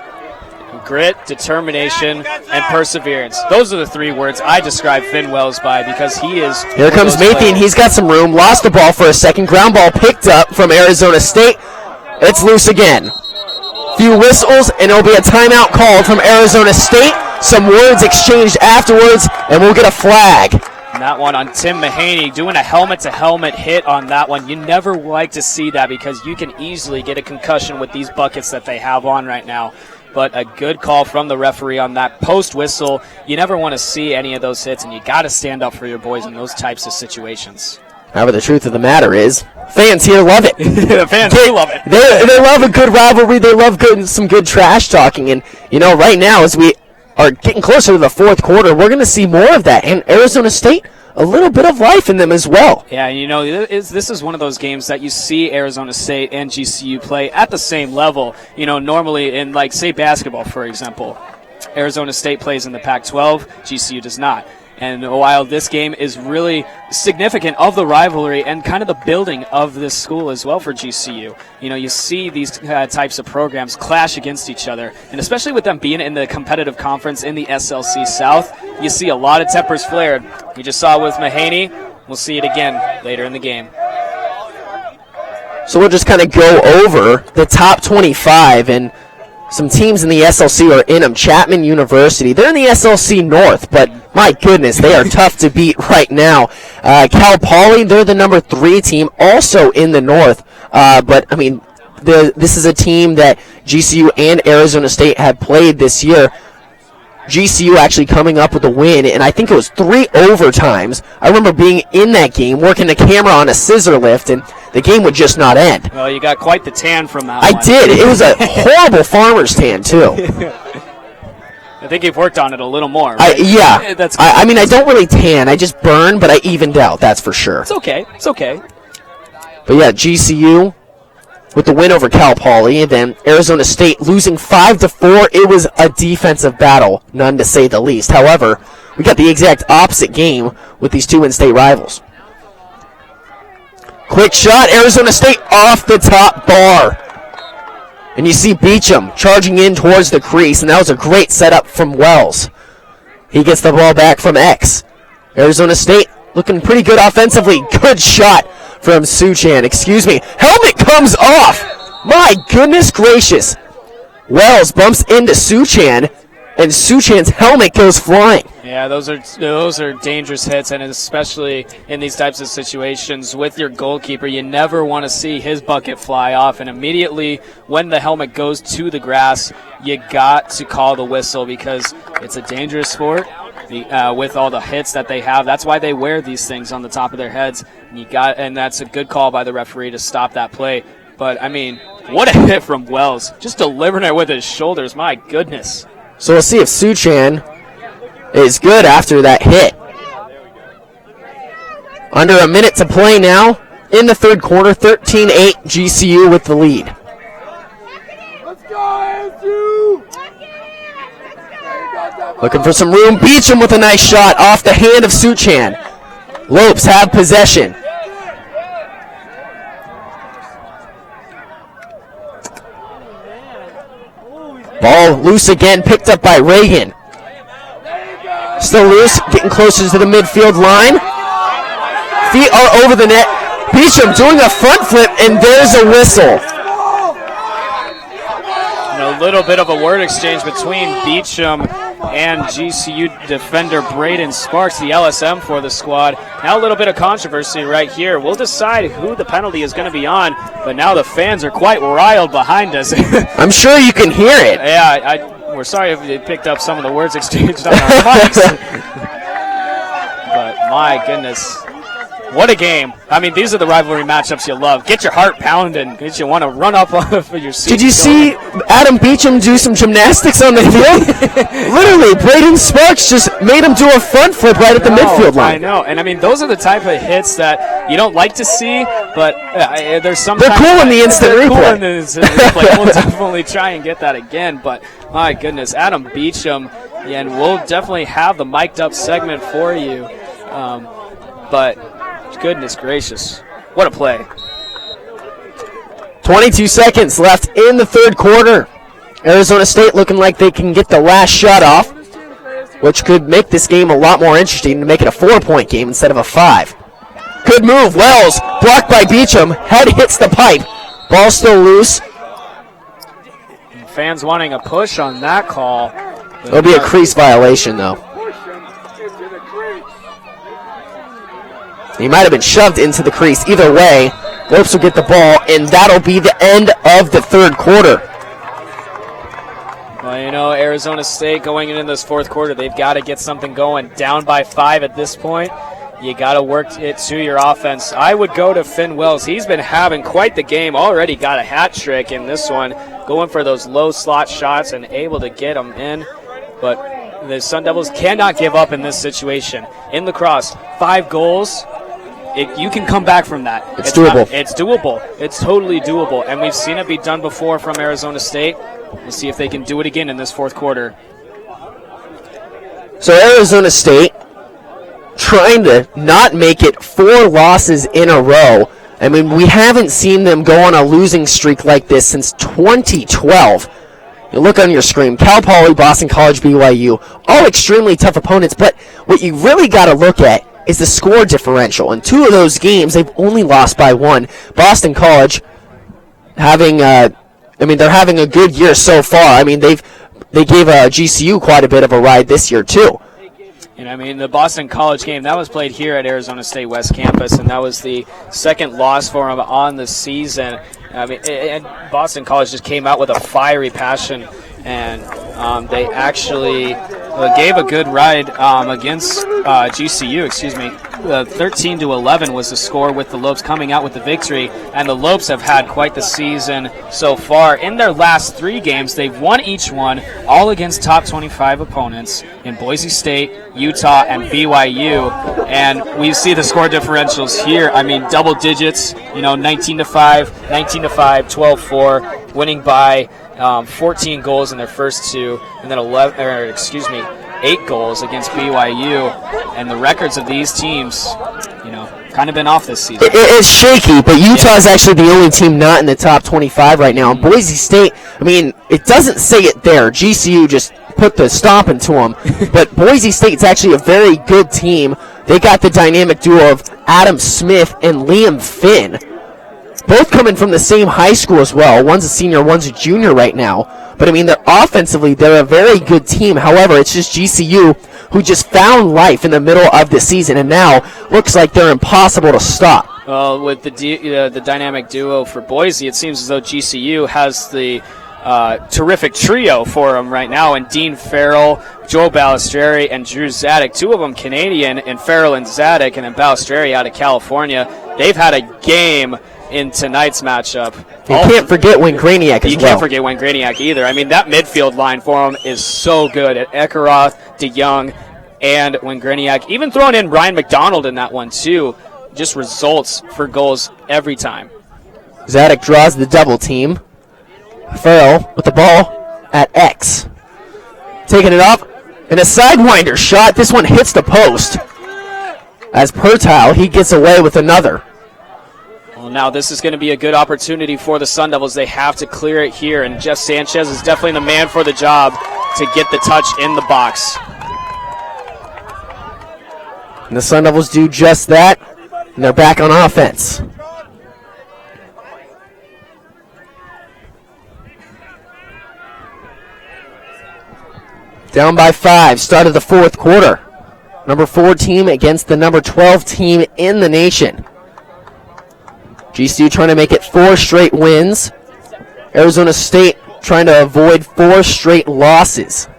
Grit, determination, and perseverance. Those are the three words I describe Finn Wells by, because he is... Here comes Mathy, and he's got some room. Lost the ball for a second. Ground ball picked up from Arizona State. It's loose again. Few whistles, and it'll be a timeout called from Arizona State. Some words exchanged afterwards, and we'll get a flag. And that one on Tim Mahaney, doing a helmet-to-helmet hit on that one. You never like to see that, because you can easily get a concussion with these buckets that they have on right now. But a good call from the referee on that post whistle. You never want to see any of those hits, and you got to stand up for your boys in those types of situations. However, the truth of the matter is, fans here love it. The fans do love it. They love a good rivalry. They love some good trash talking. And, you know, right now, as we are getting closer to the fourth quarter, we're going to see more of that. And Arizona State, a little bit of life in them as well. Yeah, you know, this is one of those games that you see Arizona State and GCU play at the same level. You know, normally in, like, say, basketball, for example, Arizona State plays in the Pac-12, GCU does not. And while this game is really significant of the rivalry and kind of the building of this school as well for GCU, you know, you see these types of programs clash against each other. And especially with them being in the competitive conference in the SLC South, you see a lot of tempers flared. We just saw it with Mahaney. We'll see it again later in the game. So we'll just kind of go over the top 25, and some teams in the SLC are in them. Chapman University, they're in the SLC North, but my goodness, they are tough to beat right now. Cal Poly, they're the number 3 team, also in the North. But, I mean, this is a team that GCU and Arizona State have played this year. GCU actually coming up with a win, and I think it was 3 overtimes. I remember being in that game, working the camera on a scissor lift, and the game would just not end. Well, you got quite the tan from that I one. did. It was a horrible farmer's tan, too. I think you've worked on it a little more, right? Yeah. That's I mean, I don't really tan. I just burn, but I evened out, that's for sure. It's okay. It's okay. But yeah, GCU with the win over Cal Poly, and then Arizona State losing 5-4. It was a defensive battle, none to say the least. However, we got the exact opposite game with these two in-state rivals. Quick shot, Arizona State off the top bar. And you see Beecham charging in towards the crease, and that was a great setup from Wells. He gets the ball back from X. Arizona State looking pretty good offensively. Good shot from Suchan. Excuse me. Helmet comes off. My goodness gracious. Wells bumps into Suchan, and Suchan's helmet goes flying. Yeah, those are dangerous hits, and especially in these types of situations with your goalkeeper, you never want to see his bucket fly off. And immediately when the helmet goes to the grass, you got to call the whistle because it's a dangerous sport. With all the hits that they have, that's why they wear these things on the top of their heads. And that's a good call by the referee to stop that play. But I mean, what a hit from Wells, just delivering it with his shoulders. My goodness. So we'll see if Suchan is good after that hit. Under a minute to play now in the third quarter. 13-8 GCU with the lead. Let's go, ASU! Looking for some room. Beecham with a nice shot off the hand of Suchan. Lopes have possession. Ball loose again, picked up by Reagan. Still loose, getting closer to the midfield line. Feet are over the net. Beecham doing a front flip, and there's a whistle. And a little bit of a word exchange between Beecham and GCU defender Braden Sparks, the LSM for the squad. Now a little bit of controversy right here. We'll decide who the penalty is going to be on, but now the fans are quite riled behind us. I'm sure you can hear it. Yeah, we're sorry if you picked up some of the words exchanged on our mics. But my goodness. What a game. I mean, these are the rivalry matchups you love. Get your heart pounding. Get you want to run up off of your seat. Did you see Adam Beecham do some gymnastics on the field? Literally, Braden Sparks just made him do a front flip right at the midfield line. I know. And, I mean, those are the type of hits that you don't like to see, but there's sometimes they're cool in the instant replay. Cool in the instant replay. We'll definitely try and get that again. But, my goodness, Adam Beecham, and we'll definitely have the mic'd up segment for you. But goodness gracious, what a play. 22 seconds left in the third quarter. Arizona State looking like they can get the last shot off, which could make this game a lot more interesting to make it a 4-point game instead of a 5. Good move, Wells, blocked by Beecham. Head hits the pipe. Ball still loose. Fans wanting a push on that call. It'll be a crease violation, though. He might have been shoved into the crease. Either way, Lopes will get the ball, and that'll be the end of the third quarter. Well, you know, Arizona State going into this fourth quarter, they've got to get something going. Down by 5 at this point. You got to work it to your offense. I would go to Finn Wells. He's been having quite the game. Already got a hat trick in this one, going for those low slot shots and able to get them in. But the Sun Devils cannot give up in this situation. In lacrosse, 5 goals. You can come back from that. It's doable. It's doable. It's totally doable. And we've seen it be done before from Arizona State. We'll see if they can do it again in this fourth quarter. So Arizona State trying to not make it 4 losses in a row. I mean, we haven't seen them go on a losing streak like this since 2012. You look on your screen, Cal Poly, Boston College, BYU, all extremely tough opponents, but what you really got to look at is the score differential. In 2 of those games, they've only lost by 1. Boston College having, they're having a good year so far. I mean, they gave GCU quite a bit of a ride this year too. And I mean, the Boston College game, that was played here at Arizona State West Campus, and that was the second loss for them on the season. I mean, and Boston College just came out with a fiery passion, and they actually gave a good ride against GCU, excuse me. 13-11 was the score with the Lopes coming out with the victory, and the Lopes have had quite the season so far. In their last 3 games, they've won each one, all against top 25 opponents in Boise State, Utah, and BYU. And we see the score differentials here. I mean, double digits, 19-5, 19-5, 12-4, winning by 14 goals in their first 2, and then 8 goals against BYU. And the records of these teams, kind of been off this season. It's shaky, but Utah is actually the only team not in the top 25 right now. And Boise State, it doesn't say it there. GCU just put the stomp into them. But Boise State's actually a very good team. They got the dynamic duo of Adam Smith and Liam Finn, both coming from the same high school as well. One's a senior, one's a junior right now. But, they're a very good team. However, it's just GCU who just found life in the middle of the season, and now looks like they're impossible to stop. Well, with the dynamic duo for Boise, it seems as though GCU has the terrific trio for them right now, and Dean Farrell, Joe Balistreri, and Drew Zadek, 2 of them Canadian, and Farrell and Zadek, and then Balistreri out of California. They've had a game in tonight's matchup. You can't forget Wayne Graniak as well. You can't forget Wayne Graniak either. That midfield line for him is so good. At Ekeroth, DeYoung, and Wayne Graniak. Even throwing in Ryan McDonald in that one, too. Just results for goals every time. Zadek draws the double team. Farrell with the ball at X. Taking it up. And a sidewinder shot. This one hits the post. As Pertile, he gets away with another. Well, now this is going to be a good opportunity for the Sun Devils. They have to clear it here, and Jeff Sanchez is definitely the man for the job to get the touch in the box. And the Sun Devils do just that, and they're back on offense. Down by 5, start of the 4th quarter. Number 4 team against the number 12 team in the nation. GCU trying to make it 4 straight wins. Arizona State trying to avoid 4 straight losses.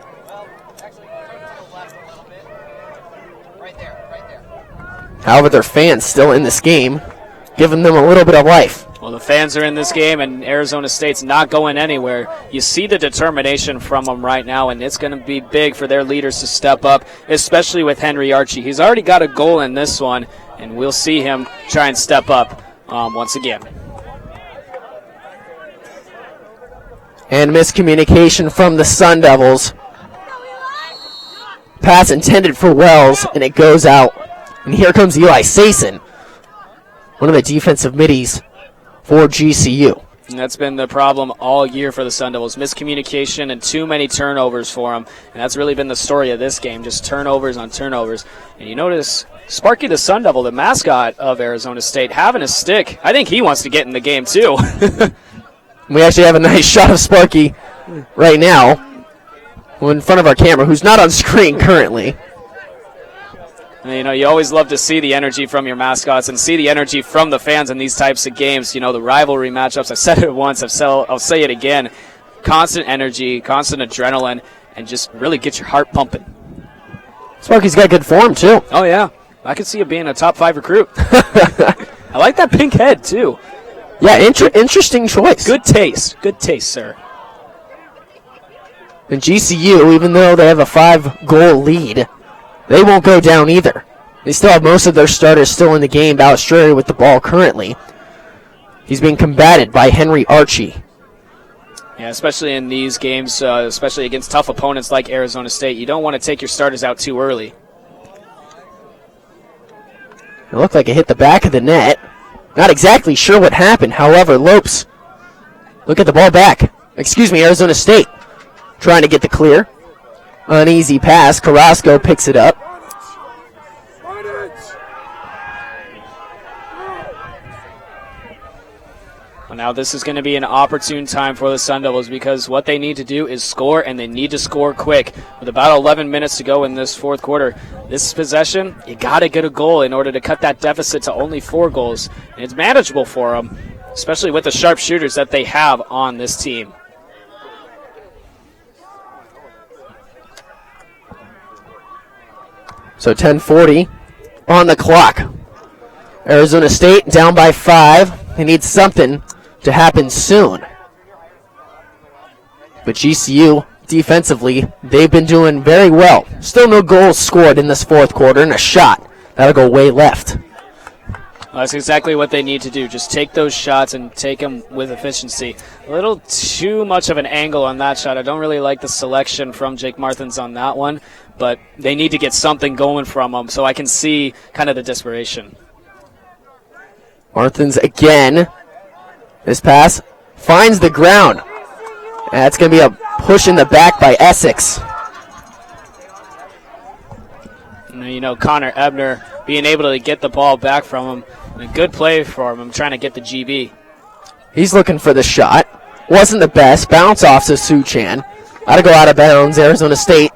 However, their fans still in this game, giving them a little bit of life. Well, the fans are in this game, and Arizona State's not going anywhere. You see the determination from them right now, and it's going to be big for their leaders to step up, especially with Henry Archie. He's already got a goal in this one, and we'll see him try and step up once again. And miscommunication from the Sun Devils. Pass intended for Wells, and it goes out. And here comes Eli Sason, one of the defensive middies for GCU. And that's been the problem all year for the Sun Devils. Miscommunication and too many turnovers for them. And that's really been the story of this game, just turnovers on turnovers. And you notice Sparky the Sun Devil, the mascot of Arizona State, having a stick. I think he wants to get in the game too. We actually have a nice shot of Sparky right now in front of our camera, who's not on screen currently. And, you always love to see the energy from your mascots and see the energy from the fans in these types of games. The rivalry matchups, I've said it once, I'll say it again. Constant energy, constant adrenaline, and just really get your heart pumping. Sparky's got good form, too. Oh, yeah. I could see it being a top 5 recruit. I like that pink head, too. Yeah, interesting choice. Good taste. Good taste, sir. And GCU, even though they have a 5-goal lead, they won't go down either. They still have most of their starters still in the game. Balistreri with the ball currently. He's being combated by Henry Archie. Yeah, especially in these games, especially against tough opponents like Arizona State. You don't want to take your starters out too early. It looked like it hit the back of the net. Not exactly sure what happened. However, Lopes, look at the ball back. Arizona State trying to get the clear. An easy pass. Carrasco picks it up. Well, now this is going to be an opportune time for the Sun Devils because what they need to do is score, and they need to score quick. With about 11 minutes to go in this 4th quarter, this possession, you got to get a goal in order to cut that deficit to only 4 goals. And it's manageable for them, especially with the sharpshooters that they have on this team. So 10:40 on the clock. Arizona State down by 5. They need something to happen soon. But GCU, defensively, they've been doing very well. Still no goals scored in this fourth quarter, and a shot that'll go way left. Well, that's exactly what they need to do. Just take those shots and take them with efficiency. A little too much of an angle on that shot. I don't really like the selection from Jake Martins on that one, but they need to get something going from them, so I can see kind of the desperation. Martins again. This pass finds the ground. And that's going to be a push in the back by Essex. You know, Connor Ebner being able to get the ball back from him. A good play for him. I'm trying to get the GB. He's looking for the shot. Wasn't the best. Bounce off to Suchan. Ought to go out of bounds. Arizona State,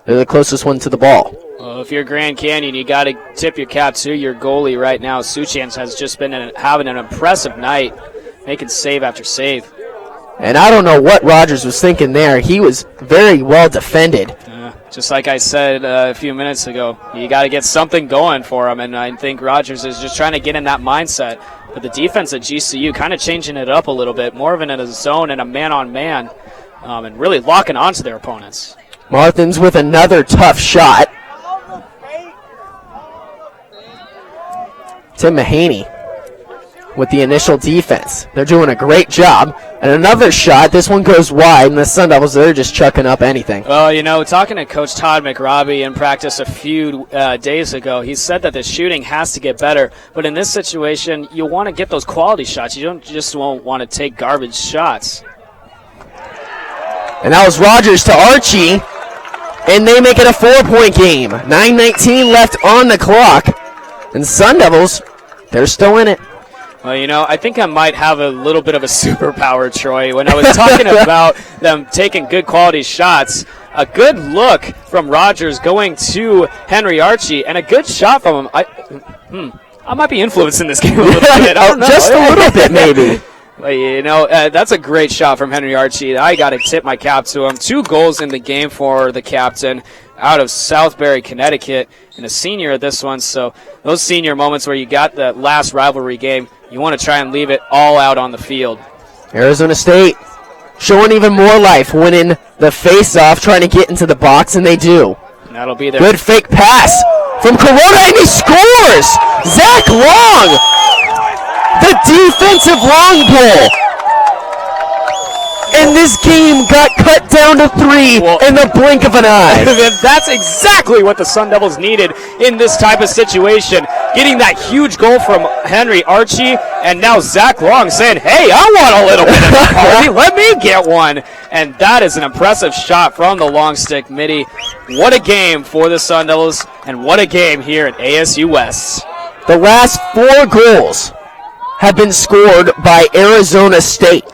they're the closest one to the ball. Well, if you're Grand Canyon, you got to tip your cap to your goalie right now. Suchan has just been having an impressive night, making save after save. And I don't know what Rogers was thinking there. He was very well defended. Just like I said a few minutes ago, you got to get something going for him, and I think Rogers is just trying to get in that mindset. But the defense at GCU kind of changing it up a little bit, more of in a zone and a man-on-man, and really locking onto their opponents. Martins with another tough shot. Tim Mahaney with the initial defense. They're doing a great job. And another shot. This one goes wide, and the Sun Devils, they're just chucking up anything. Well, you know, talking to Coach Todd McRobbie in practice a few days ago, he said that the shooting has to get better. But in this situation, you want to get those quality shots. You don't just won't want to take garbage shots. And that was Rogers to Archie, and they make it a 4-point game. 9:19 left on the clock. And Sun Devils, they're still in it. Well, you know, I think I might have a little bit of a superpower, Troy. When I was talking about them taking good quality shots, a good look from Rogers going to Henry Archie, and a good shot from him. I might be influencing this game a little bit. I don't know. Just a little bit, maybe. Well, you know, that's a great shot from Henry Archie. I got to tip my cap to him. 2 goals in the game for the captain out of Southbury, Connecticut, and a senior at this one. So those senior moments where you got that last rivalry game, you want to try and leave it all out on the field. Arizona State showing even more life, winning the face-off, trying to get into the box, and they do. And that'll be their good fake pass from Corona, and he scores! Zach Long! The defensive long goal. And this game got cut down to 3 in the blink of an eye. That's exactly what the Sun Devils needed in this type of situation. Getting that huge goal from Henry Archie, and now Zach Long saying, hey, I want a little bit of that party. Let me get one. And that is an impressive shot from the long stick midi. What a game for the Sun Devils, and what a game here at ASU West. The last 4 goals have been scored by Arizona State.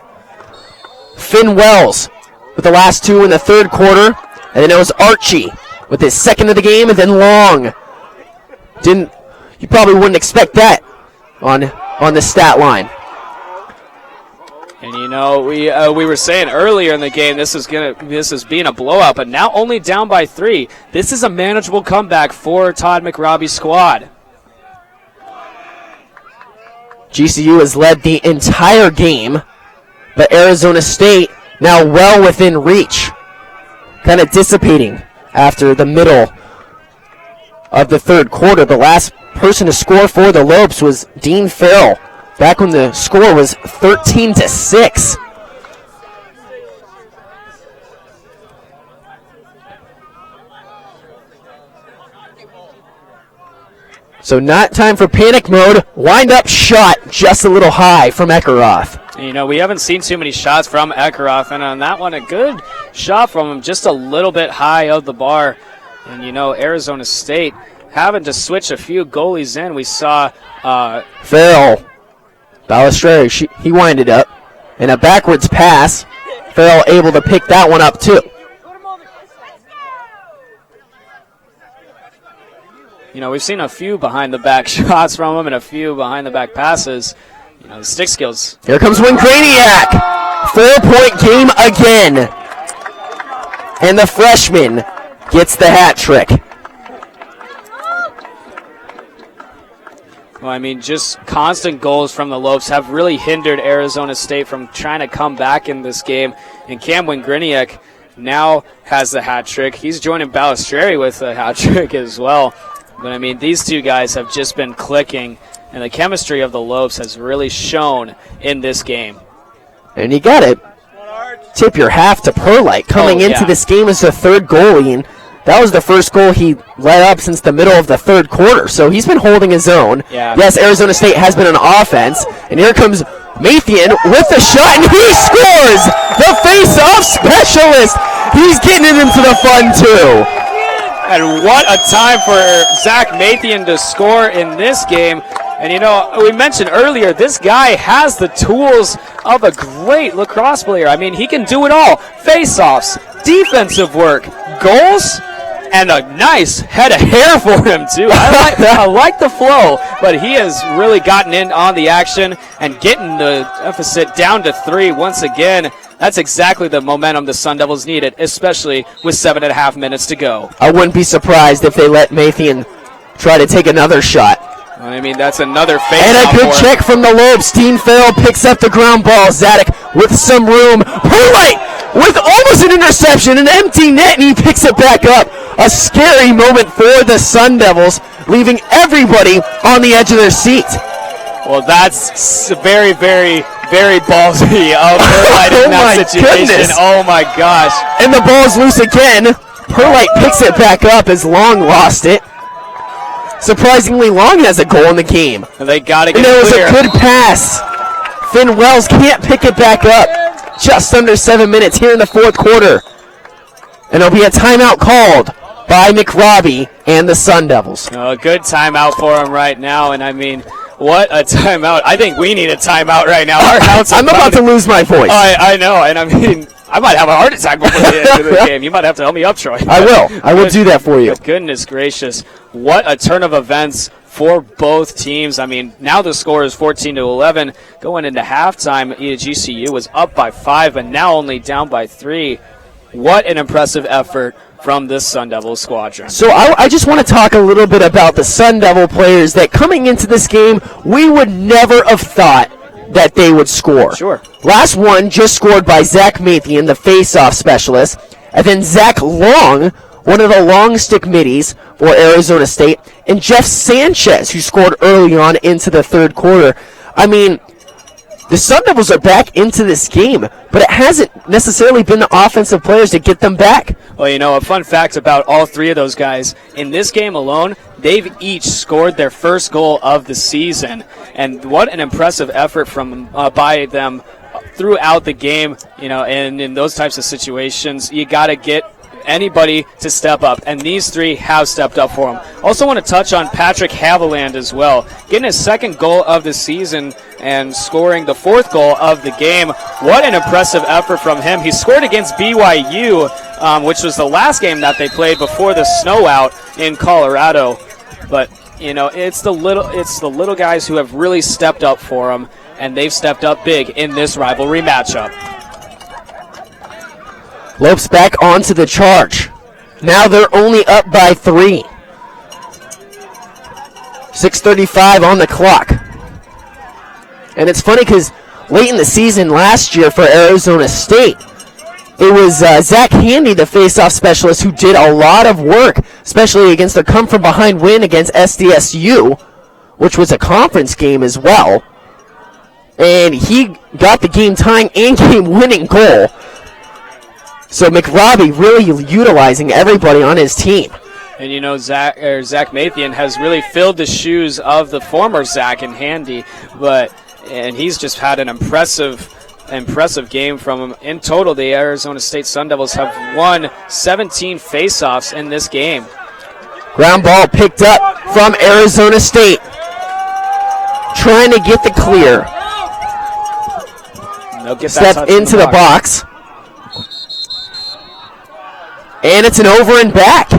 Finn Wells with the last 2 in the third quarter, and then it was Archie with his second of the game, and then Long. You probably wouldn't expect that on the stat line. And you know, we were saying earlier in the game this is being a blowout, but now only down by 3. This is a manageable comeback for Todd McRobbie's squad. GCU has led the entire game, but Arizona State now well within reach, kind of dissipating after the middle of the third quarter. The last person to score for the Lopes was Dean Farrell, back when the score was 13-6. So not time for panic mode. Wind up shot just a little high from Ekaroth. You know, we haven't seen too many shots from Ekaroth, and on that one, a good shot from him, just a little bit high of the bar. And, you know, Arizona State having to switch a few goalies in. We saw Farrell, Balistreri, he winded up. And a backwards pass. Farrell able to pick that one up, too. You know, we've seen a few behind-the-back shots from him and a few behind-the-back passes. You know, the stick skills. Here comes Wingraniak. 4-point game again. And the freshman gets the hat trick. Well, I mean, just constant goals from the Lopes have really hindered Arizona State from trying to come back in this game. And Cam Griniak now has the hat trick. He's joining Balistreri with a hat trick as well. But, I mean, these two guys have just been clicking, and the chemistry of the Lopes has really shown in this game. And you got to tip your hat to Perlite coming into this game as the third goalie. And that was the first goal he let up since the middle of the third quarter. So he's been holding his own. Yeah. Yes, Arizona State has been on offense. And here comes Mathian with the shot, and he scores! The face-off specialist! He's getting it into the fun, too. And what a time for Zach Mathian to score in this game. And, you know, we mentioned earlier, this guy has the tools of a great lacrosse player. I mean, he can do it all. Face-offs, defensive work, goals, and a nice head of hair for him, too. I like the flow, but he has really gotten in on the action and getting the deficit down to 3 once again. That's exactly the momentum the Sun Devils needed, especially with 7.5 minutes to go. I wouldn't be surprised if they let Mathian try to take another shot. I mean, that's another face. And a good check from the Lopes. Dean Farrell picks up the ground ball. Zadok with some room. Perlite with almost an interception, an empty net, and he picks it back up. A scary moment for the Sun Devils, leaving everybody on the edge of their seat. Well, that's very, very, very ballsy of Perlite in that situation. Goodness. Oh, my gosh. And the ball's loose again. Perlite picks it back up as Long lost it. Surprisingly, Long has a goal in the game. And they got to get it clear. And there was a good pass. Finn Wells can't pick it back up. Just under 7 minutes here in the fourth quarter. And there'll be a timeout called by McRobbie and the Sun Devils. A good timeout for him right now. And, I mean, what a timeout. I think we need a timeout right now. I'm about to lose my voice. I know. And, I mean, I might have a heart attack before the end of the game. You might have to help me up, Troy. I will. I will do that for you. Goodness gracious. What a turn of events for both teams. I mean, now the score is 14-11. Going into halftime, GCU was up by 5 and now only down by 3. What an impressive effort from this Sun Devil squadron. So I just want to talk a little bit about the Sun Devil players that coming into this game, we would never have thought that they would score. Sure. Last one just scored by Zach Mathian, the face-off specialist, and then Zach Long, one of the long stick middies for Arizona State, and Jeff Sanchez, who scored early on into the third quarter. I mean, the Sun Devils are back into this game, but it hasn't necessarily been the offensive players to get them back. Well, you know, a fun fact about all three of those guys, in this game alone, they've each scored their first goal of the season. And what an impressive effort from by them throughout the game. You know, and in those types of situations, you got to get anybody to step up, and these three have stepped up for him. Also want to touch on Patrick Haviland as well, getting his second goal of the season and scoring the fourth goal of the game. What an impressive effort from him. He scored against BYU, which was the last game that they played before the snow out in Colorado. But you know, it's the little guys who have really stepped up for him, and they've stepped up big in this rivalry matchup. Lopes back onto the charge. Now they're only up by 3. 6:35 on the clock. And it's funny because late in the season last year for Arizona State, it was Zach Handy, the face-off specialist, who did a lot of work, especially against a come-from-behind win against SDSU, which was a conference game as well. And he got the game-tying and game-winning goal. So McRobbie really utilizing everybody on his team. And you know, Zach Mathian has really filled the shoes of the former Zach and Handy, and he's just had an impressive game from him. In total, the Arizona State Sun Devils have won 17 faceoffs in this game. Ground ball picked up from Arizona State. Trying to get the clear. Step into the box. And it's an over and back.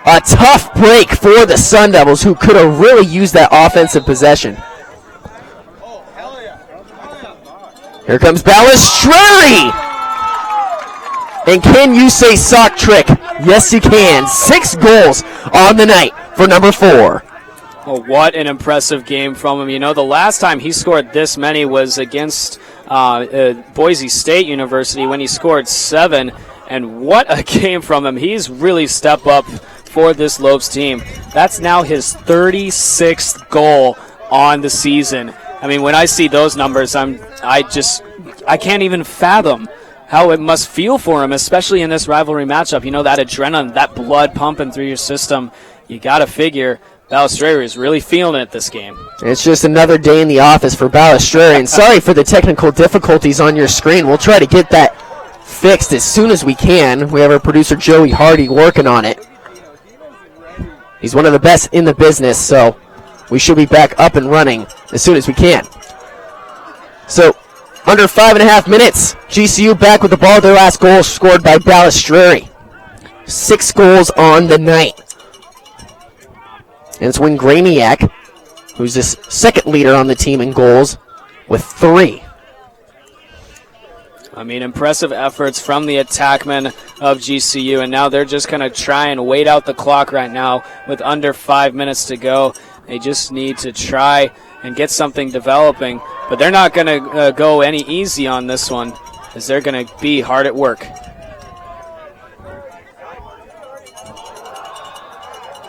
A tough break for the Sun Devils, who could have really used that offensive possession. Here comes Balistreri. And can you say sock trick? Yes, you can. 6 goals on the night for number 4. Well, what an impressive game from him. You know, the last time he scored this many was against Boise State University when he scored 7. And what a game from him. He's really stepped up for this Lopes team. That's now his 36th goal on the season. I mean, when I see those numbers, I can't even fathom how it must feel for him, especially in this rivalry matchup. You know, that adrenaline, that blood pumping through your system. You got to figure Balistreri is really feeling it this game. It's just another day in the office for Balistreri. And sorry for the technical difficulties on your screen. We'll try to get that fixed as soon as we can. We have our producer Joey Hardy working on it. He's one of the best in the business, so we should be back up and running as soon as we can. So, under 5.5 minutes, GCU back with the ball. Their last goal scored by Balistreri. 6 goals on the night. And it's Wayne Graniak, who's this second leader on the team in goals, with 3. I mean, impressive efforts from the attackmen of GCU, and now they're just going to try and wait out the clock right now with under 5 minutes to go. They just need to try and get something developing, but they're not going to go any easy on this one, as they're going to be hard at work.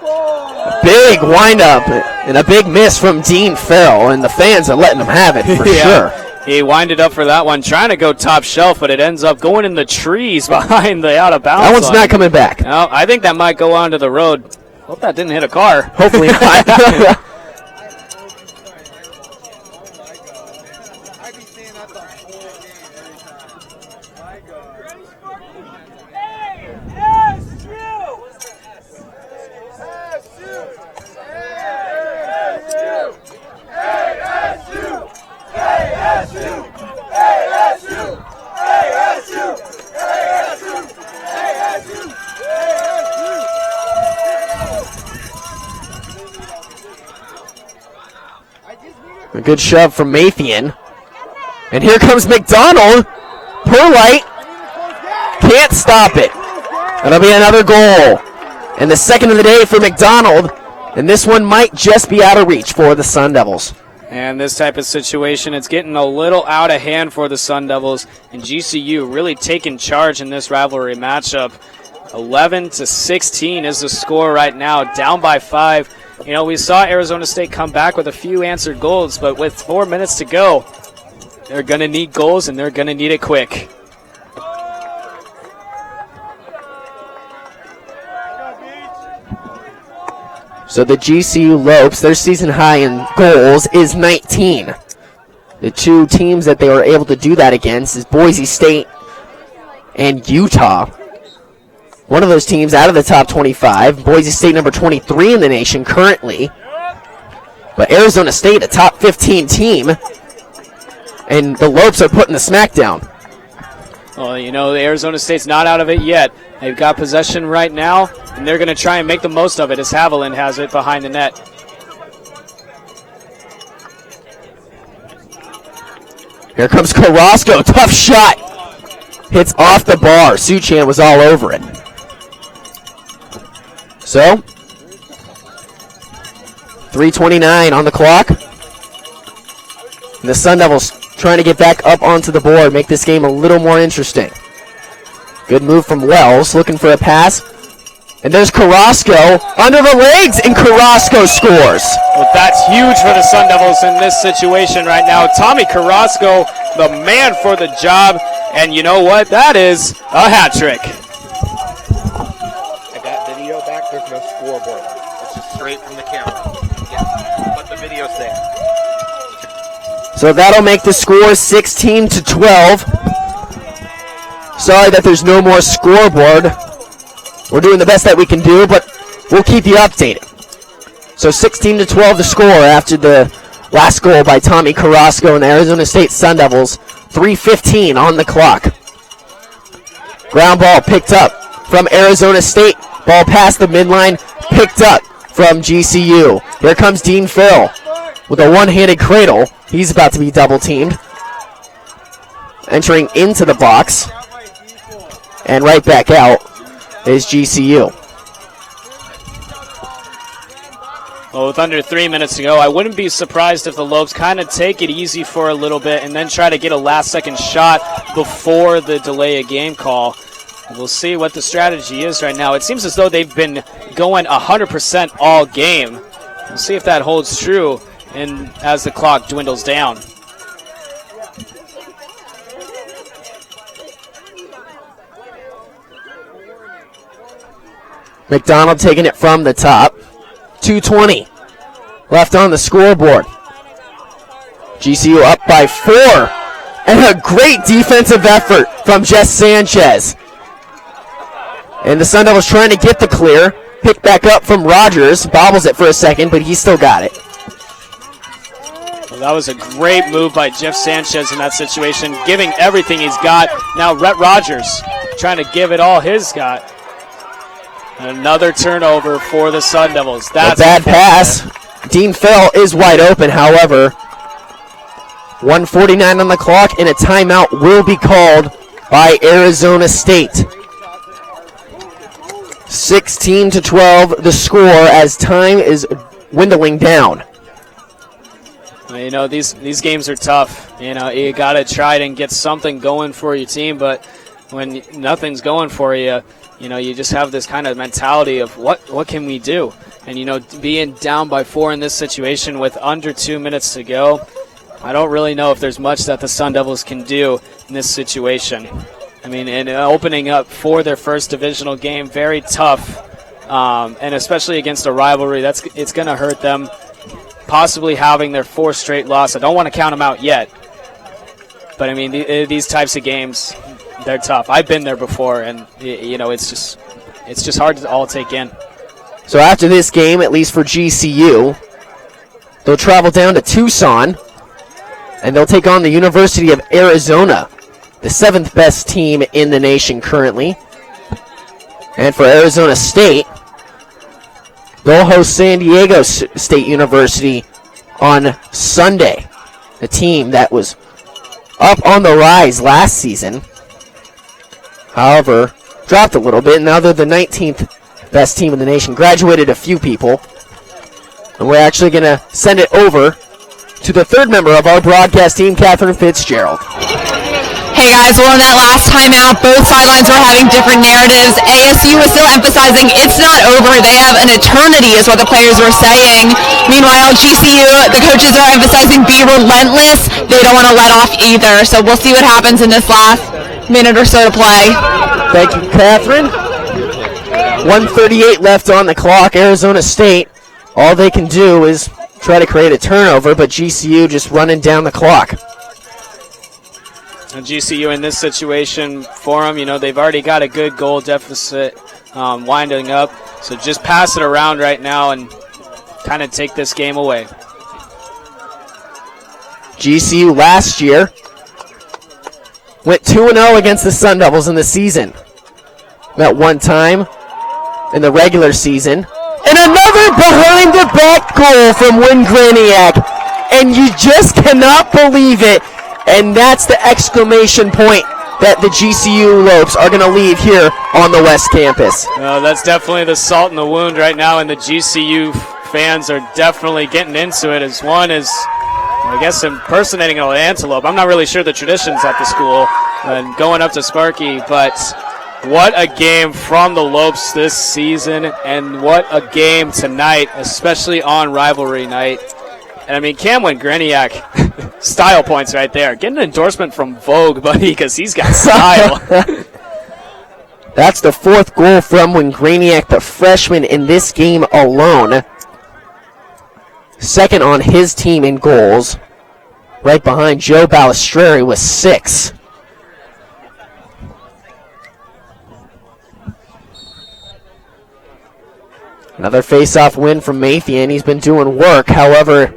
A big windup and a big miss from Dean Farrell, and the fans are letting him have it for sure. He winded up for that one, trying to go top shelf, but it ends up going in the trees behind the out-of-bounds That one's line. not coming back. No, I think that might go onto the road. Hope that didn't hit a car. Hopefully not. A good shove from Mathian. And here comes McDonald. Perlite can't stop it. That'll be another goal. And the second of the day for McDonald. And this one might just be out of reach for the Sun Devils. And this type of situation, it's getting a little out of hand for the Sun Devils. And GCU really taking charge in this rivalry matchup. 11-16 is the score right now, down by 5. You know, we saw Arizona State come back with a few answered goals, but with 4 minutes to go, they're going to need goals, and they're going to need it quick. So the GCU Lopes, their season high in goals is 19. The two teams that they were able to do that against is Boise State and Utah. One of those teams out of the top 25. Boise State number 23 in the nation currently. But Arizona State, a top 15 team. And the Lopes are putting the smack down. Well, you know, the Arizona State's not out of it yet. They've got possession right now, and they're going to try and make the most of it as Haviland has it behind the net. Here comes Carrasco. Tough shot. Hits off the bar. Suchan was all over it. So, 3:29 on the clock. And the Sun Devils trying to get back up onto the board, make this game a little more interesting. Good move from Wells, looking for a pass. And there's Carrasco under the legs, and Carrasco scores. Well, that's huge for the Sun Devils in this situation right now. Tommy Carrasco, the man for the job. And you know what? That is a hat trick. That video back, there's no scoreboard. It's just straight from the camera. Yeah, but the video's there. So that'll make the score 16-12. Sorry that there's no more scoreboard. We're doing the best that we can do, but we'll keep you updated. So 16-12 the score after the last goal by Tommy Carrasco and the Arizona State Sun Devils. 3:15 on the clock. Ground ball picked up from Arizona State. Ball past the midline, picked up from GCU. Here comes Dean Farrell with a one-handed cradle. He's about to be double-teamed. Entering into the box. And right back out is GCU. Well, with under 3 minutes to go, I wouldn't be surprised if the Lopes kind of take it easy for a little bit and then try to get a last-second shot before the delay of game call. We'll see what the strategy is right now. It seems as though they've been going 100% all game. We'll see if that holds true and as the clock dwindles down. McDonald taking it from the top. 2:20 left on the scoreboard. GCU up by 4. And a great defensive effort from Jess Sanchez. And the Sun Devils trying to get the clear. Picked back up from Rogers. Bobbles it for a second, but he still got it. Well, that was a great move by Jeff Sanchez in that situation, giving everything he's got. Now Rhett Rogers trying to give it all he's got. And another turnover for the Sun Devils. That's a bad pass. Dean Fell is wide open, however. 1:49 on the clock, and a timeout will be called by Arizona State. 16-12 the score as time is dwindling down. You know, these games are tough. You know, you got to try and get something going for your team, but when nothing's going for you, you know, you just have this kind of mentality of what can we do? And, you know, being down by 4 in this situation with under 2 minutes to go, I don't really know if there's much that the Sun Devils can do in this situation. I mean, and opening up for their first divisional game, very tough, and especially against a rivalry, it's going to hurt them. Possibly having their 4th straight loss. I don't want to count them out yet, but I mean, these types of games, they're tough. I've been there before, and you know, it's just hard to all take in. So after this game, at least for GCU, they'll travel down to Tucson, and they'll take on the University of Arizona, the 7th best team in the nation currently. And for Arizona State, they'll host San Diego State University on Sunday, a team that was up on the rise last season. However, dropped a little bit. Now they're the 19th best team in the nation. Graduated a few people. And we're actually going to send it over to the 3rd member of our broadcast team, Catherine Fitzgerald. Hey guys, well in that last timeout, both sidelines were having different narratives. ASU was still emphasizing it's not over. They have an eternity is what the players were saying. Meanwhile, GCU, the coaches are emphasizing be relentless. They don't want to let off either. So we'll see what happens in this last minute or so to play. Thank you, Catherine. 1:38 left on the clock. Arizona State, all they can do is try to create a turnover, but GCU just running down the clock. And GCU in this situation for them, you know, they've already got a good goal deficit winding up. So just pass it around right now and kind of take this game away. GCU last year went 2-0 against the Sun Devils in the season. That one time in the regular season. And another behind-the-back goal from Wynn Graniak. And you just cannot believe it. And that's the exclamation point that the GCU Lopes are going to leave here on the West Campus. That's definitely the salt in the wound right now, and the GCU fans are definitely getting into it as one is, I guess, impersonating an antelope. I'm not really sure the traditions at the school and going up to Sparky, but what a game from the Lopes this season, and what a game tonight, especially on rivalry night. And I mean, Camwyn Graniak, style points right there. Get an endorsement from Vogue, buddy, because he's got style. That's the 4th goal from Wynn Graniak, the freshman in this game alone. 2nd on his team in goals. Right behind Joe Balistreri with 6. Another face-off win from Mathian. He's been doing work, however,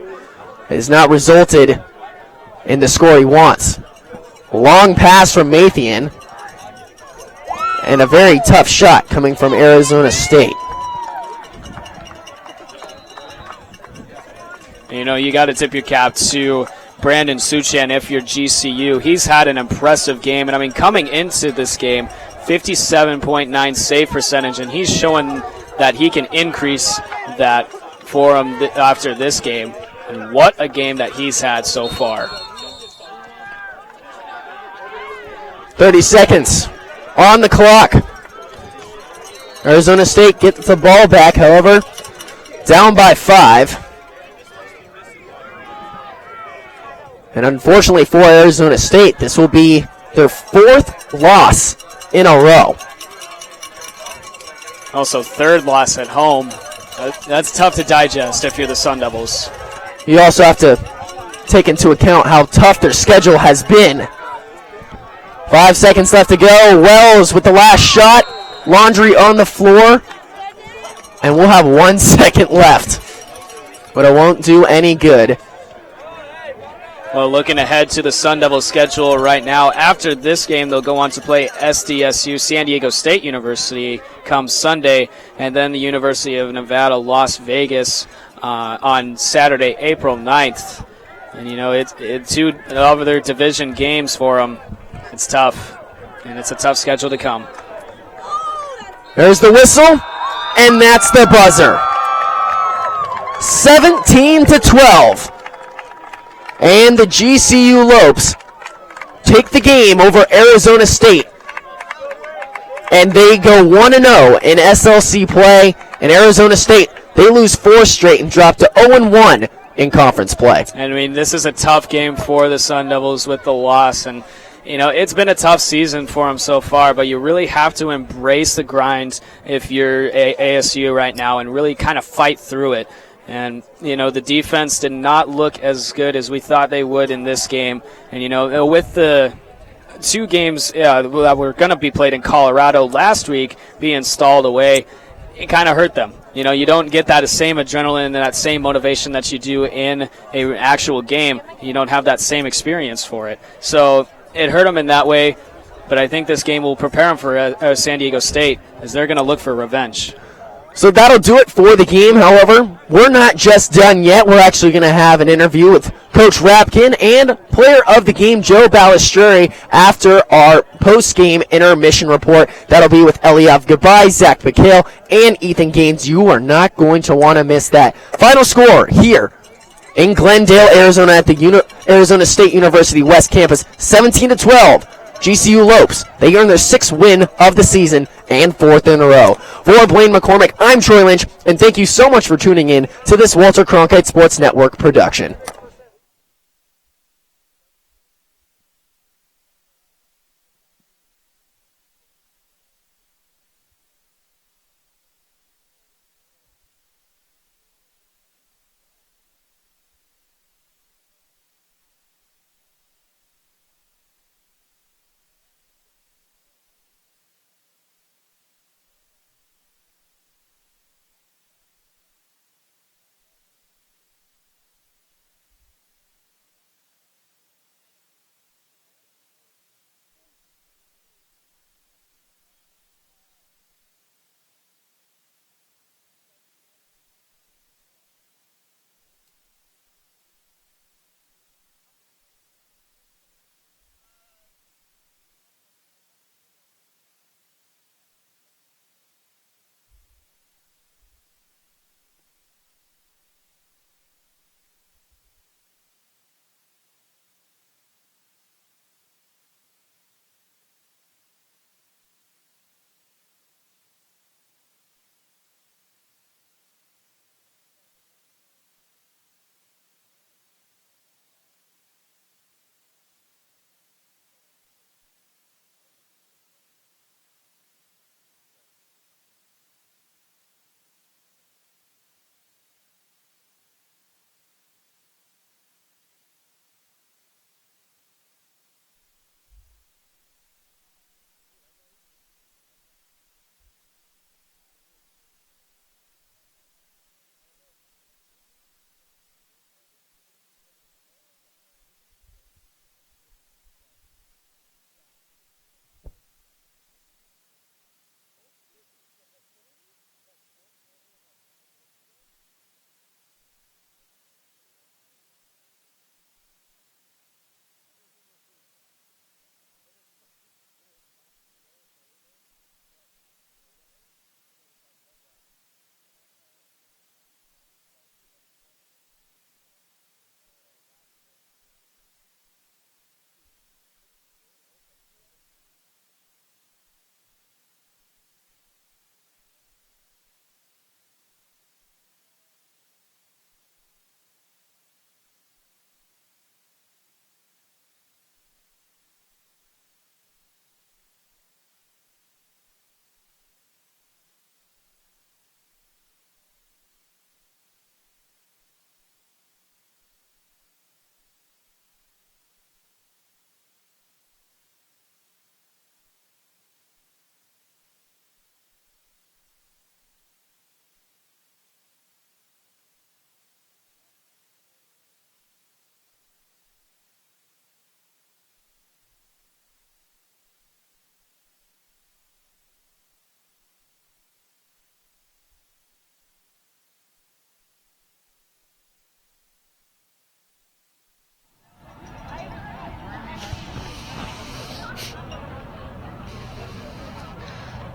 it has not resulted in the score he wants. Long pass from Mathian. And a very tough shot coming from Arizona State. You know, you got to tip your cap to Brandon Suchan if you're GCU. He's had an impressive game. And, I mean, coming into this game, 57.9 save percentage, and he's showing that he can increase that for him after this game. And what a game that he's had so far. 30 seconds on the clock. Arizona State gets the ball back, however, down by 5. And unfortunately for Arizona State, this will be their 4th loss in a row. Also, 3rd loss at home. That's tough to digest if you're the Sun Devils. You also have to take into account how tough their schedule has been. 5 seconds left to go. Wells with the last shot. Laundry on the floor. And we'll have 1 second left. But it won't do any good. Well, looking ahead to the Sun Devils schedule right now, after this game, they'll go on to play SDSU, San Diego State University, come Sunday, and then the University of Nevada, Las Vegas, on Saturday, April 9th. And, it's 2 of their division games for them. It's tough, and it's a tough schedule to come. There's the whistle, and that's the buzzer. 17-12. And the GCU Lopes take the game over Arizona State. And they go 1-0 in SLC play. And Arizona State, they lose 4 straight and drop to 0-1 in conference play. And, this is a tough game for the Sun Devils with the loss. And, it's been a tough season for them so far, but you really have to embrace the grind if you're ASU right now and really kind of fight through it. And, the defense did not look as good as we thought they would in this game. And, with the 2 games that were going to be played in Colorado last week being stalled away, it kind of hurt them. You don't get that same adrenaline and that same motivation that you do in an actual game. You don't have that same experience for it. So it hurt them in that way. But I think this game will prepare them for San Diego State, as they're going to look for revenge. So that'll do it for the game. However, we're not just done yet. We're actually going to have an interview with Coach Rapkin and player of the game, Joe Balistrieri, after our post-game intermission report. That'll be with Eliav Gabay, Zach McHale, and Ethan Gaines. You are not going to want to miss that. Final score here in Glendale, Arizona at the Arizona State University West Campus, 17-12. GCU Lopes, they earned their 6th win of the season and 4th in a row. For Blaine McCormick, I'm Troy Lynch, and thank you so much for tuning in to this Walter Cronkite Sports Network production.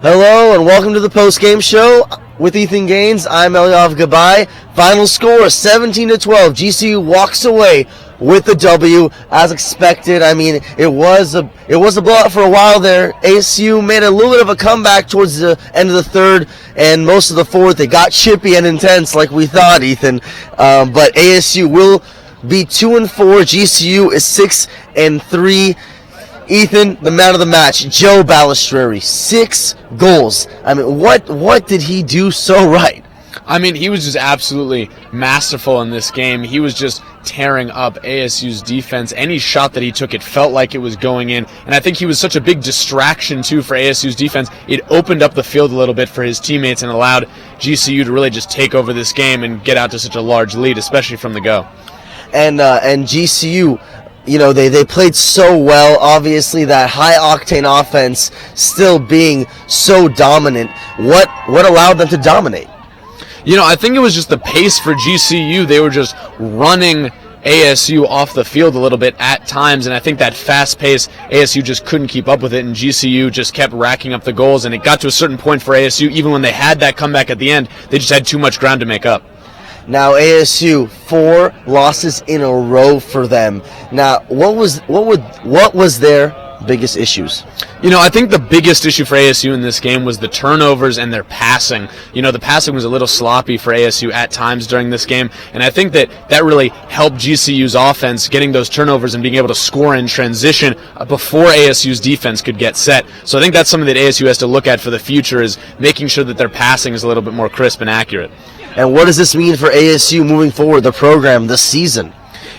Hello and welcome to the post-game show with Ethan Gaines. I'm Elyav Gabai. Final score 17-12. GCU walks away with the W as expected. I mean, it was a blowout for a while there. ASU made a little bit of a comeback towards the end of the third and most of the fourth. It got chippy and intense like we thought, Ethan. But ASU will be 2-4. GCU is 6-3. Ethan, the man of the match, Joe Balistreri, 6 goals. I mean, what did he do so right? I mean, he was just absolutely masterful in this game. He was just tearing up ASU's defense. Any shot that he took, it felt like it was going in. And I think he was such a big distraction, too, for ASU's defense. It opened up the field a little bit for his teammates and allowed GCU to really just take over this game and get out to such a large lead, especially from the go. And GCU, you know, they played so well. Obviously, that high-octane offense still being so dominant. What allowed them to dominate? You know, I think it was just the pace for GCU. They were just running ASU off the field a little bit at times, and I think that fast pace, ASU just couldn't keep up with it, and GCU just kept racking up the goals, and it got to a certain point for ASU, even when they had that comeback at the end, they just had too much ground to make up. Now ASU, 4 losses in a row for them. Now, what was their biggest issues? You know, I think the biggest issue for ASU in this game was the turnovers and their passing. You know, the passing was a little sloppy for ASU at times during this game, and I think that really helped GCU's offense getting those turnovers and being able to score in transition before ASU's defense could get set. So I think that's something that ASU has to look at for the future, is making sure that their passing is a little bit more crisp and accurate. And what does this mean for ASU moving forward, the program, this season?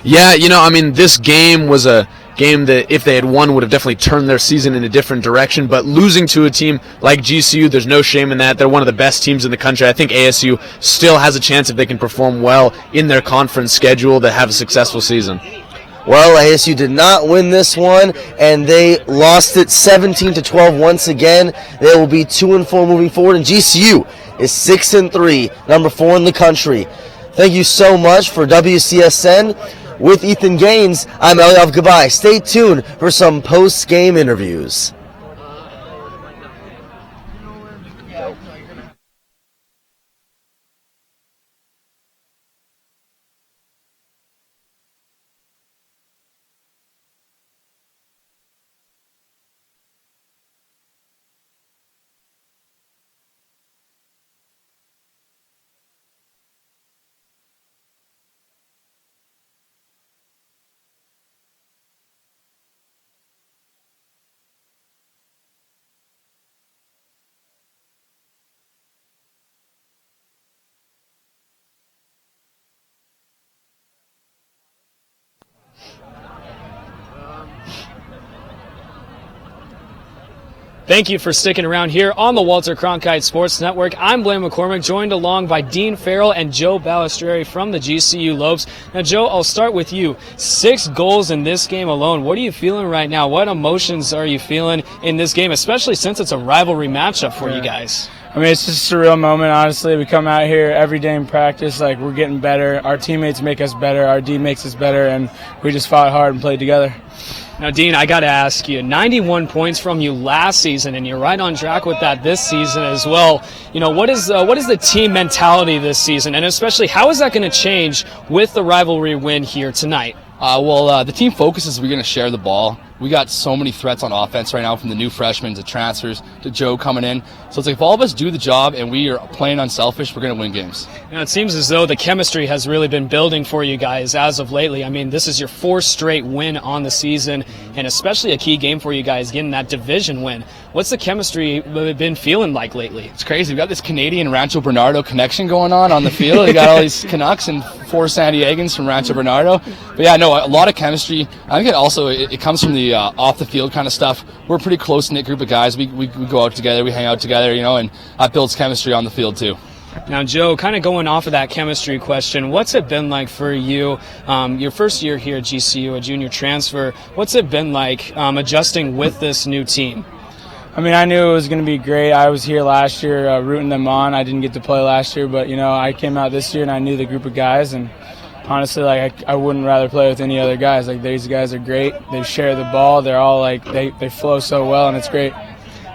Yeah, you know, I mean, this game was a game that if they had won would have definitely turned their season in a different direction, but losing to a team like GCU, there's no shame in that. They're one of the best teams in the country. I think ASU still has a chance, if they can perform well in their conference schedule, to have a successful season. Well, ASU did not win this one, and they lost it 17-12 once again. They will be 2-4 moving forward, and GCU is 6-3, number 4 in the country. Thank you so much for WCSN. With Ethan Gaines, I'm Elyav Gabai. Stay tuned for some post-game interviews. Thank you for sticking around here on the Walter Cronkite Sports Network. I'm Blaine McCormick, joined along by Dean Farrell and Joe Balistreri from the GCU Lopes. Now, Joe, I'll start with you. 6 goals in this game alone. What are you feeling right now? What emotions are you feeling in this game, especially since it's a rivalry matchup for you guys? I mean, it's just a surreal moment, honestly. We come out here every day in practice, like, we're getting better. Our teammates make us better. Our D makes us better, and we just fought hard and played together. Now, Dean, I got to ask you, 91 points from you last season, and you're right on track with that this season as well. You know, what is the team mentality this season, and especially how is that going to change with the rivalry win here tonight? The team focus is we're going to share the ball. We got so many threats on offense right now, from the new freshmen to transfers to Joe coming in. So it's like if all of us do the job and we are playing unselfish, we're going to win games. Now, it seems as though the chemistry has really been building for you guys as of lately. I mean, this is your 4th straight win on the season, and especially a key game for you guys getting that division win. What's the chemistry been feeling like lately? It's crazy. We got this Canadian Rancho Bernardo connection going on the field. We got all these Canucks and 4 San Diegans from Rancho Bernardo. But yeah, no, a lot of chemistry. I think it comes from the off the field kind of stuff. We're a pretty close-knit group of guys. We go out together, we hang out together, you know, and that builds chemistry on the field too. Now, Joe, kind of going off of that chemistry question, what's it been like for you, your first year here at GCU, a junior transfer? What's it been like adjusting with this new team? I mean, I knew it was going to be great. I was here last year rooting them on. I didn't get to play last year, but, you know, I came out this year and I knew the group of guys, and honestly, like, I wouldn't rather play with any other guys. Like, these guys are great. They share the ball. They're all, like, they flow so well, and it's great.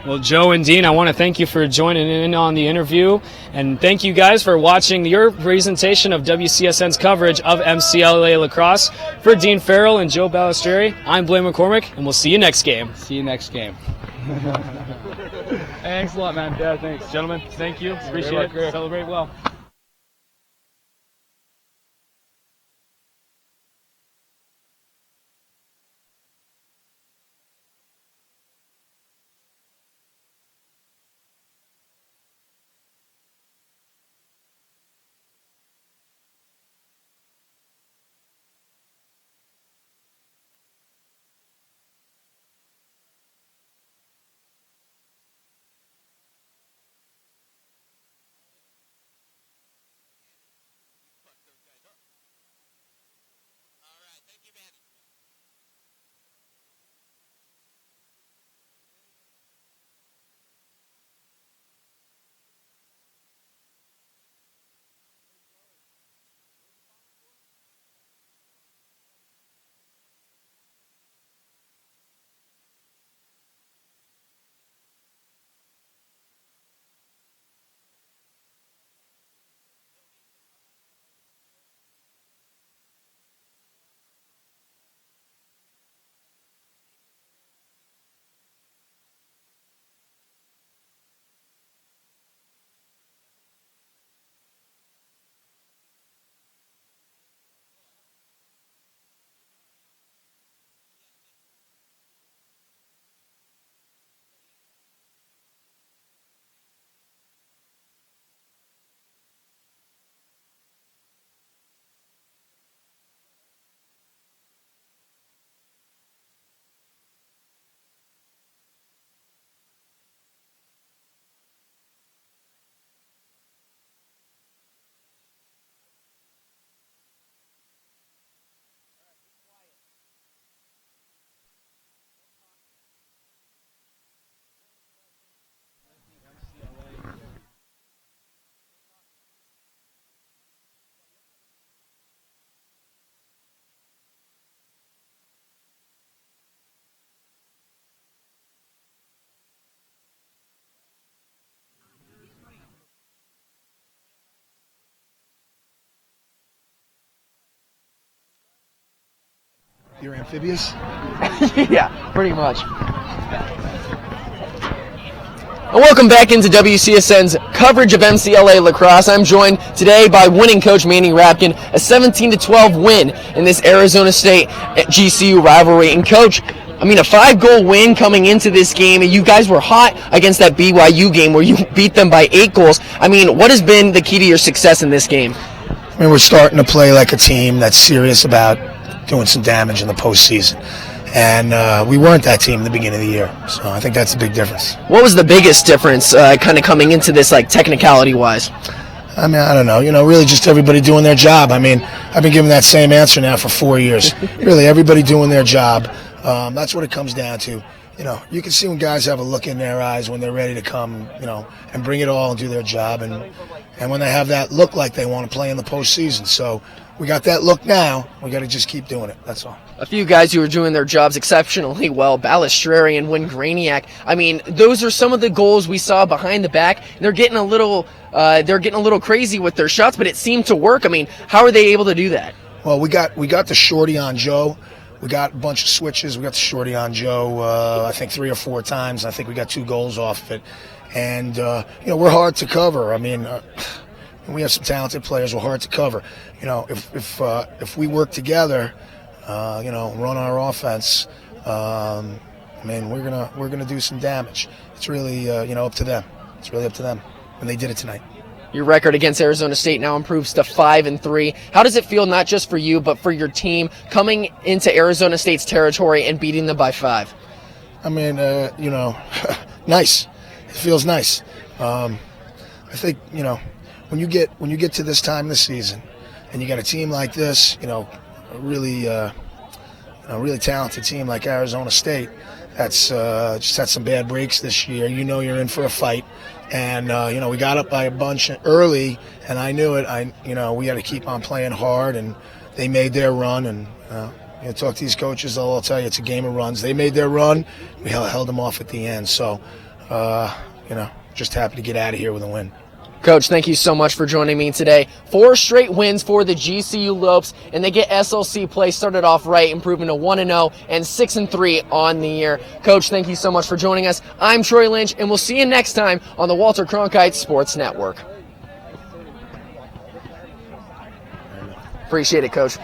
Well, Joe and Dean, I want to thank you for joining in on the interview, and thank you guys for watching your presentation of WCSN's coverage of MCLA lacrosse. For Dean Farrell and Joe Balistrieri, I'm Blaine McCormick, and we'll see you next game. See you next game. Thanks a lot, man. Yeah, thanks. Gentlemen, thank you. Appreciate it. Celebrate well. You're amphibious? Yeah, pretty much. And welcome back into WCSN's coverage of MCLA lacrosse. I'm joined today by winning coach Manny Rapkin, a 17-12 win in this Arizona State GCU rivalry. And coach, I mean, a 5-goal win coming into this game, and you guys were hot against that BYU game where you beat them by 8 goals. I mean, what has been the key to your success in this game? I mean, we're starting to play like a team that's serious about doing some damage in the postseason. And we weren't that team in the beginning of the year. So I think that's a big difference. What was the biggest difference kind of coming into this, like, technicality-wise? I mean, I don't know. You know, really just everybody doing their job. I mean, I've been giving that same answer now for 4 years. Really, everybody doing their job. That's what it comes down to. You know, you can see when guys have a look in their eyes when they're ready to come, you know, and bring it all and do their job. And when they have that look like they want to play in the postseason. So we got that look now. We got to just keep doing it. That's all. A few guys who are doing their jobs exceptionally well, Balistrieri and Graniak. I mean, those are some of the goals we saw behind the back. They're getting a little crazy with their shots, but it seemed to work. I mean, how are they able to do that? Well, we got the shorty on Joe. We got a bunch of switches. We got the shorty on Joe, I think 3 or 4 times. I think we got 2 goals off of it. And, you know, we're hard to cover. I mean, we have some talented players. We're hard to cover. You know, if we work together, you know, run our offense, I mean, we're gonna do some damage. It's really, you know, up to them. It's really up to them. And they did it tonight. Your record against Arizona State now improves to 5-3. How does it feel, not just for you, but for your team, coming into Arizona State's territory and beating them by 5? I mean, you know, nice. It feels nice. I think, you know, when you get to this time of the season, and you got a team like this, you know, a really talented team like Arizona State, that's just had some bad breaks this year. You know, you're in for a fight. And, you know, we got up by a bunch early, and I knew it. You know, we had to keep on playing hard, and they made their run. And, you know, talk to these coaches, they'll all tell you it's a game of runs. They made their run. We held them off at the end. So, just happy to get out of here with a win. Coach, thank you so much for joining me today. 4 straight wins for the GCU Lopes, and they get SLC play started off right, improving to 1-0 and 6-3 on the year. Coach, thank you so much for joining us. I'm Troy Lynch, and we'll see you next time on the Walter Cronkite Sports Network. Appreciate it, Coach.